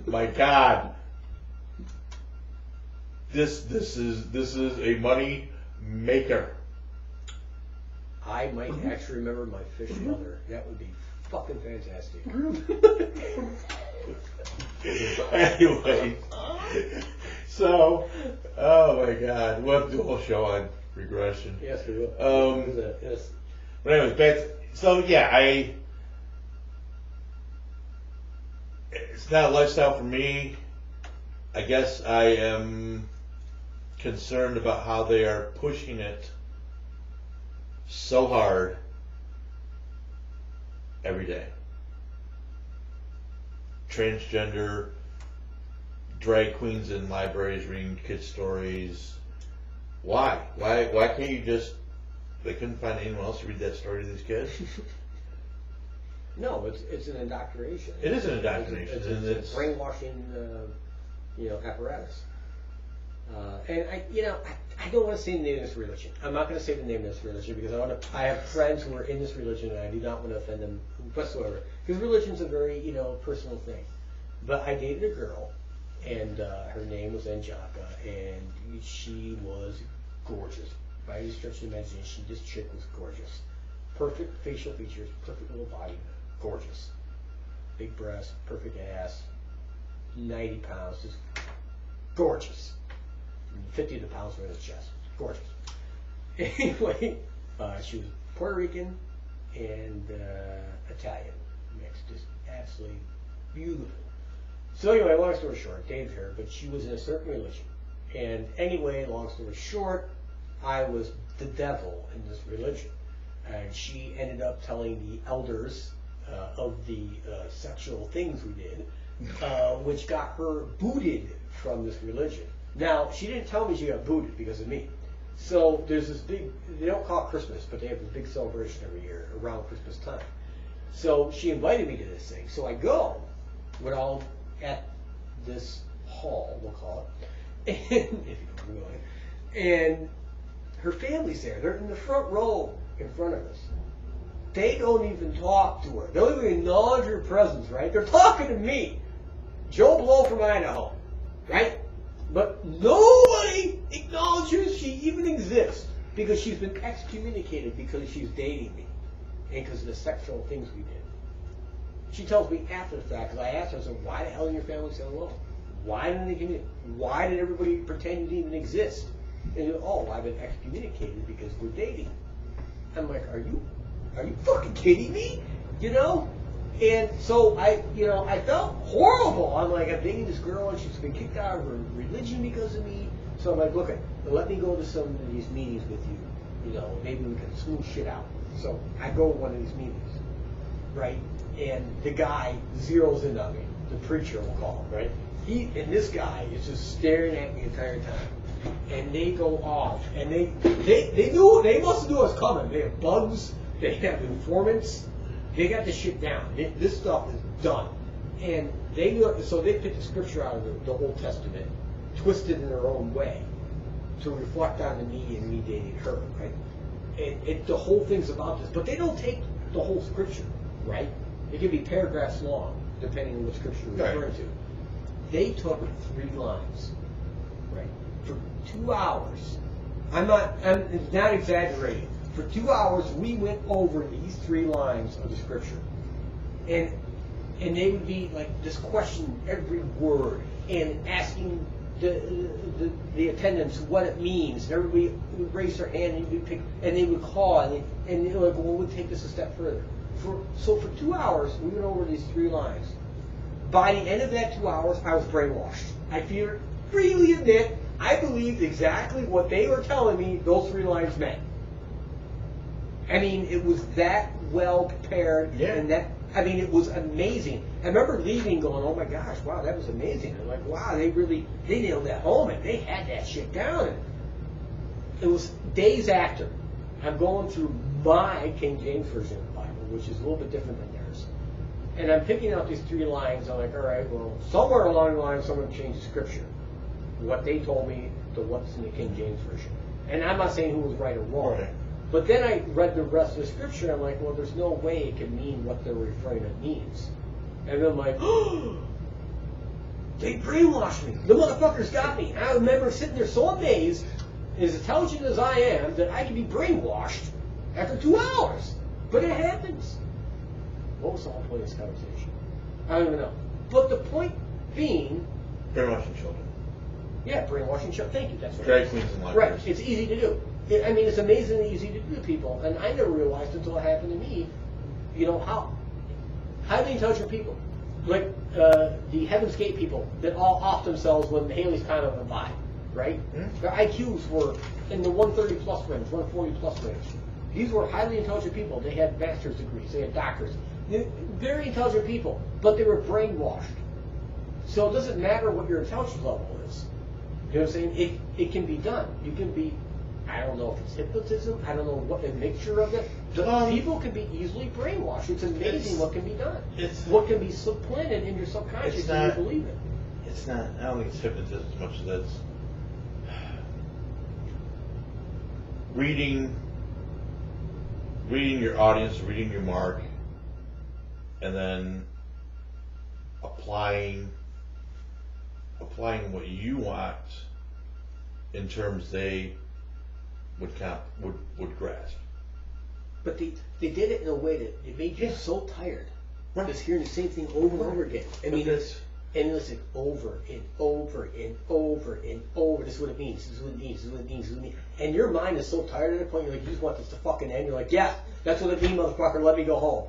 My God. This is a money maker. I might actually remember my fish mother. That would be fucking fantastic. Anyway, so, oh my God, we'll have to do a whole show on regression. Yes, we will. Yes. But anyways, so yeah, it's not a lifestyle for me. I guess I am concerned about how they are pushing it so hard every day. Transgender, drag queens in libraries reading kids' stories. Why? Why can't you just, they couldn't find anyone else to read that story to these kids? No, it's an indoctrination. It is an indoctrination. It's a brainwashing, apparatus. And I don't want to say the name of this religion. I'm not going to say the name of this religion because I have friends who are in this religion and I do not want to offend them whatsoever. Because religion's a very, personal thing. But I dated a girl, and her name was Angelica, and she was gorgeous. By any stretch of the imagination, this chick was gorgeous. Perfect facial features, perfect little body, gorgeous. Big breasts, perfect ass, 90 pounds, just gorgeous. 50 of the pounds were in his chest. Gorgeous. Anyway, she was Puerto Rican and Italian mixed. Just absolutely beautiful. So anyway, long story short, dated her, but she was in a certain religion. And anyway, long story short, I was the devil in this religion. And she ended up telling the elders of the sexual things we did, which got her booted from this religion. Now, she didn't tell me she got booted because of me. So there's this big, they don't call it Christmas, but they have this big celebration every year around Christmas time. So she invited me to this thing. So I go, we're all at this hall, we'll call it, and, if you know where I'm going, and her family's there. They're in the front row in front of us. They don't even talk to her. They don't even acknowledge her presence, right? They're talking to me, Joe Blow from Idaho, right? But nobody acknowledges she even exists because she's been excommunicated because she's dating me and because of the sexual things we did. She tells me after the fact, because I asked her, I said, why the hell did your family say hello? Why didn't they communicate? Why did everybody pretend you didn't even exist? And you go, I've been excommunicated because we're dating. I'm like, are you fucking kidding me? And so I felt horrible. I'm like, I'm dating this girl and she's been kicked out of her religion because of me. So I'm like, look, let me go to some of these meetings with you. Maybe we can smooth shit out. So I go to one of these meetings, right? And the guy zeroes in on me. The preacher, we'll call him, right? And this guy is just staring at me the entire time. And they go off. And they must have knew I was coming. They have bugs. They have informants. They got this shit down. This stuff is done. And they picked the scripture out of the Old Testament, twisted in their own way, to reflect on the me and me dating her, right? And the whole thing's about this. But they don't take the whole scripture, right? It can be paragraphs long, depending on what scripture you're referring to. They took 3 lines right? For 2 hours. I'm not exaggerating. For 2 hours, we went over these 3 lines of the scripture. And they would be like just questioning every word and asking the attendants what it means. And everybody would raise their hand and they would call and they were like, well, we'll take this a step further. So for 2 hours, we went over these 3 lines. By the end of that 2 hours, I was brainwashed. I freely admit I believed exactly what they were telling me those 3 lines meant. I mean, it was that well prepared, and it was amazing. I remember leaving going, oh my gosh, wow, that was amazing. I'm like, wow, they nailed that home, and they had that shit down. And it was days after. I'm going through my King James Version of the Bible, which is a little bit different than theirs. And I'm picking out these 3 lines. I'm like, all right, well, somewhere along the line, someone changed the scripture. What they told me to what's in the King James Version. And I'm not saying who was right or wrong. Right. But then I read the rest of the scripture, and I'm like, well, there's no way it can mean what they're referring to means. And then I'm like, oh, they brainwashed me. The motherfuckers got me. And I remember sitting there so amazed, as intelligent as I am, that I could be brainwashed after 2 hours. But it happens. What was the whole point of this conversation? I don't even know. But the point being... brainwashing children. Yeah, brainwashing children. Thank you. That's what drag queens and libraries. Right. It's easy to do. It's amazingly easy to do to people. And I never realized until it happened to me, how highly intelligent people, like the Heaven's Gate people that all off themselves when Haley's kind of by, right? Mm-hmm. Their IQs were in the 130 plus range, 140 plus range. These were highly intelligent people. They had master's degrees. They had doctors. Very intelligent people, but they were brainwashed. So it doesn't matter what your intelligence level is. You know what I'm saying? It can be done. You can be, I don't know if it's hypnotism. I don't know what a mixture of it. People can be easily brainwashed. It's amazing what can be done. What can be supplanted in your subconscious and you believe it. It's not. I don't think it's hypnotism as much as it's reading your audience, reading your mark, and then applying what you want in terms they would grasp. But they did it in a way that it made you so tired. Right. Just hearing the same thing over and over again. And listen, over and over and over and over. This is what it means. This is what it means. This is what it means. This is what it means. And your mind is so tired at that point. You're like, you just want this to fucking end. You're like, yeah, that's what it means, motherfucker. Let me go home.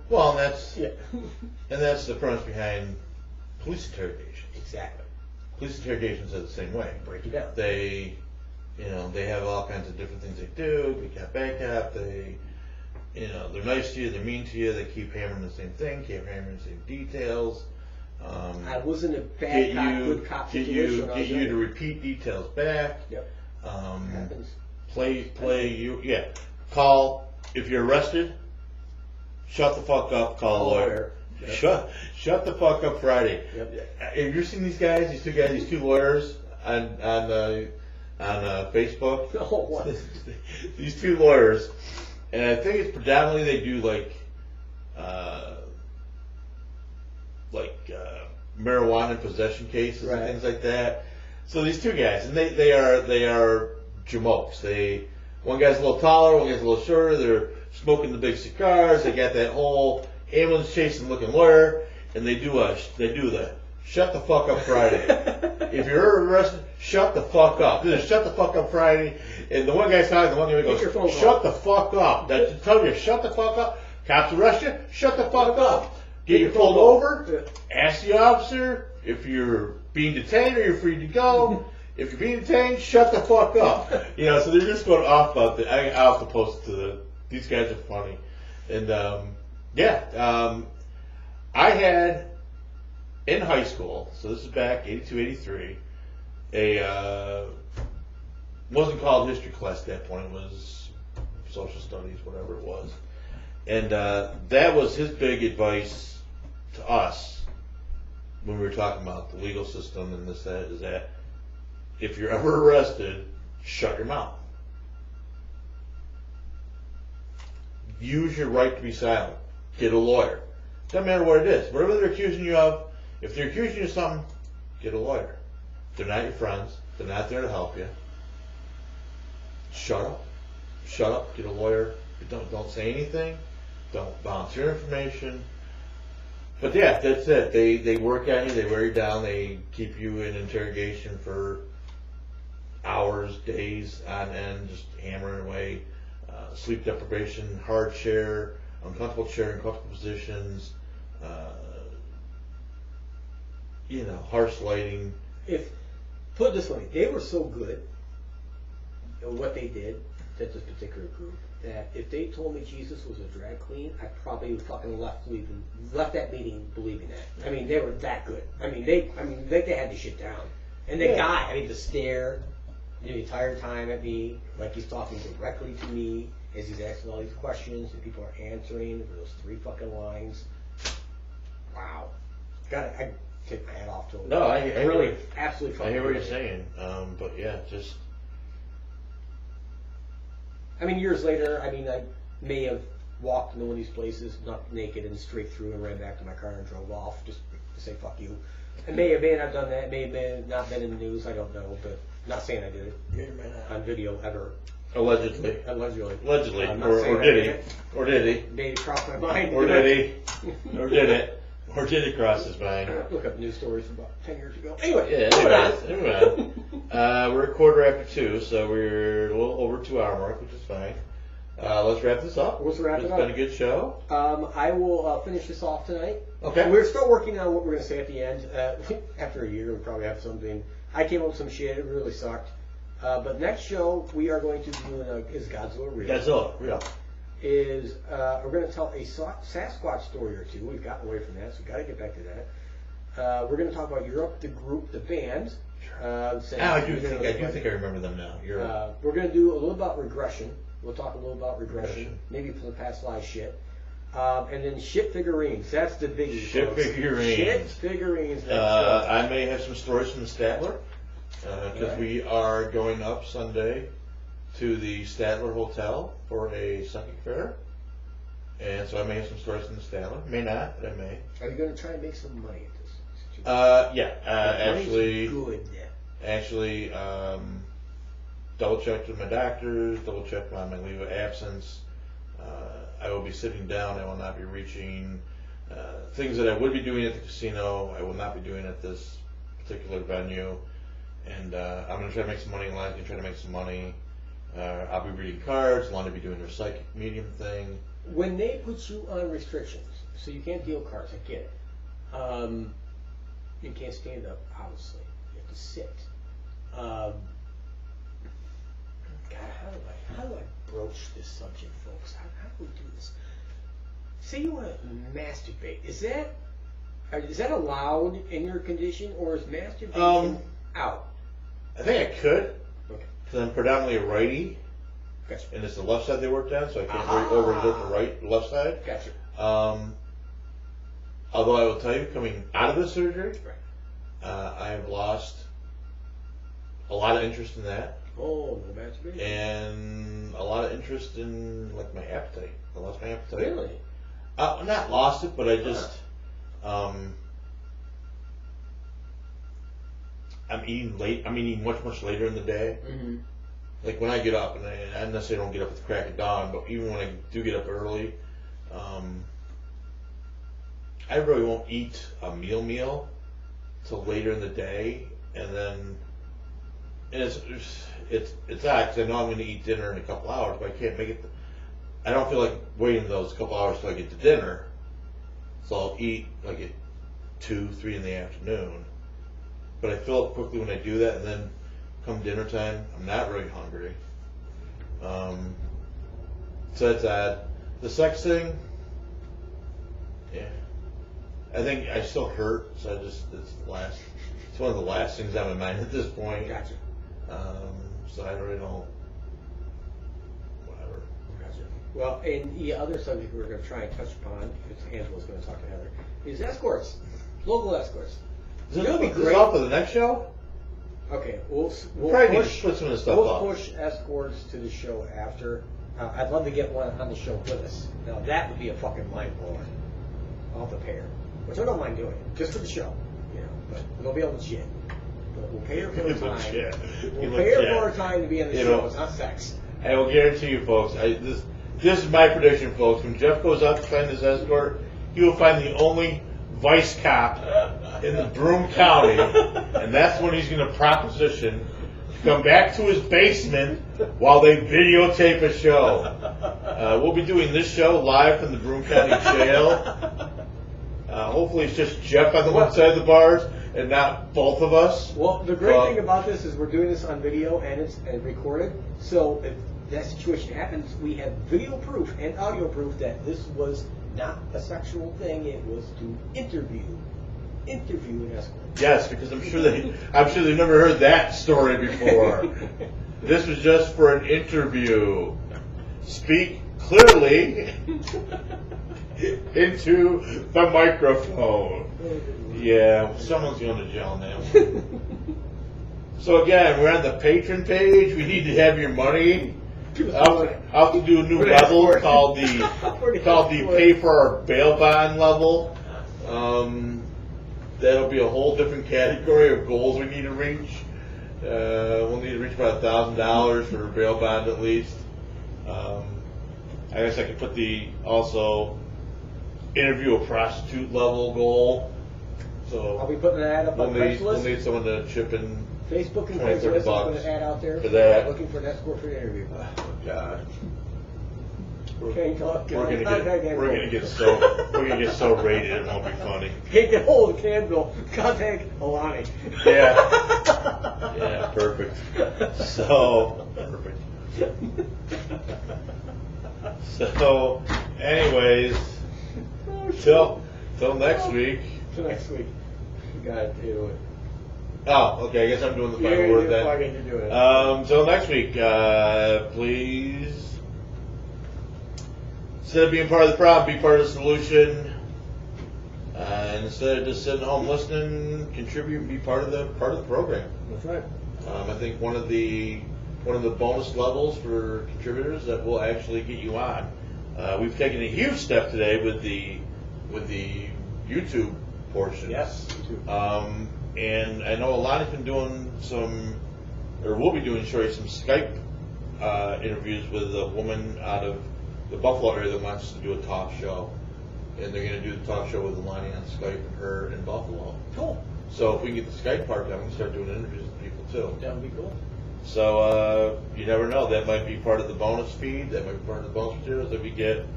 Well, and that's the premise behind police interrogation. Exactly. Police interrogations are the same way. Break it down. They have all kinds of different things they do. Good cop, bad cop. They're nice to you. They're mean to you. They keep hammering the same thing. Keep hammering the same details. I wasn't a bad cop, good cop situation. Get you to repeat details back. Yep. Happens. Call if you're arrested. Shut the fuck up. Call a lawyer. Yep. Shut the fuck up Friday. Yep. Have you seen these two lawyers on Facebook? Oh, what? These 2 lawyers, and I think it's predominantly they do like marijuana possession cases and things like that. So these 2 guys, and they are jamokes. One guy's a little taller, one guy's a little shorter. They're smoking the big cigars. They got that whole ambulance chasing looking lawyer, and they do the shut the fuck up Friday. If you're arrested, shut the fuck up. Shut the fuck up Friday. And the one guy's talking, the one guy goes, shut the fuck up. That's telling you, shut the fuck up. Cops arrest you, shut the fuck up. Get you pulled over, ask the officer if you're being detained or you're free to go. If you're being detained, shut the fuck up. So they're just going off about that. I'll have to post it to these guys are funny. And I had in high school, so this is back 82, 83, wasn't called history class at that point, it was social studies, whatever it was. And that was his big advice to us when we were talking about the legal system and this, that, is that if you're ever arrested, shut your mouth. Use your right to be silent. Get a lawyer. Doesn't matter what it is. Whatever they're accusing you of, if they're accusing you of something, get a lawyer. They're not your friends. They're not there to help you. Shut up. Shut up. Get a lawyer. Don't say anything. Don't volunteer information. But yeah, that's it. They work on you. They wear you down. They keep you in interrogation for hours, days on end, just hammering away. Sleep deprivation, hard chair, uncomfortable positions. Harsh lighting. Put it this way, they were so good at what they did, that this particular group, that if they told me Jesus was a drag queen, I probably would fucking left that meeting believing that. I mean, they were that good. They had this shit down. And the guy, the stare the entire time at me, like he's talking directly to me as he's asking all these questions, and people are answering for those 3 fucking lines. Wow. I take my hat off to him. No, I really absolutely fucking. I hear what you're saying, but yeah, just. Years later, I may have walked into one of these places, not naked and straight through, and ran back to my car and drove off just to say fuck you. I may have done that. May have not been in the news. I don't know, but not saying I did it on video ever. Allegedly. Or did he? Maybe crossed my mind. Or did he? Or did it? Or did it cross his mind? Look up news stories from about 10 years ago. Anyway, anyway. We're a quarter after 2, so we're a little over 2-hour mark, which is fine. Let's wrap this up. Let's wrap it up. It's been a good show. I will finish this off tonight. Okay. We're still working on what we're going to say at the end. After a year, we probably have something. I came up with some shit. It really sucked. But next show, we are going to do Is Godzilla Real? Godzilla Real. We're going to tell a Sasquatch story or two. We've gotten away from that, so we've got to get back to that. We're going to talk about Europe, the group, the band. I do think I remember them now. We're going to do a little about regression. We'll talk a little about regression, maybe from the past life shit. And then shit figurines. That's the biggie. Shit figurines. I may have some stories from the Statler, because we are going up Sunday to the Statler Hotel for a psychic fair. And so I may have some stories from the Statler. May not, but I may. Are you going to try and make some money at this? Actually, double checked with my doctors, double checked on my leave of absence. I will be sitting down. I will not be reaching things that I would be doing at the casino. I will not be doing at this particular venue. And I'm going to try to make some money. Lonnie's going to try to make some money. I'll be reading cards. Lonnie will be doing her psychic medium thing. When they put you on restrictions, so you can't deal cards, I get it. You can't stand up, obviously. You have to sit. God, how do I broach this subject, folks? How do we do this? Say you want to masturbate. Is that allowed in your condition, or is masturbation out? I think I could. Okay. Because I'm predominantly a righty. Gotcha. And it's the left side they work down, so I can't overlook the left side. Gotcha. Although I will tell you, coming out of the surgery, I have lost a lot of interest in that. Oh, no masturbation. And a lot of interest in my appetite. I lost my appetite. Really? Not lost it, but I just I'm eating late. I'm eating much later in the day. Mm-hmm. Like when I get up, and I necessarily don't get up at the crack of dawn, but even when I do get up early, I really won't eat a meal till later in the day, and it's odd because I know I'm going to eat dinner in a couple hours, but I can't make it. I don't feel like waiting those couple hours till I get to dinner, so I'll eat at 2, 3 in the afternoon. But I fill up quickly when I do that, and then come dinner time, I'm not really hungry. So that's odd. The sex thing, I think I still hurt, so it's one of the last things on my mind at this point. Gotcha. So I really don't. Whatever. Gotcha. Well, and the other subject we're going to try and touch upon, because Angela's going to talk to Heather, is escorts, local escorts. Is this off for the next show? Okay, we'll probably push some of this stuff off. We'll push escorts to the show after. I'd love to get one on the show with us. Now that would be a fucking mind blower. I'll have to pay her, which I don't mind doing, just for the show, But we'll be able to shit. We'll pay her for her time. Legit. We'll pay her for her time to be in the show. It's not sex. I will guarantee you, folks. This is my prediction, folks. When Jeff goes out to find this escort, he will find the only vice cop in the Broome County, and that's when he's going to proposition to come back to his basement while they videotape a show. We'll be doing this show live from the Broome County Jail. Hopefully it's just Jeff on the one side of the bars and not both of us. Well, the great thing about this is we're doing this on video and it's recorded. So if that situation happens, we have video proof and audio proof that this was not a sexual thing. It was to interview an escort. Yes, because I'm sure they've never heard that story before. This was just for an interview. Speak clearly into the microphone. Yeah, someone's going to jail now. So again, we're on the patron page. We need to have your money. I'll have to do a new level called the pay for our bail bond level. That'll be a whole different category of goals we need to reach. We'll need to reach about $1,000 for a bail bond at least. I guess I could put also interview a prostitute level goal. So I'll be putting an ad up on Craigslist. We'll need someone to chip in Facebook and Craigslist. I'll put an ad out there for that. Looking for an escort for the interview. Oh God. We're gonna get so rated it won't be funny. Can't get hold of Anvil. Contact Alani. Yeah, perfect. So perfect. So, anyways, till next week. Till next week. God, do it. Oh, okay. I guess I'm doing the final word then. Till next week, please. Instead of being part of the problem, be part of the solution. And instead of just sitting home listening, contribute and be part of the program. That's right. I think one of the bonus levels for contributors that will actually get you on. We've taken a huge step today with the YouTube portion. Yes. YouTube. And I know Alani's been doing will be doing some Skype interviews with a woman out of the Buffalo area that wants to do a talk show. And they're going to do the talk show with Alani on Skype and her in Buffalo. Cool. So if we can get the Skype part done, we can start doing interviews with people too. That would be cool. So you never know. That might be part of the bonus feed. That might be part of the bonus materials that we get.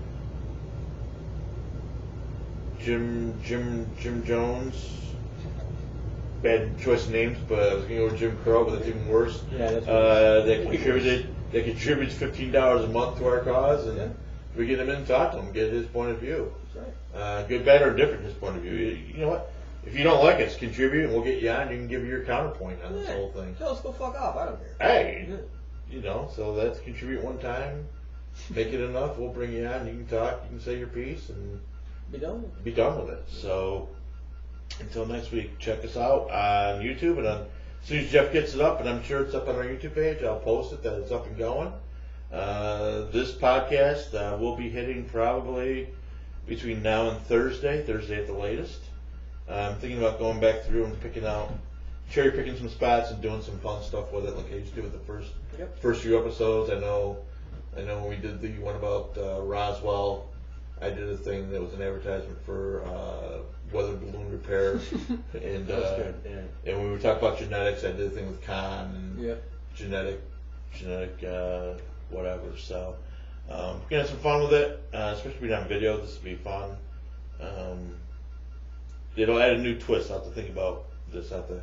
Jim Jones. Bad choice of names, but I was going to go with Jim Crow, but that's even worse. Yeah, that's worse. That contributes $15 a month to our cause, and we get him in and talk to him, get his point of view. That's right. Good, bad, or different his point of view. You know what? If you don't like us, contribute, and we'll get you on. You can give your counterpoint on this whole thing. Tell us go fuck off. I don't care. Hey, so that's contribute one time, make it enough. We'll bring you on. You can talk. You can say your piece, and be done with it. So until next week, check us out on YouTube, and as soon as Jeff gets it up, and I'm sure it's up on our YouTube page, I'll post it that it's up and going. This podcast will be hitting probably between now and Thursday at the latest. I'm thinking about going back through and cherry picking some spots and doing some fun stuff with it, like I used to do with the first few episodes. I know when we did the one about Roswell, I did a thing that was an advertisement for weather balloon repair, and and when we were talking about genetics, I did a thing with Con and genetic whatever. So we're gonna have some fun with it, especially being on video. This will be fun. It'll add a new twist. I'll have to think about this. I'll have to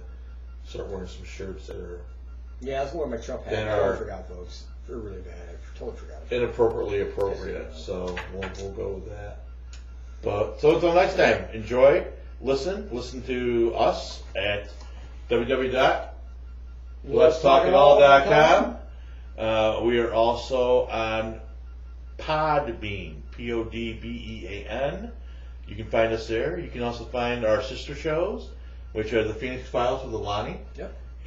start wearing some shirts that are. Yeah, I was wearing my Trump hat. I forgot, folks. They're really bad. I totally forgot. Inappropriately appropriate. So we'll go with that. But so until next time, enjoy, listen to us at www.letstalkitall.com. We are also on Podbean, Podbean. You can find us there. You can also find our sister shows, which are the Phoenix Files with Alani,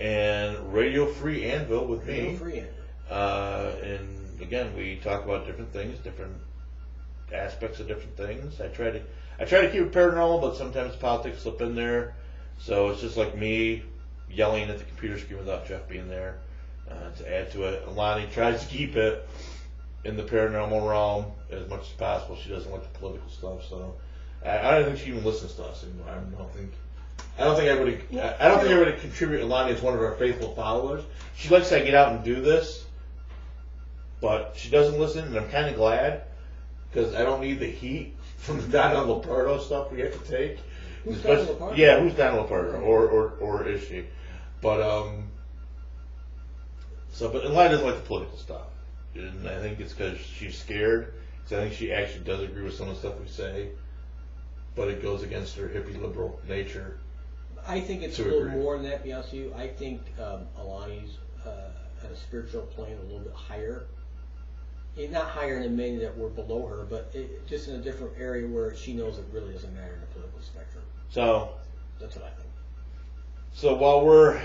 and Radio Free Anvil with me. Radio Free Anvil. And again, we talk about different things, different aspects of different things. I try to keep it paranormal, but sometimes politics slip in there. So it's just like me, yelling at the computer screen without Jeff being there to add to it. Alani tries to keep it in the paranormal realm as much as possible. She doesn't like the political stuff, so I don't think she even listens to us anymore. I don't think everybody would contribute. Alani is one of our faithful followers. She likes to get out and do this, but she doesn't listen, and I'm kind of glad because I don't need the heat from the Donna Lopardo stuff we have to take. Who's Donna Lopardo? Yeah, who's Donna Lopardo, or is she? But but Alani doesn't like the political stuff, and I think it's because she's scared. Because I think she actually does agree with some of the stuff we say, but it goes against her hippie liberal nature. I think it's a little more than that, to be honest with you. I think Alani's at a spiritual plane a little bit higher. Not higher in the many that were below her, but just in a different area where she knows it really doesn't matter in the political spectrum. So that's what I think. So while we're,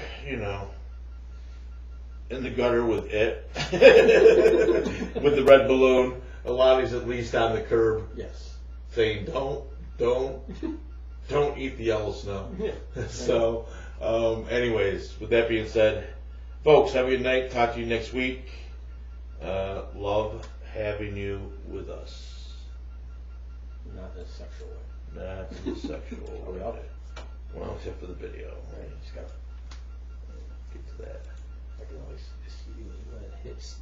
in the gutter with it, with the red balloon, Alani's at least on the curb. Yes. Saying, don't eat the yellow snow. Yeah. So, anyways, with that being said, folks, have a good night. Talk to you next week. Love having you with us. Not in a sexual way. Not in a sexual way. Are we up? Well, except for the video. All right, just gotta get to that. I can always just see you when it hits.